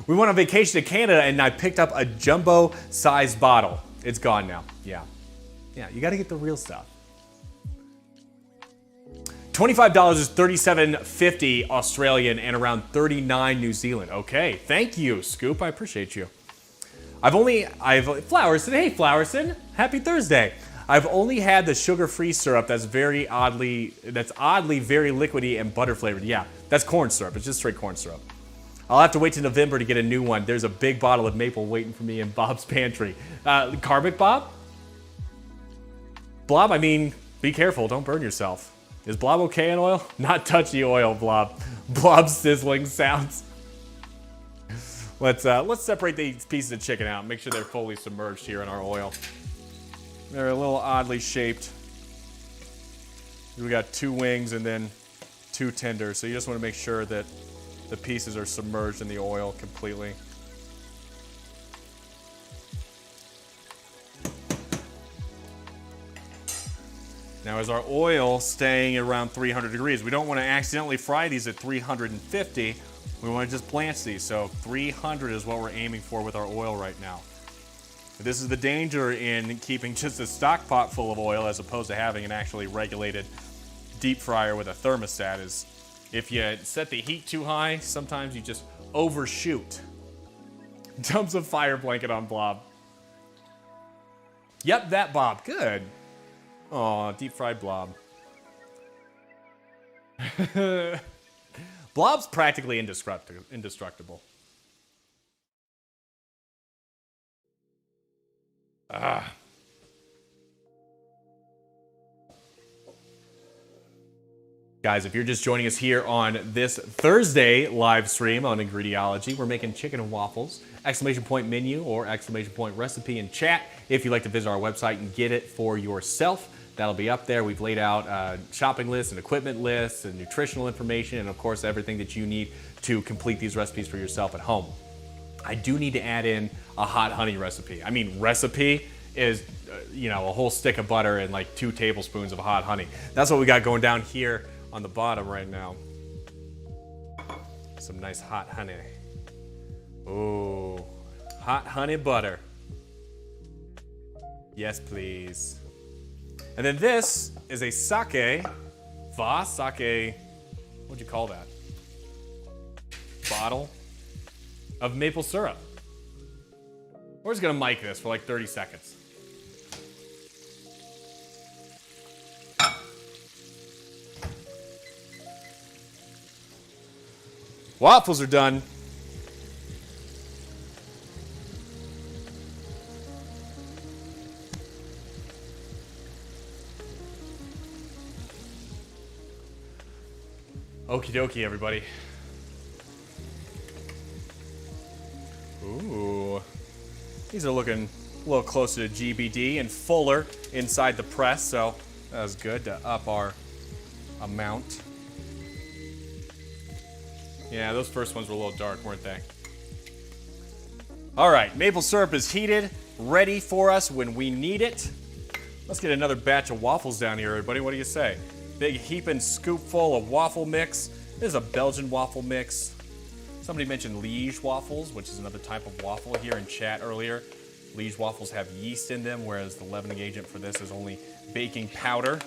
We went on vacation to Canada and I picked up a jumbo-sized bottle. It's gone now. Yeah, you gotta get the real stuff. $25 is $37.50 Australian and around 39 New Zealand. Okay, thank you, Scoop. I appreciate you. I've Flowerson. Hey, Flowerson. Happy Thursday. I've only had the sugar-free syrup that's oddly very liquidy and butter flavored. Yeah, that's corn syrup. It's just straight corn syrup. I'll have to wait till November to get a new one. There's a big bottle of maple waiting for me in Bob's pantry. Karmic Bob? Blob, I mean, be careful. Don't burn yourself. Is Blob okay in oil? Not touch the oil, Blob. Blob's sizzling sounds. Let's separate these pieces of chicken out. Make sure they're fully submerged here in our oil. They're a little oddly shaped. We got 2 wings and then 2 tenders. So you just want to make sure that the pieces are submerged in the oil completely. Now is our oil staying around 300 degrees? We don't want to accidentally fry these at 350. We want to just blanch these. So 300 is what we're aiming for with our oil right now. This is the danger in keeping just a stock pot full of oil as opposed to having an actually regulated deep fryer with a thermostat is if you set the heat too high, sometimes you just overshoot. Dumps a fire blanket on Blob. Yep, that Bob. Good. Aw, deep fried Blob. Blob's practically indestructible. Ah. Guys, if you're just joining us here on this Thursday live stream on Ingrediology, we're making chicken and waffles. Exclamation point menu or exclamation point recipe in chat if you'd like to visit our website and get it for yourself. That'll be up there. We've laid out shopping lists and equipment lists and nutritional information and, of course, everything that you need to complete these recipes for yourself at home. I do need to add in a hot honey recipe. I mean, recipe is, a whole stick of butter and like 2 tablespoons of hot honey. That's what we got going down here on the bottom right now. Some nice hot honey. Ooh, hot honey butter. Yes, please. And then this is a sake, what'd you call that? Bottle of maple syrup. We're just gonna mic this for like 30 seconds. Waffles are done. Okie dokie, everybody. Ooh. These are looking a little closer to GBD and fuller inside the press, so that was good to up our amount. Yeah, those first ones were a little dark, weren't they? All right, maple syrup is heated, ready for us when we need it. Let's get another batch of waffles down here, everybody. What do you say? Big heaping scoop full of waffle mix. This is a Belgian waffle mix. Somebody mentioned Liège waffles, which is another type of waffle here in chat earlier. Liège waffles have yeast in them, whereas the leavening agent for this is only baking powder.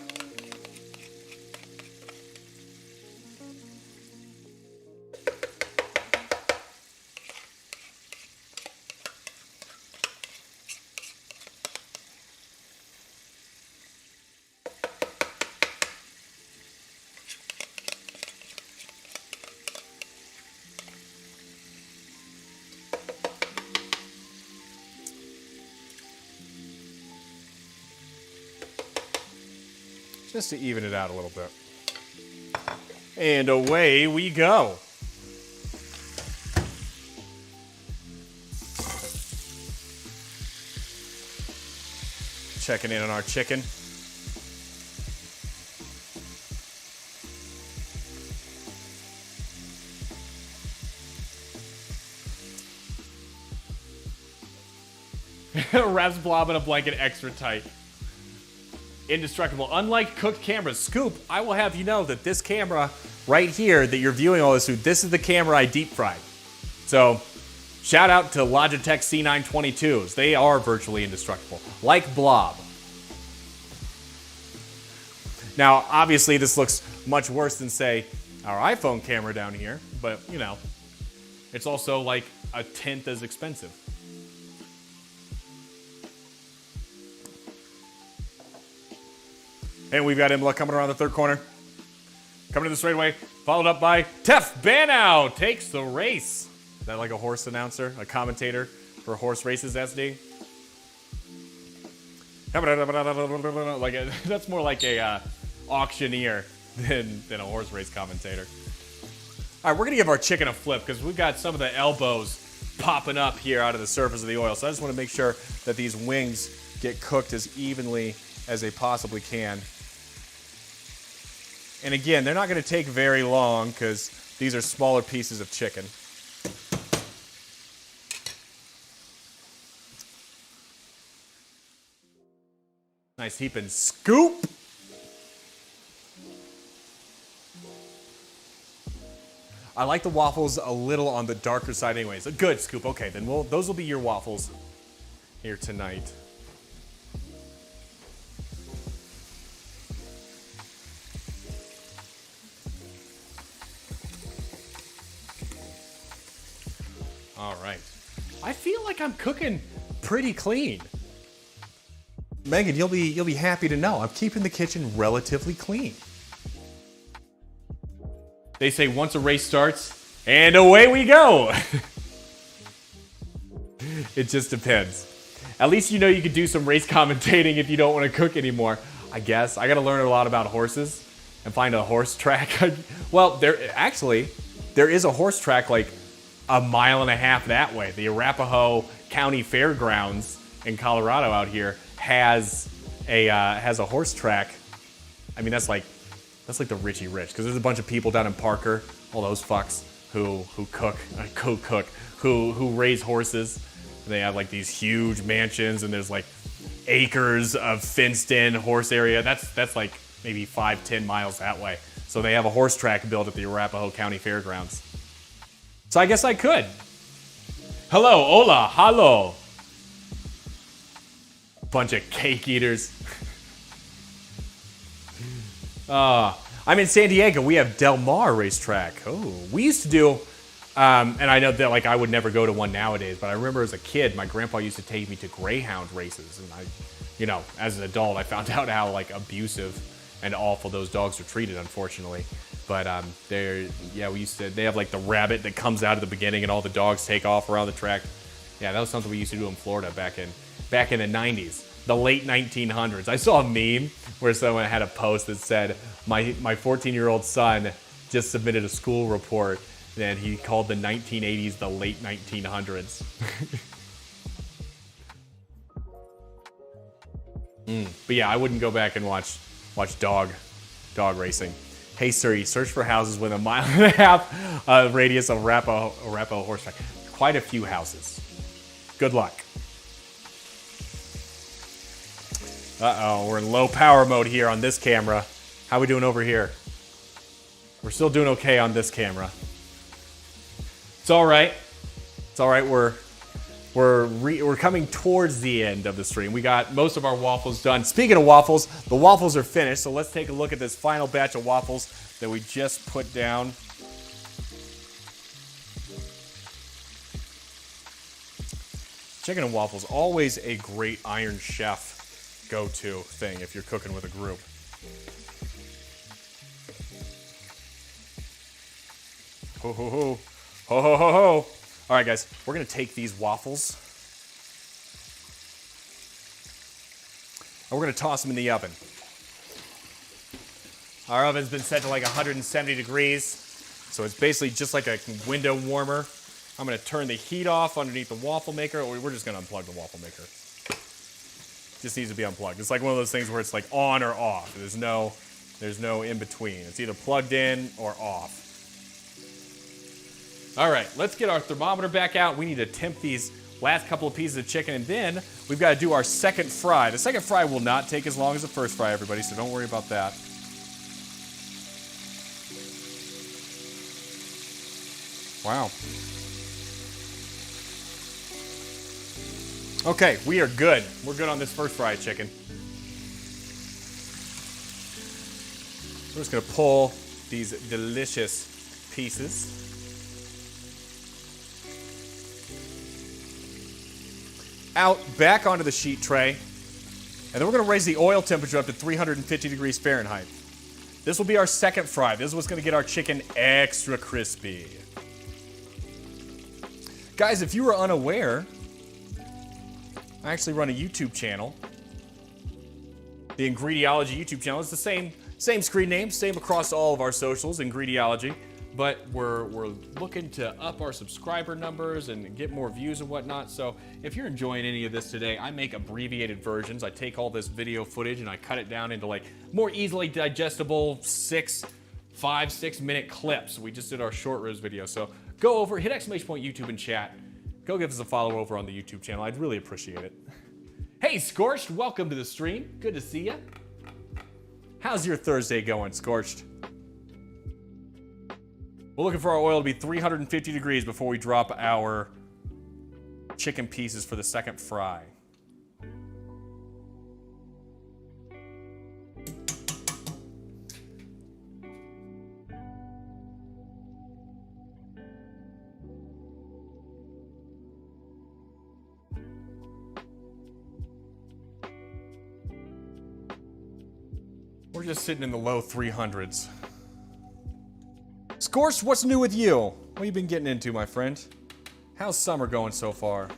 Just to even it out a little bit. And away we go. Checking in on our chicken. Wraps blob in a blanket extra tight. Indestructible. Unlike cooked cameras, Scoop, I will have you know that this camera right here that you're viewing all this through, this is the camera I deep fried. So, shout out to Logitech C922s. They are virtually indestructible, like Blob. Now, obviously, this looks much worse than, say, our iPhone camera down here, but, it's also like a tenth as expensive. And we've got Imla coming around the third corner. Coming to the straightaway, followed up by Tef Banow takes the race. Is that like a horse announcer, a commentator for horse races, SD? That's more like a auctioneer than a horse race commentator. All right, we're gonna give our chicken a flip because we've got some of the elbows popping up here out of the surface of the oil. So I just want to make sure that these wings get cooked as evenly as they possibly can. And again, they're not going to take very long because these are smaller pieces of chicken. Nice heaping scoop. I like the waffles a little on the darker side anyways. Good, Scoop. Okay, then those will be your waffles here tonight. All right. I feel like I'm cooking pretty clean. Megan, you'll be happy to know I'm keeping the kitchen relatively clean. They say once a race starts, and away we go. It just depends. At least you know you can do some race commentating if you don't want to cook anymore, I guess. I got to learn a lot about horses, and find a horse track. Well, there is a horse track like a mile and a half that way. The Arapahoe County Fairgrounds in Colorado out here has a horse track. I mean, that's like the Richie Rich, because there's a bunch of people down in Parker, all those fucks who raise horses. They have like these huge mansions, and there's like acres of fenced-in horse area. That's like maybe 5-10 miles that way. So they have a horse track built at the Arapahoe County Fairgrounds. So I guess I could. Hello, hola, hello. Bunch of cake eaters. I'm in San Diego. We have Del Mar racetrack. Oh, we used to do, and I know that like I would never go to one nowadays, but I remember as a kid, my grandpa used to take me to greyhound races, and as an adult, I found out how like abusive and awful those dogs are treated, unfortunately. But they have like the rabbit that comes out at the beginning, and all the dogs take off around the track. Yeah, that was something we used to do in Florida back in the 90s. The late 1900s. I saw a meme where someone had a post that said, my 14-year-old son just submitted a school report and he called the 1980s the late 1900s. But yeah, I wouldn't go back and watch dog racing. Hey Siri, search for houses with a mile and a half radius of Arapahoe horsetrack. Quite a few houses. Good luck. Uh-oh, we're in low power mode here on this camera. How are we doing over here? We're still doing okay on this camera. It's all right. It's all right. We're coming towards the end of the stream. We got most of our waffles done. Speaking of waffles, the waffles are finished. So let's take a look at this final batch of waffles that we just put down. Chicken and waffles, always a great Iron Chef go-to thing if you're cooking with a group. Ho ho ho. Ho ho ho ho. All right, guys, we're gonna take these waffles and we're gonna toss them in the oven. Our oven's been set to like 170 degrees, so it's basically just like a window warmer. I'm gonna turn the heat off underneath the waffle maker, or we're just gonna unplug the waffle maker. Just needs to be unplugged. It's like one of those things where it's like on or off. There's no in between. It's either plugged in or off. All right, let's get our thermometer back out. We need to temp these last couple of pieces of chicken, and then we've got to do our second fry. The second fry will not take as long as the first fry, everybody, so don't worry about that. Wow. Okay, we are good. We're good on this first fried chicken. We're just gonna pull these delicious pieces. Out, back onto the sheet tray. And then we're gonna raise the oil temperature up to 350 degrees Fahrenheit. This will be our second fry. This is what's gonna get our chicken extra crispy. Guys, if you were unaware, I actually run a YouTube channel. The Ingrediology YouTube channel. It's the same screen name, same across all of our socials, Ingrediology. But we're looking to up our subscriber numbers and get more views and whatnot. So if you're enjoying any of this today, I make abbreviated versions. I take all this video footage and I cut it down into like more easily digestible 5-6 minute clips. We just did our short ribs video. So go over, hit exclamation point YouTube and chat. Go give us a follow over on the YouTube channel. I'd really appreciate it. Hey, Scorched, welcome to the stream. Good to see you. How's your Thursday going, Scorched? We're looking for our oil to be 350 degrees before we drop our chicken pieces for the second fry. We're just sitting in the low 300s. Scorched, what's new with you? What have you been getting into, my friend? How's summer going so far?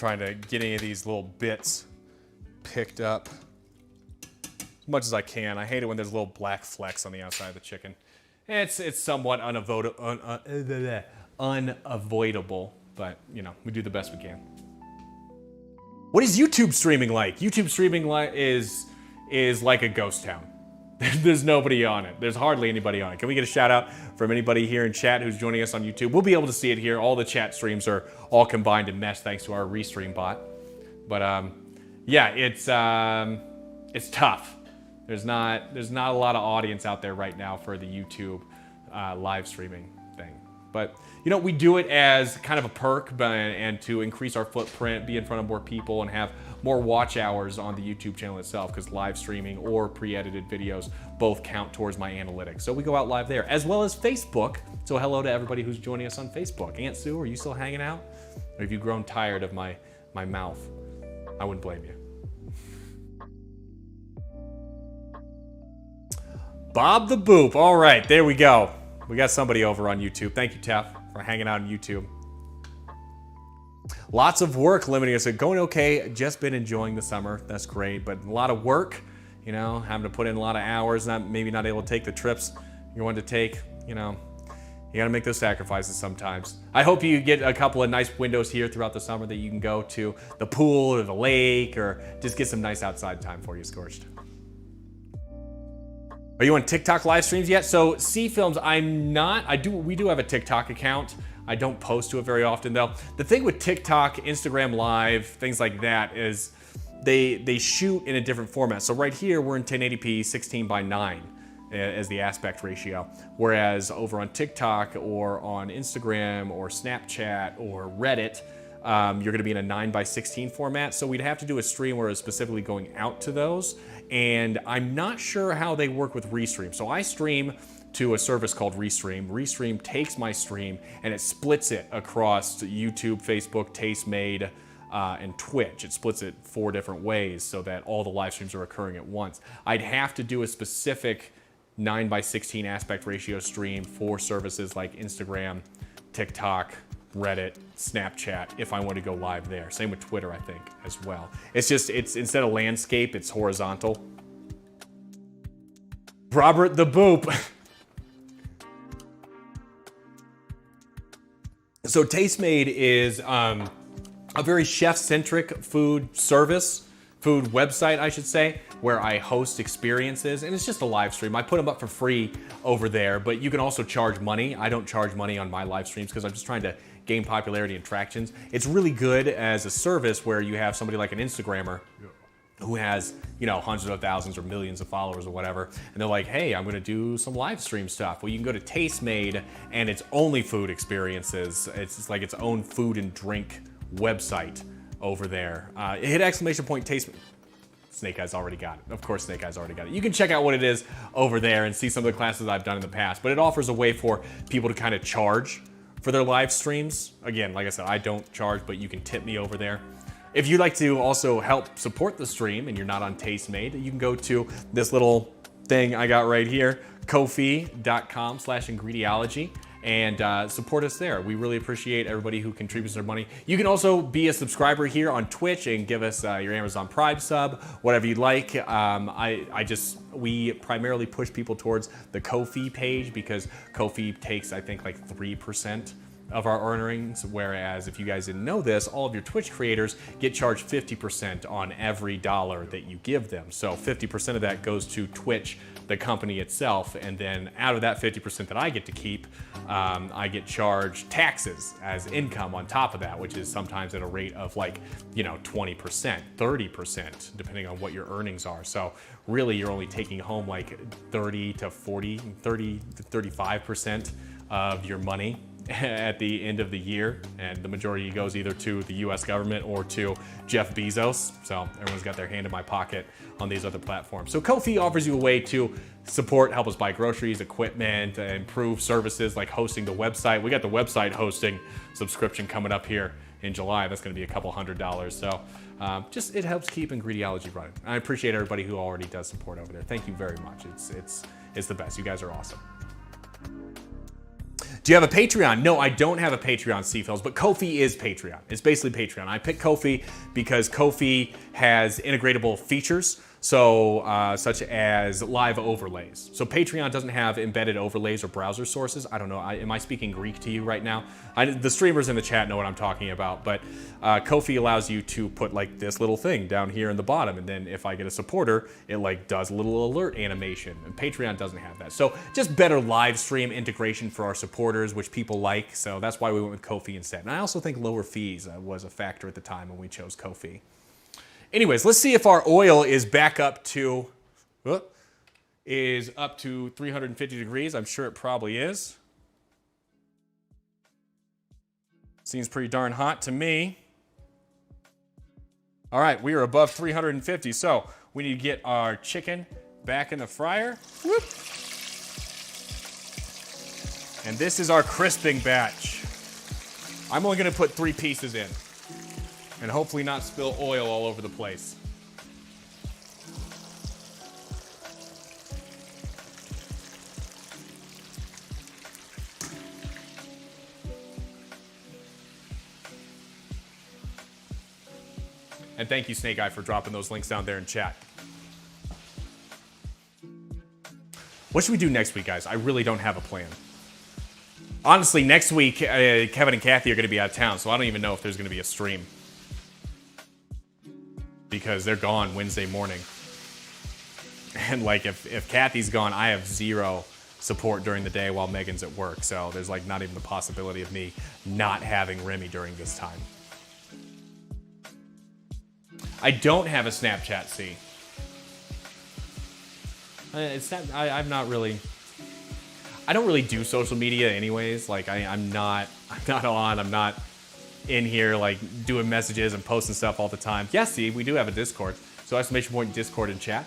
trying to get any of these little bits picked up as much as I can. I hate it when there's little black flecks on the outside of the chicken. It's somewhat unavoidable, but you know, we do the best we can. What is YouTube streaming like? YouTube streaming is like a ghost town. There's nobody on it. There's hardly anybody on it. Can we get a shout out from anybody here in chat who's joining us on YouTube? We'll be able to see it here. All the chat streams are all combined and meshed thanks to our restream bot. But yeah, it's tough. There's not a lot of audience out there right now for the YouTube live streaming thing. But you know, we do it as kind of a perk and to increase our footprint, be in front of more people, and have more watch hours on the YouTube channel itself, because live streaming or pre-edited videos both count towards my analytics. So we go out live there, as well as Facebook. So hello to everybody who's joining us on Facebook. Aunt Sue, are you still hanging out? Or have you grown tired of my mouth? I wouldn't blame you. Bob the Boop. All right, there we go. We got somebody over on YouTube. Thank you, Tef, for hanging out on YouTube. Lots of work limiting us. Going okay, just been enjoying the summer. That's great, but a lot of work, you know, having to put in a lot of hours, maybe not able to take the trips you want to take, you know. You gotta make those sacrifices sometimes. I hope you get a couple of nice windows here throughout the summer that you can go to the pool or the lake, or just get some nice outside time for you, Scorched. Are you on TikTok live streams yet? So C Films, I'm not. We do have a TikTok account. I don't post to it very often though. The thing with TikTok, Instagram Live, things like that is they shoot in a different format. So right here we're in 1080p 16:9 as the aspect ratio. Whereas over on TikTok or on Instagram or Snapchat or Reddit, you're gonna be in a 9:16 format. So we'd have to do a stream where it's specifically going out to those. And I'm not sure how they work with Restream. So I stream to a service called Restream. Restream takes my stream and it splits it across YouTube, Facebook, Tastemade, and Twitch. It splits it 4 different ways so that all the live streams are occurring at once. I'd have to do a specific 9:16 aspect ratio stream for services like Instagram, TikTok, Reddit, Snapchat, if I want to go live there. Same with Twitter, I think, as well. It's just, instead of landscape, it's horizontal. Robert the Boop. So Tastemade is a very chef-centric food service, food website, I should say, where I host experiences, and it's just a live stream. I put them up for free over there, but you can also charge money. I don't charge money on my live streams because I'm just trying to gain popularity and tractions. It's really good as a service where you have somebody like an Instagrammer who has, you know, hundreds of thousands or millions of followers or whatever, and they're like, hey, I'm gonna do some live stream stuff. Well, you can go to Tastemade and it's only food experiences. It's just like its own food and drink website over there. Hit exclamation point Tastemade. Snake Eyes already got it. Of course, Snake Eyes already got it. You can check out what it is over there and see some of the classes I've done in the past, but it offers a way for people to kind of charge for their live streams. Again, like I said, I don't charge, but you can tip me over there. If you'd like to also help support the stream and you're not on Tastemade, you can go to this little thing I got right here, Ko-fi.com/Ingrediology, and support us there. We really appreciate everybody who contributes their money. You can also be a subscriber here on Twitch and give us your Amazon Prime sub, whatever you'd like. We primarily push people towards the Ko-fi page because Ko-fi takes, I think, like 3% of our earnings, whereas if you guys didn't know this, all of your Twitch creators get charged 50% on every dollar that you give them. So 50% of that goes to Twitch, the company itself, and then out of that 50% that I get to keep, I get charged taxes as income on top of that, which is sometimes at a rate of like, you know, 20%, 30%, depending on what your earnings are. So really you're only taking home like 30 to 35% of your money at the end of the year, and the majority goes either to the US government or to Jeff Bezos. So everyone's got their hand in my pocket on these other platforms. So Ko-fi offers you a way to support, help us buy groceries, equipment, improve services like hosting the website. We got the website hosting subscription coming up here in July. That's going to be a couple $100. So just it helps keep Ingrediology running. I appreciate everybody who already does support over there. Thank you very much. It's the best. You guys are awesome. Do you have a Patreon? No, I don't have a Patreon, Seafells, but Ko-fi is Patreon. It's basically Patreon. I picked Ko-fi because Ko-fi has integratable features, so such as live overlays. So Patreon doesn't have embedded overlays or browser sources. I don't know, am I speaking Greek to you right now? The streamers in the chat know what I'm talking about, but Ko-fi allows you to put like this little thing down here in the bottom, and then if I get a supporter, it like does a little alert animation, and Patreon doesn't have that. So just better live stream integration for our supporters, which people like, so that's why we went with Ko-fi instead. And I also think lower fees was a factor at the time when we chose Ko-fi. Anyways, let's see if our oil is back up to, is up to 350 degrees. I'm sure it probably is. Seems pretty darn hot to me. All right, we are above 350, so we need to get our chicken back in the fryer. Whoop. And this is our crisping batch. I'm only gonna put 3 pieces in and hopefully not spill oil all over the place. And thank you, Snake Eye, for dropping those links down there in chat. What should we do next week, guys? I really don't have a plan. Honestly, next week, Kevin and Kathy are going to be out of town, so I don't even know if there's going to be a stream. Because they're gone Wednesday morning. And like, if Kathy's gone, I have 0 support during the day while Megan's at work. So there's like not even the possibility of me not having Remy during this time. I don't have a Snapchat, see. I'm not really... I don't really do social media anyways. Like, I'm not on, I'm not in here like doing messages and posting stuff all the time. Yes, see, we do have a Discord. So exclamation point Discord and chat.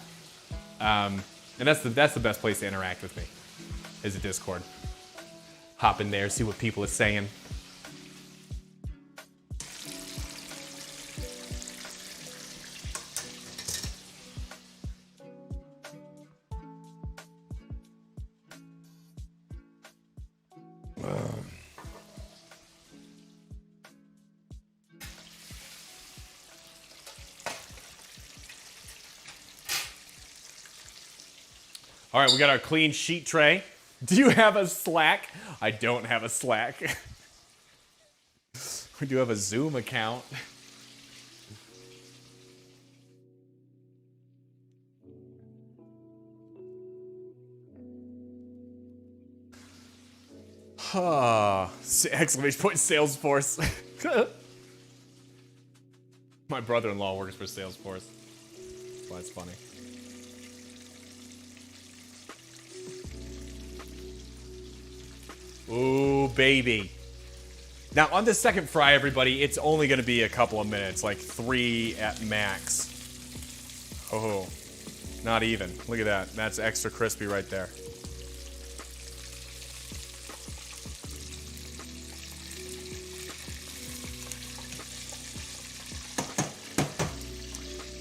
And that's the best place to interact with me, is a Discord. Hop in there, see what people are saying. All right, we got our clean sheet tray. Do you have a Slack? I don't have a Slack. We do have a Zoom account. Exclamation point Salesforce. My brother-in-law works for Salesforce. That's why it's funny. Ooh, baby. Now, on the second fry, everybody, it's only going to be a couple of minutes, like 3 at max. Oh, not even. Look at that. That's extra crispy right there.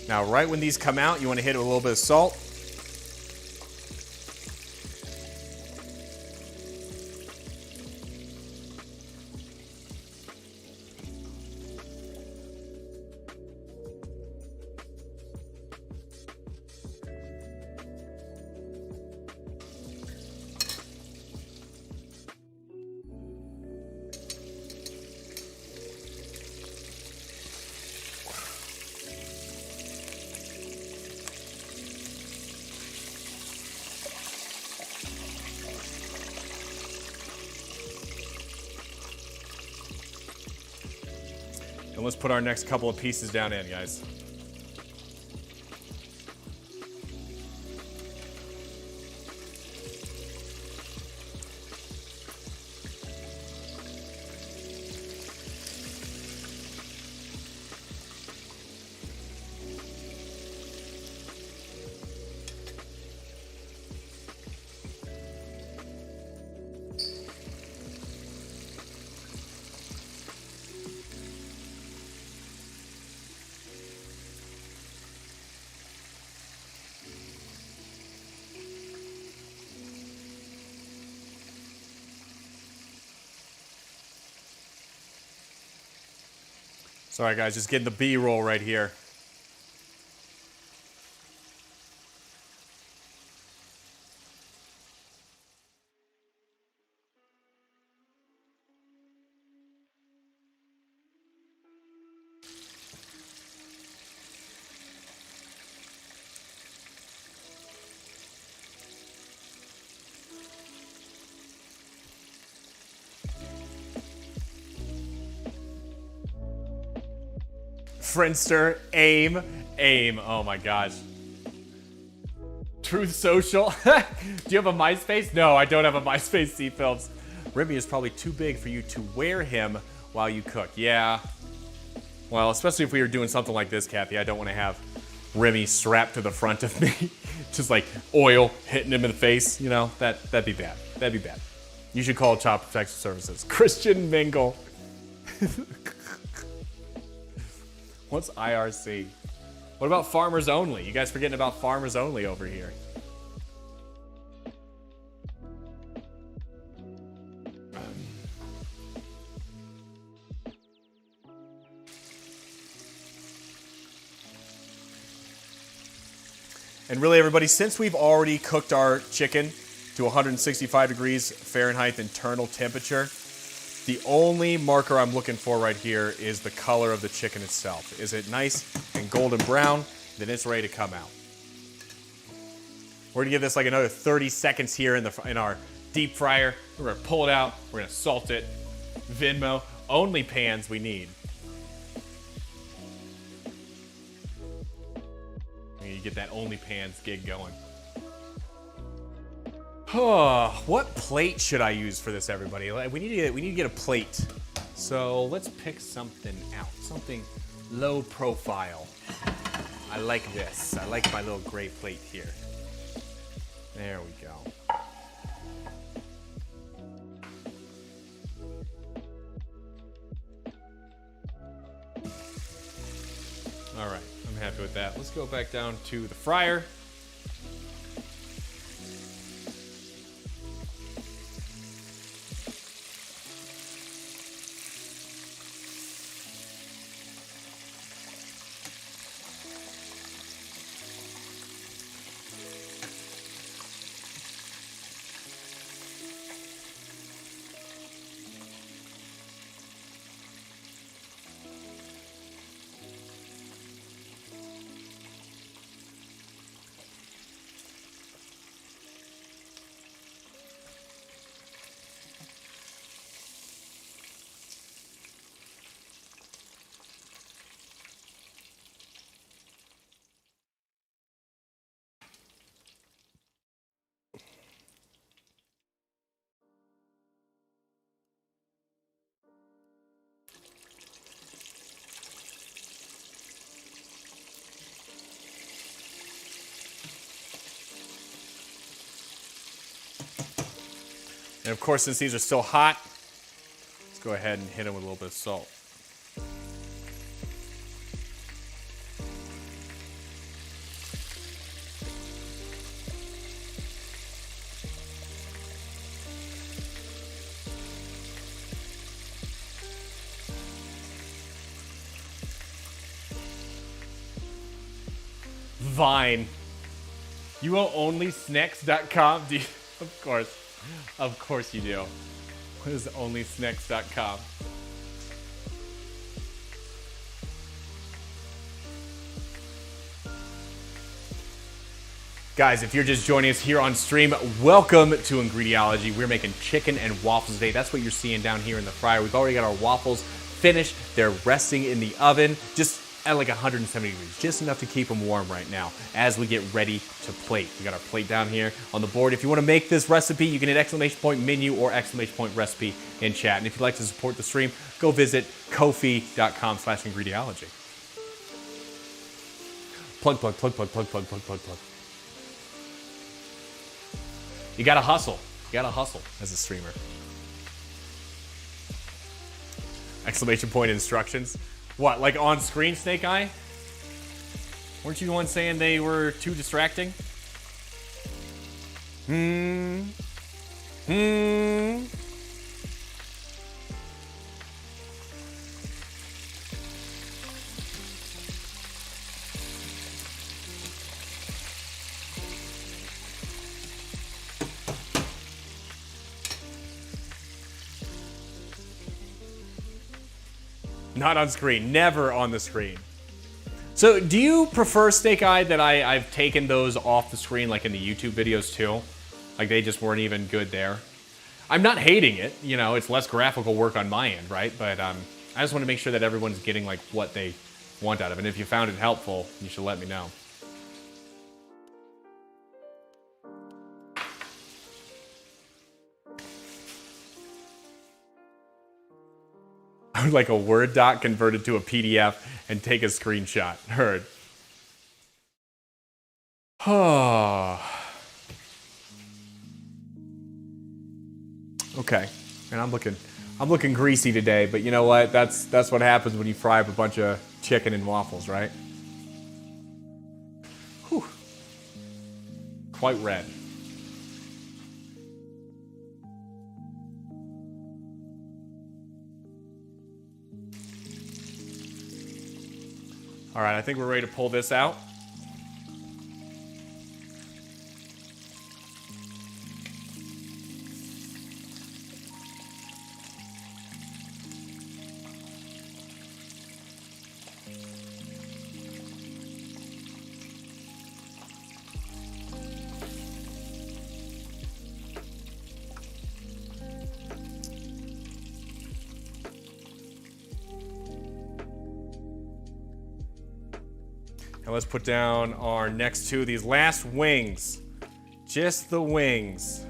Now, right when these come out, you want to hit it with a little bit of salt. And let's put our next couple of pieces down in, guys. Sorry guys, just getting the B-roll right here. Friendster, aim. Oh my gosh. Truth Social. Do you have a MySpace? No, I don't have a MySpace, C Films. Remy is probably too big for you to wear him while you cook. Yeah. Well, especially if we were doing something like this, Kathy. I don't want to have Remy strapped to the front of me. Just like oil hitting him in the face. You know, that'd be bad. That'd be bad. You should call Child Protection Services. Christian Mingle. What's IRC? What about Farmers Only? You guys forgetting about Farmers Only over here. And really, everybody, since we've already cooked our chicken to 165 degrees Fahrenheit internal temperature, the only marker I'm looking for right here is the color of the chicken itself. Is it nice and golden brown? Then it's ready to come out. We're gonna give this like another 30 seconds here in our deep fryer. We're gonna pull it out. We're gonna salt it. Venmo. Only pans we need. You get that only pans gig going. What plate should I use for this, everybody? We need to get a plate. So let's pick something out, something low profile. I like this. I like my little gray plate here. There we go. All right, I'm happy with that. Let's go back down to the fryer. And of course, since these are still hot, let's go ahead and hit them with a little bit of salt. Vine. You own onlysnacks.com? Do you? Of course you do. What is onlysnacks.com? Guys, if you're just joining us here on stream, welcome to Ingrediology. We're making chicken and waffles today. That's what you're seeing down here in the fryer. We've already got our waffles finished. They're resting in the oven, just at like 170 degrees, just enough to keep them warm right now as we get ready to plate. We got our plate down here on the board. If you want to make this recipe, you can hit exclamation point menu or exclamation point recipe in chat. And if you'd like to support the stream, go visit ko-fi.com/Ingrediology. Plug. You gotta hustle. You gotta hustle as a streamer. Exclamation point instructions. What, like on screen, Snake Eye? Weren't you the one saying they were too distracting? Not on screen, never on the screen. So do you prefer, Snake Eye, that I've taken those off the screen like in the YouTube videos too? Like they just weren't even good there? I'm not hating it, you know, it's less graphical work on my end, right? But I just want to make sure that everyone's getting like what they want out of it. And if you found it helpful, you should let me know. I would like a Word doc converted to a PDF and take a screenshot. Heard. Okay, and I'm looking greasy today, but you know what? That's what happens when you fry up a bunch of chicken and waffles, right? Whew. Quite red. All right, I think we're ready to pull this out. And let's put down our next two, these last wings. Just the wings.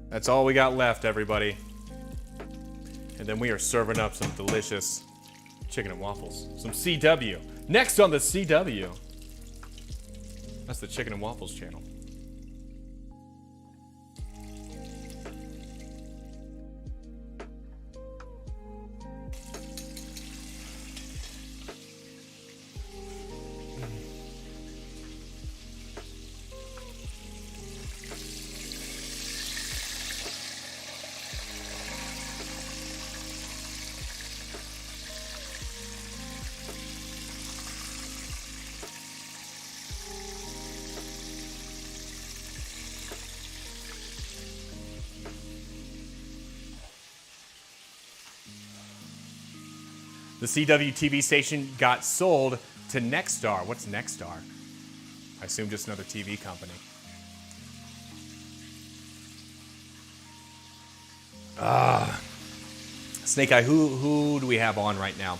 That's all we got left, everybody. And then we are serving up some delicious chicken and waffles. Some CW. Next on the CW. That's the Chicken and Waffles channel. The CW TV station got sold to Nexstar. What's Nexstar? I assume just another TV company. Snake Eye, who do we have on right now?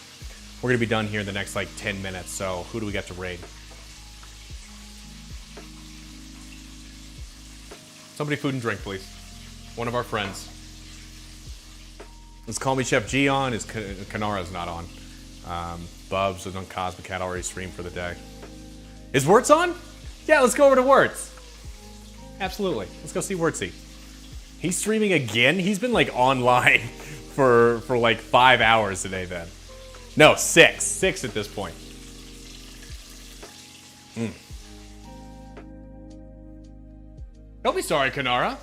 We're gonna be done here in the next like 10 minutes, so who do we got to raid? Somebody food and drink, please. One of our friends. Let's call me Chef G on. Is Kanara's not on. Bubs is on Cosmic Cat, already streamed for the day. Is Wirtz on? Yeah, let's go over to Wirtz. Absolutely. Let's go see Wirtzy. He's streaming again? He's been like online for like 5 hours today then. No, 6. 6 at this point. Don't be sorry, Kanara.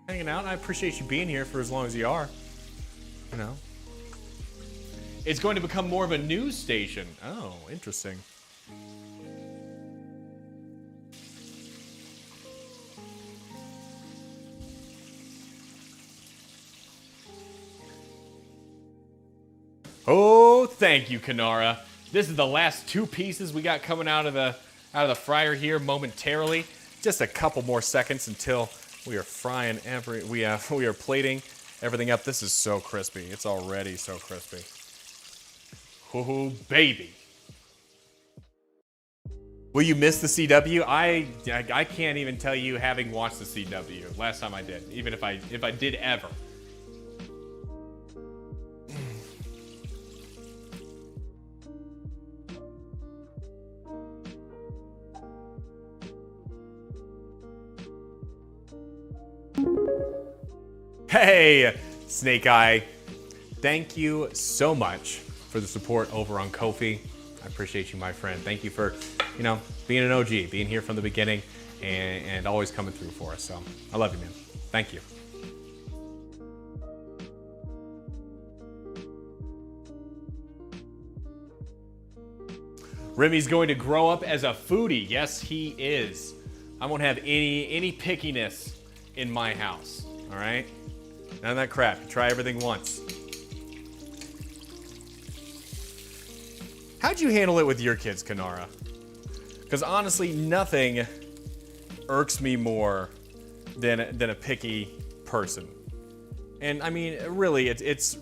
Hanging out. I appreciate you being here for as long as you are. You know. It's going to become more of a news station. Oh, interesting. Oh, thank you, Kanara. This is the last 2 pieces we got coming out of the fryer here momentarily. Just a couple more seconds until we are frying we are plating everything up. This is so crispy. It's already so crispy. Oh, baby. Will you miss the CW? I can't even tell you, having watched the CW last time I did, even if I did ever. Hey, Snake Eye. Thank you so much for the support over on Ko-fi. I appreciate you, my friend. Thank you for, you know, being an OG, being here from the beginning, and always coming through for us. So, I love you, man. Thank you. Remy's going to grow up as a foodie. Yes, he is. I won't have any pickiness in my house. all right? None of that crap. You try everything once. How'd you handle it with your kids, Kanara? Because honestly, nothing irks me more than a picky person. And I mean, really, it's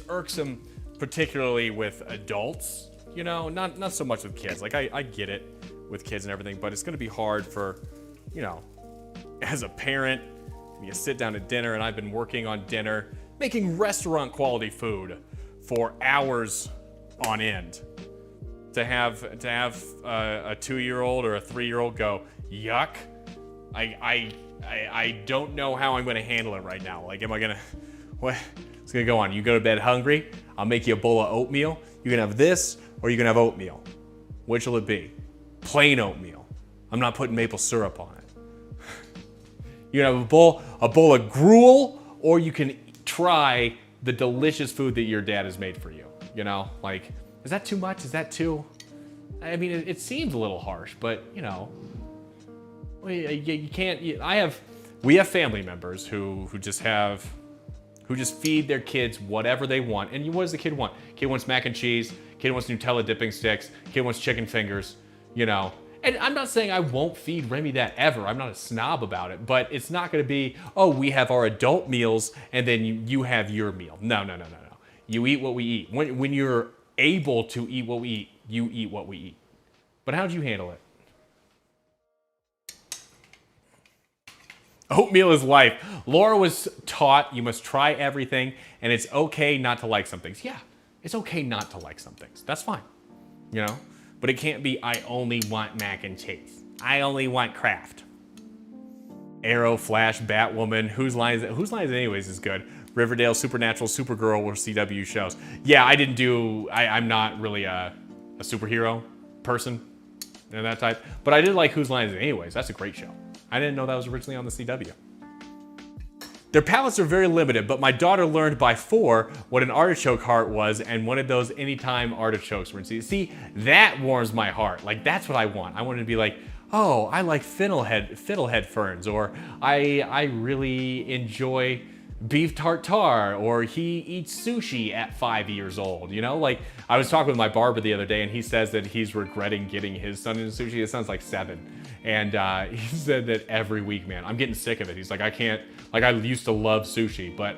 irksome, particularly with adults. You know, not so much with kids. Like I get it with kids and everything, but it's gonna be hard for, you know, as a parent. You sit down to dinner, and I've been working on dinner, making restaurant quality food for hours on end. To have a 2-year-old or a 3-year-old go, yuck. I don't know how I'm gonna handle it right now. Like, am I gonna, what? It's gonna go on. You go to bed hungry, I'll make you a bowl of oatmeal. You can have this, or you can have oatmeal. Which will it be? Plain oatmeal. I'm not putting maple syrup on it. You can have a bowl of gruel, or you can try the delicious food that your dad has made for you. You know, like, is that too much? Is that too? I mean, it seems a little harsh, but you know, you can't. We have family members who just feed their kids whatever they want. And what does the kid want? Kid wants mac and cheese. Kid wants Nutella dipping sticks. Kid wants chicken fingers. You know. And I'm not saying I won't feed Remy that ever. I'm not a snob about it. But it's not going to be, oh, we have our adult meals and then you have your meal. No. You eat what we eat. When you're able to eat what we eat, you eat what we eat. But how'd you handle it? Oatmeal is life. Laura was taught you must try everything, and it's okay not to like some things. Yeah, it's okay not to like some things. That's fine, you know? But it can't be, I only want mac and cheese. I only want Kraft. Arrow, Flash, Batwoman, Whose Lines Anyways is good. Riverdale, Supernatural, Supergirl were CW shows. Yeah, I'm not really a superhero person and that type, but I did like Whose Lines Anyways. That's a great show. I didn't know that was originally on the CW. Their palates are very limited, but my daughter learned by 4 what an artichoke heart was and wanted those anytime artichokes were in season. See, that warms my heart. Like, that's what I want. I want to be like, oh, I like fiddlehead ferns, or I really enjoy beef tartare, or he eats sushi at 5 years old, you know? Like, I was talking with my barber the other day, and he says that he's regretting getting his son into sushi. His son's like 7. And he said that every week, man, I'm getting sick of it. He's like, I can't, like, I used to love sushi, but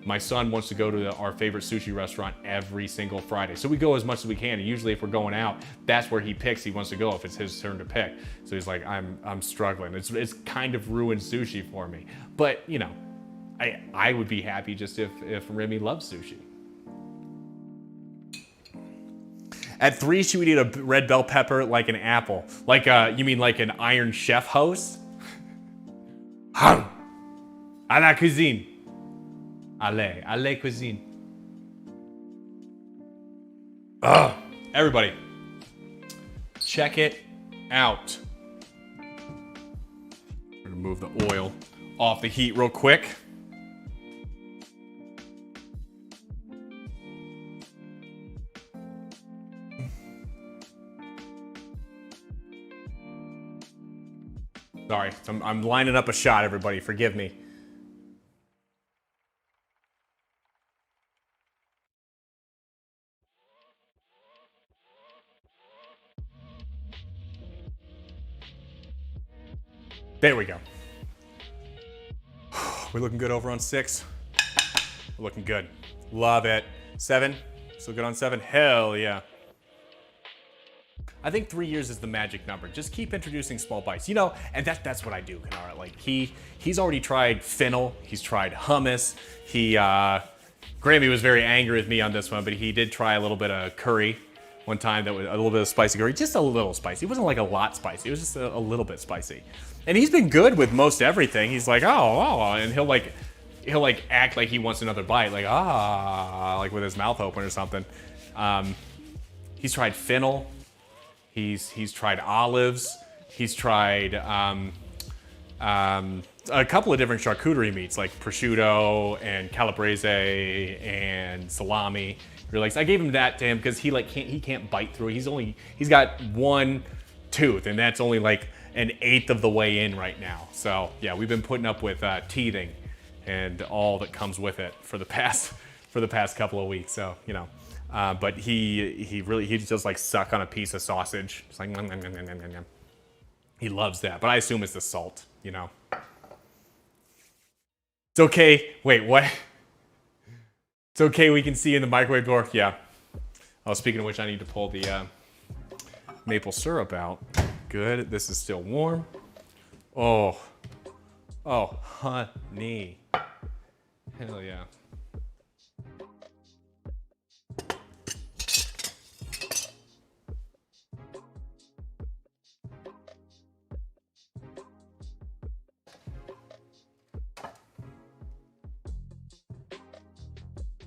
my son wants to go to our favorite sushi restaurant every single Friday. So we go as much as we can, and usually if we're going out, that's where he picks, he wants to go if it's his turn to pick. So he's like, I'm struggling. It's kind of ruined sushi for me. But, you know, I would be happy just if Remy loves sushi. At 3, she would eat a red bell pepper like an apple. Like you mean like an Iron Chef host? À la cuisine. Allez cuisine. Ugh. Everybody, check it out. I'm gonna move the oil off the heat real quick. Sorry, I'm lining up a shot, everybody. Forgive me. There we go. We're looking good over on 6. We're looking good. Love it. 7? Still good on 7? Hell yeah. I think 3 years is the magic number. Just keep introducing small bites. You know, and that's what I do, Kanara. Like, he's already tried fennel. He's tried hummus. Grammy was very angry with me on this one, but he did try a little bit of curry one time, that was a little bit of spicy curry. Just a little spicy. It wasn't like a lot spicy. It was just a little bit spicy. And he's been good with most everything. He's like, oh, and he'll act like he wants another bite, like, like with his mouth open or something. He's tried fennel. He's tried olives. He's tried a couple of different charcuterie meats, like prosciutto and calabrese and salami. I gave him that to him because he can't bite through it. He's got one tooth, and that's only like an 1/8 of the way in right now. So yeah, we've been putting up with teething and all that comes with it for the past couple of weeks. So, you know, but he just like suck on a piece of sausage. It's like, nom, nom, nom, nom, nom, nom. He loves that, but I assume it's the salt, you know. It's okay. Wait, what? It's okay, we can see in the microwave door. Yeah. Oh, speaking of which, I need to pull the maple syrup out. Good. This is still warm. Oh. Oh, honey. Hell yeah.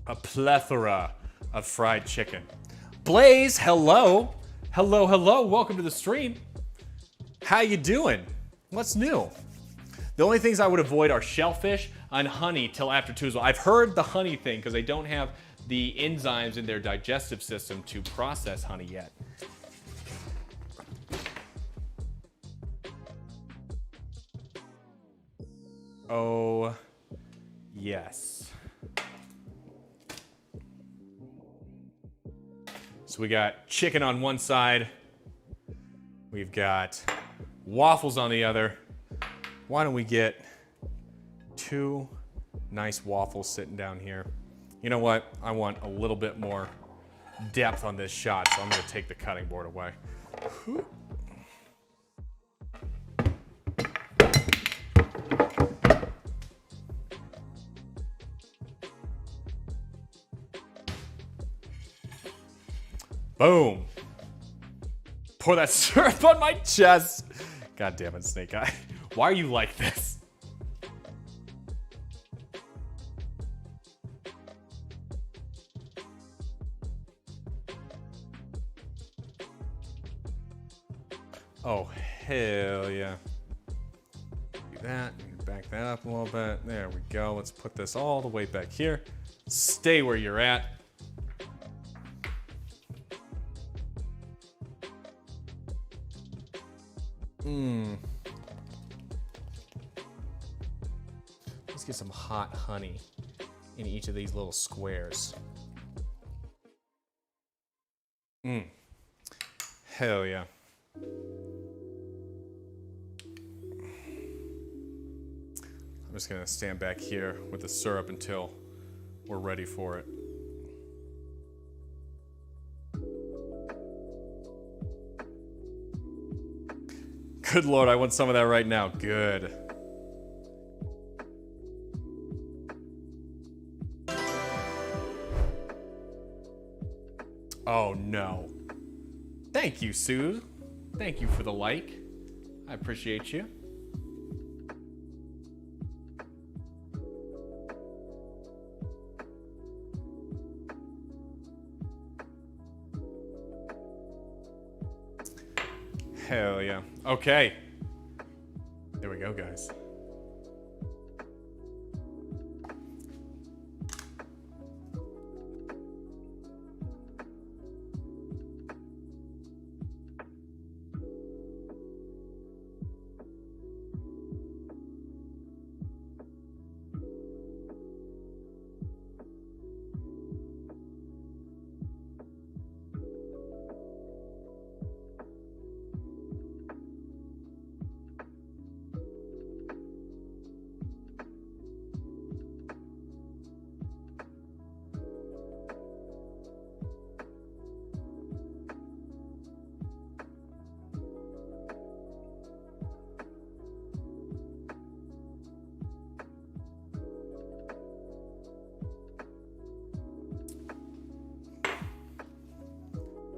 A plethora of fried chicken. Blaze, hello. Hello, hello. Welcome to the stream. How you doing? What's new? The only things I would avoid are shellfish and honey till after 2 as well. I've heard the honey thing because they don't have the enzymes in their digestive system to process honey yet. Oh, yes. So we got chicken on one side. We've got waffles on the other. Why don't we get 2 nice waffles sitting down here? You know what? I want a little bit more depth on this shot, so I'm gonna take the cutting board away. Boom. Pour that syrup on my chest. God damn it, Snake Eye. Why are you like this? Oh, hell yeah. Do that, back that up a little bit. There we go. Let's put this all the way back here. Stay where you're at. Let's get some hot honey in each of these little squares. Hell yeah. I'm just gonna stand back here with the syrup until we're ready for it. Good Lord, I want some of that right now. Good. Oh no. Thank you, Sue. Thank you for the like. I appreciate you. Hell yeah. Okay. There we go, guys.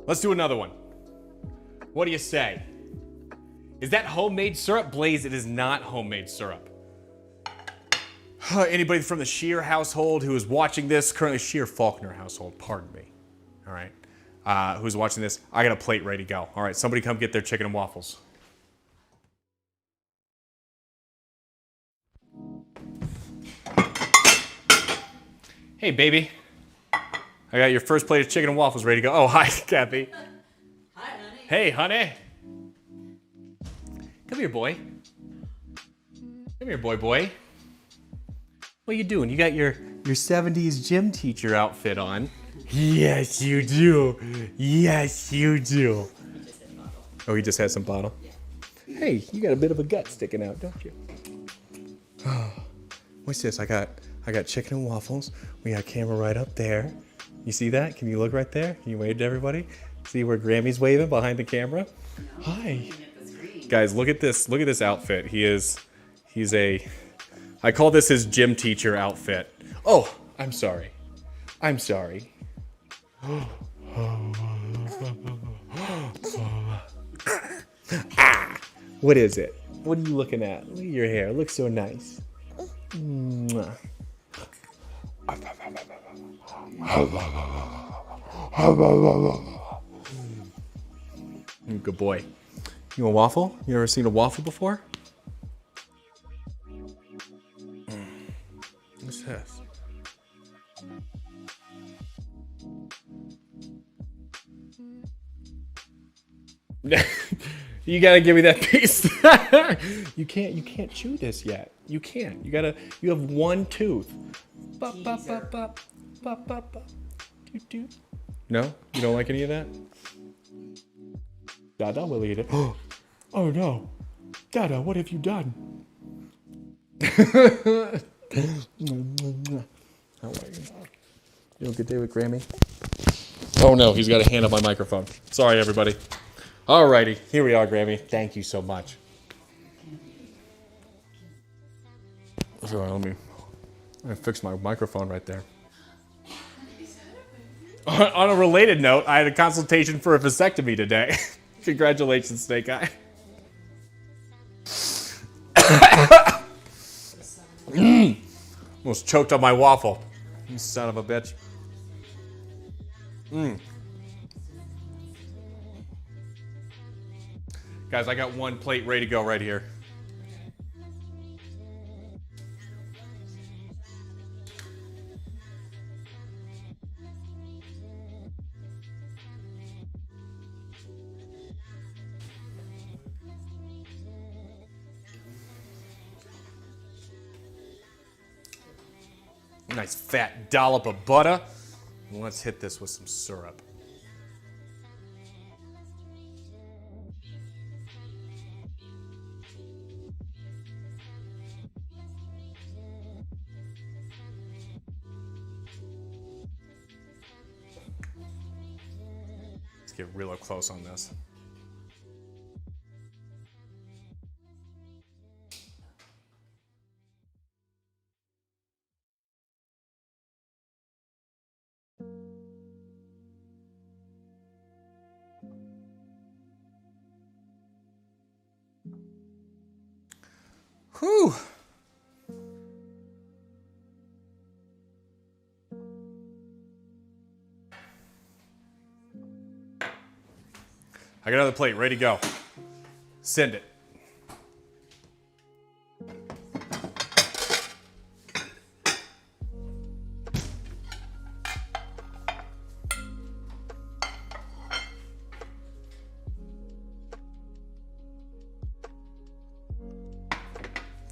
Let's do another one. What do you say? Is that homemade syrup? Blaze, it is not homemade syrup. Anybody from the Shear household who is watching this, currently Shear Faulkner household, pardon me, all right, who's watching this, I got a plate ready to go. All right, somebody come get their chicken and waffles. Hey, baby. I got your first plate of chicken and waffles ready to go. Oh, hi, Kathy. Hi, honey. Hey, honey. Come here, boy. Come here, boy. What are you doing? You got your 70s gym teacher outfit on. Yes, you do. Yes, you do. Oh, he just had some bottle? Yeah. Hey, you got a bit of a gut sticking out, don't you? Oh, what's this? I got chicken and waffles. We got camera right up there. You see that? Can you look right there? Can you wave to everybody? See where Grammy's waving behind the camera? Hi. Guys, look at this. Look at this outfit. He's I call this his gym teacher outfit. Oh, I'm sorry. I'm sorry. What is it? What are you looking at? Look at your hair. It looks so nice. Mwah. Good boy. You want a waffle? You ever seen a waffle before? What's this? You gotta give me that piece. You can't chew this yet. You can't. You have one tooth. Bop, bop, bop, bop, bop, bop, bop. Doot, doot. No? You don't like any of that? Dada will eat it. Oh no. Dada, what have you done? How are you? You have a good day with Grammy? Oh no, he's got a hand on my microphone. Sorry, everybody. Alrighty, here we are, Grammy. Thank you so much. Sorry, let me fix my microphone right there. On a related note, I had a consultation for a vasectomy today. Congratulations, Snake Eye. Almost choked on my waffle. You son of a bitch. Guys, I got one plate ready to go right here. Nice fat dollop of butter. And let's hit this with some syrup. Let's get real up close on this. Whew. I got another plate ready to go. Send it.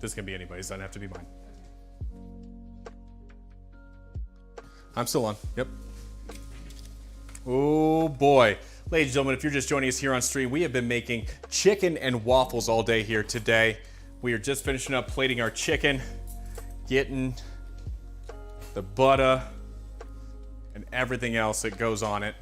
This can be anybody's, doesn't have to be mine. I'm still on, yep. Oh boy. Ladies and gentlemen, if you're just joining us here on stream, we have been making chicken and waffles all day here today. We are just finishing up plating our chicken, getting the butter and everything else that goes on it.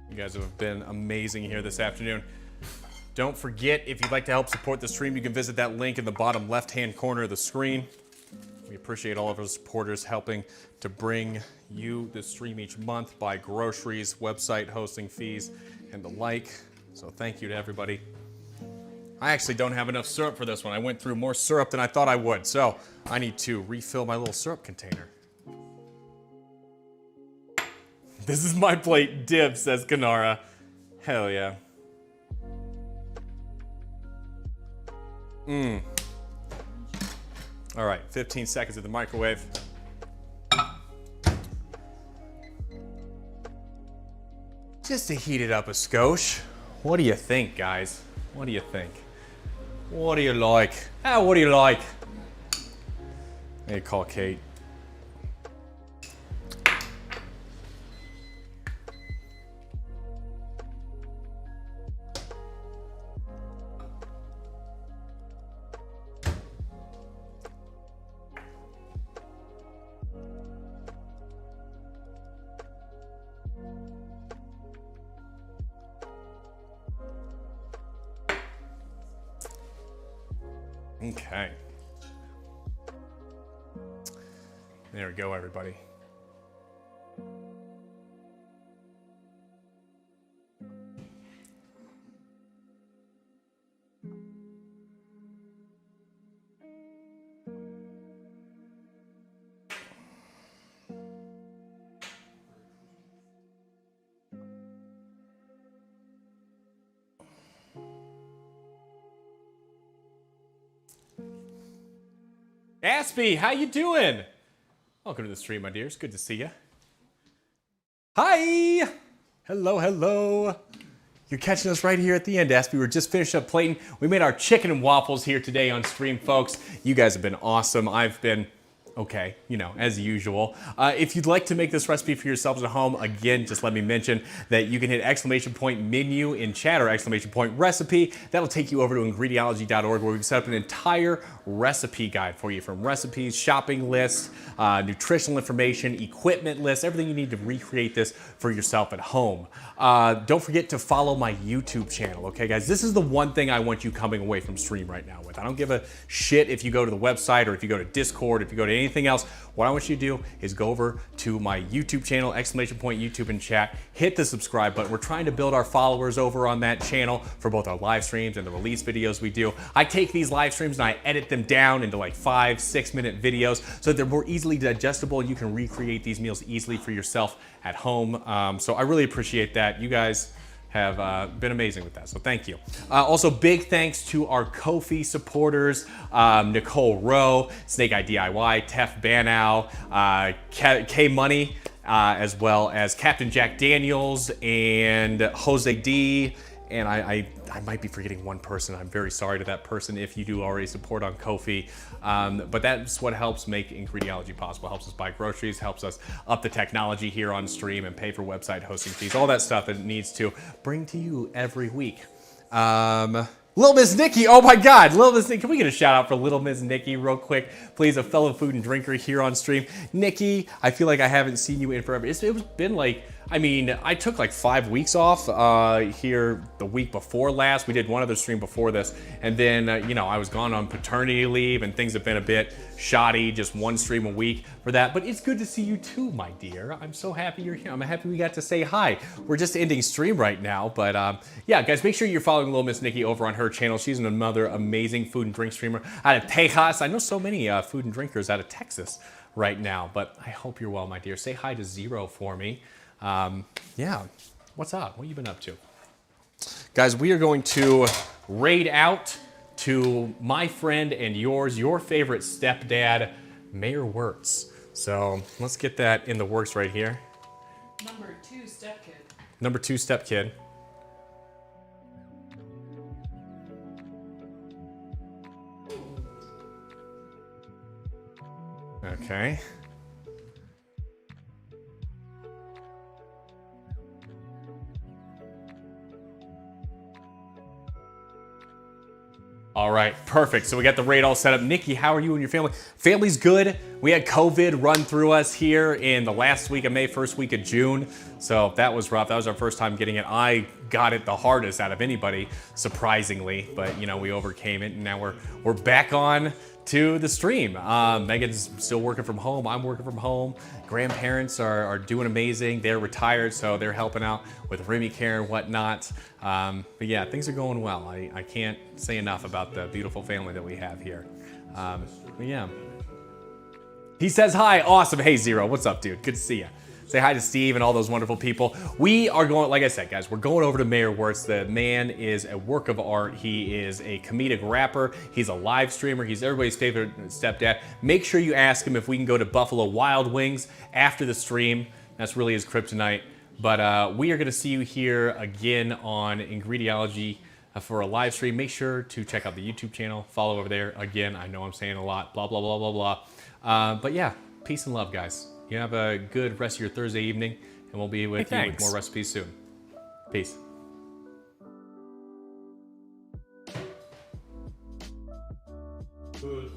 You guys have been amazing here this afternoon. Don't forget, if you'd like to help support the stream, you can visit that link in the bottom left-hand corner of the screen. We appreciate all of our supporters helping to bring you the stream each month, buy groceries, website hosting fees, and the like. So thank you to everybody. I actually don't have enough syrup for this one. I went through more syrup than I thought I would, so I need to refill my little syrup container. This is my plate, dib, says Kanara. Hell yeah. All right, 15 seconds in the microwave. Just to heat it up a skosh. What do you think, guys? What do you think? What do you like? What do you like? I need to call Kate. Okay. There we go, everybody. Aspie, how you doing? Welcome to the stream, my dears. Good to see you. Hi! Hello, hello. You're catching us right here at the end, Aspie. We're just finished up plating. We made our chicken and waffles here today on stream, folks. You guys have been awesome. I've been okay, you know, as usual. If you'd like to make this recipe for yourselves at home, again, just let me mention that you can hit !menu in chat or !recipe. That'll take you over to Ingrediology.org where we've set up an entire recipe guide for you, from recipes, shopping lists, nutritional information, equipment lists, everything you need to recreate this for yourself at home. Don't forget to follow my YouTube channel, okay, guys? This is the one thing I want you coming away from stream right now with. I don't give a shit if you go to the website or if you go to Discord, if you go to anything else. What I want you to do is go over to my YouTube channel, !YouTube in chat, hit the subscribe button. We're trying to build our followers over on that channel for both our live streams and the release videos we do. I take these live streams and I edit them down into like 5-6 minute videos so that they're more easily digestible and you can recreate these meals easily for yourself at home. So I really appreciate that. You guys have been amazing with that, so thank you. Also, big thanks to our Ko-fi supporters, Nicole Rowe, Snake Eye DIY, Tef Banow, K Money, as well as Captain Jack Daniels and Jose D. And I might be forgetting one person. I'm very sorry to that person if you do already support on Ko-fi. But that's what helps make Ingrediology possible. Helps us buy groceries, helps us up the technology here on stream and pay for website hosting fees, all that stuff that it needs to bring to you every week. Little Miss Nikki, oh my God, Little Miss Nikki, can we get a shout out for Little Miss Nikki real quick? Please, a fellow food and drinker here on stream. Nikki, I feel like I haven't seen you in forever. It's been like, I mean, I took like 5 weeks off here the week before last. We did one other stream before this. And then, you know, I was gone on paternity leave and things have been a bit shoddy, just one stream a week for that. But it's good to see you too, my dear. I'm so happy you're here. I'm happy we got to say hi. We're just ending stream right now. But yeah, guys, make sure you're following Little Miss Nikki over on her channel. She's another amazing food and drink streamer out of Tejas. I know so many food and drinkers out of Texas right now, but I hope you're well, my dear. Say hi to Zero for me. Yeah, what's up? What have you been up to? Guys, we are going to raid out to my friend and yours, your favorite stepdad, Mayor Wirtz. So let's get that in the works right here. Number 2 step kid. Number 2 step kid. Okay. All right, perfect. So we got the raid all set up. Nikki, how are you and your family? Family's good. We had COVID run through us here in the last week of May, first week of June. So that was rough. That was our first time getting it. I got it the hardest out of anybody, surprisingly. But you know, we overcame it, and now we're back on to the stream. Megan's still working from home. I'm working from home. Grandparents are doing amazing. They're retired, so they're helping out with Remy care and whatnot. But yeah, things are going well. I can't say enough about the beautiful family that we have here. But yeah. He says hi. Awesome. Hey, Zero. What's up, dude? Good to see you. Say hi to Steve and all those wonderful people. We are going, like I said, guys, we're going over to Mayor Wirtz. The man is a work of art. He is a comedic rapper. He's a live streamer. He's everybody's favorite stepdad. Make sure you ask him if we can go to Buffalo Wild Wings after the stream. That's really his kryptonite. But we are going to see you here again on Ingrediology for a live stream. Make sure to check out the YouTube channel. Follow over there. Again, I know I'm saying a lot. Blah, blah, blah, blah, blah. But yeah, peace and love, guys. You have a good rest of your Thursday evening, and we'll be with you with more recipes soon. Peace. Food.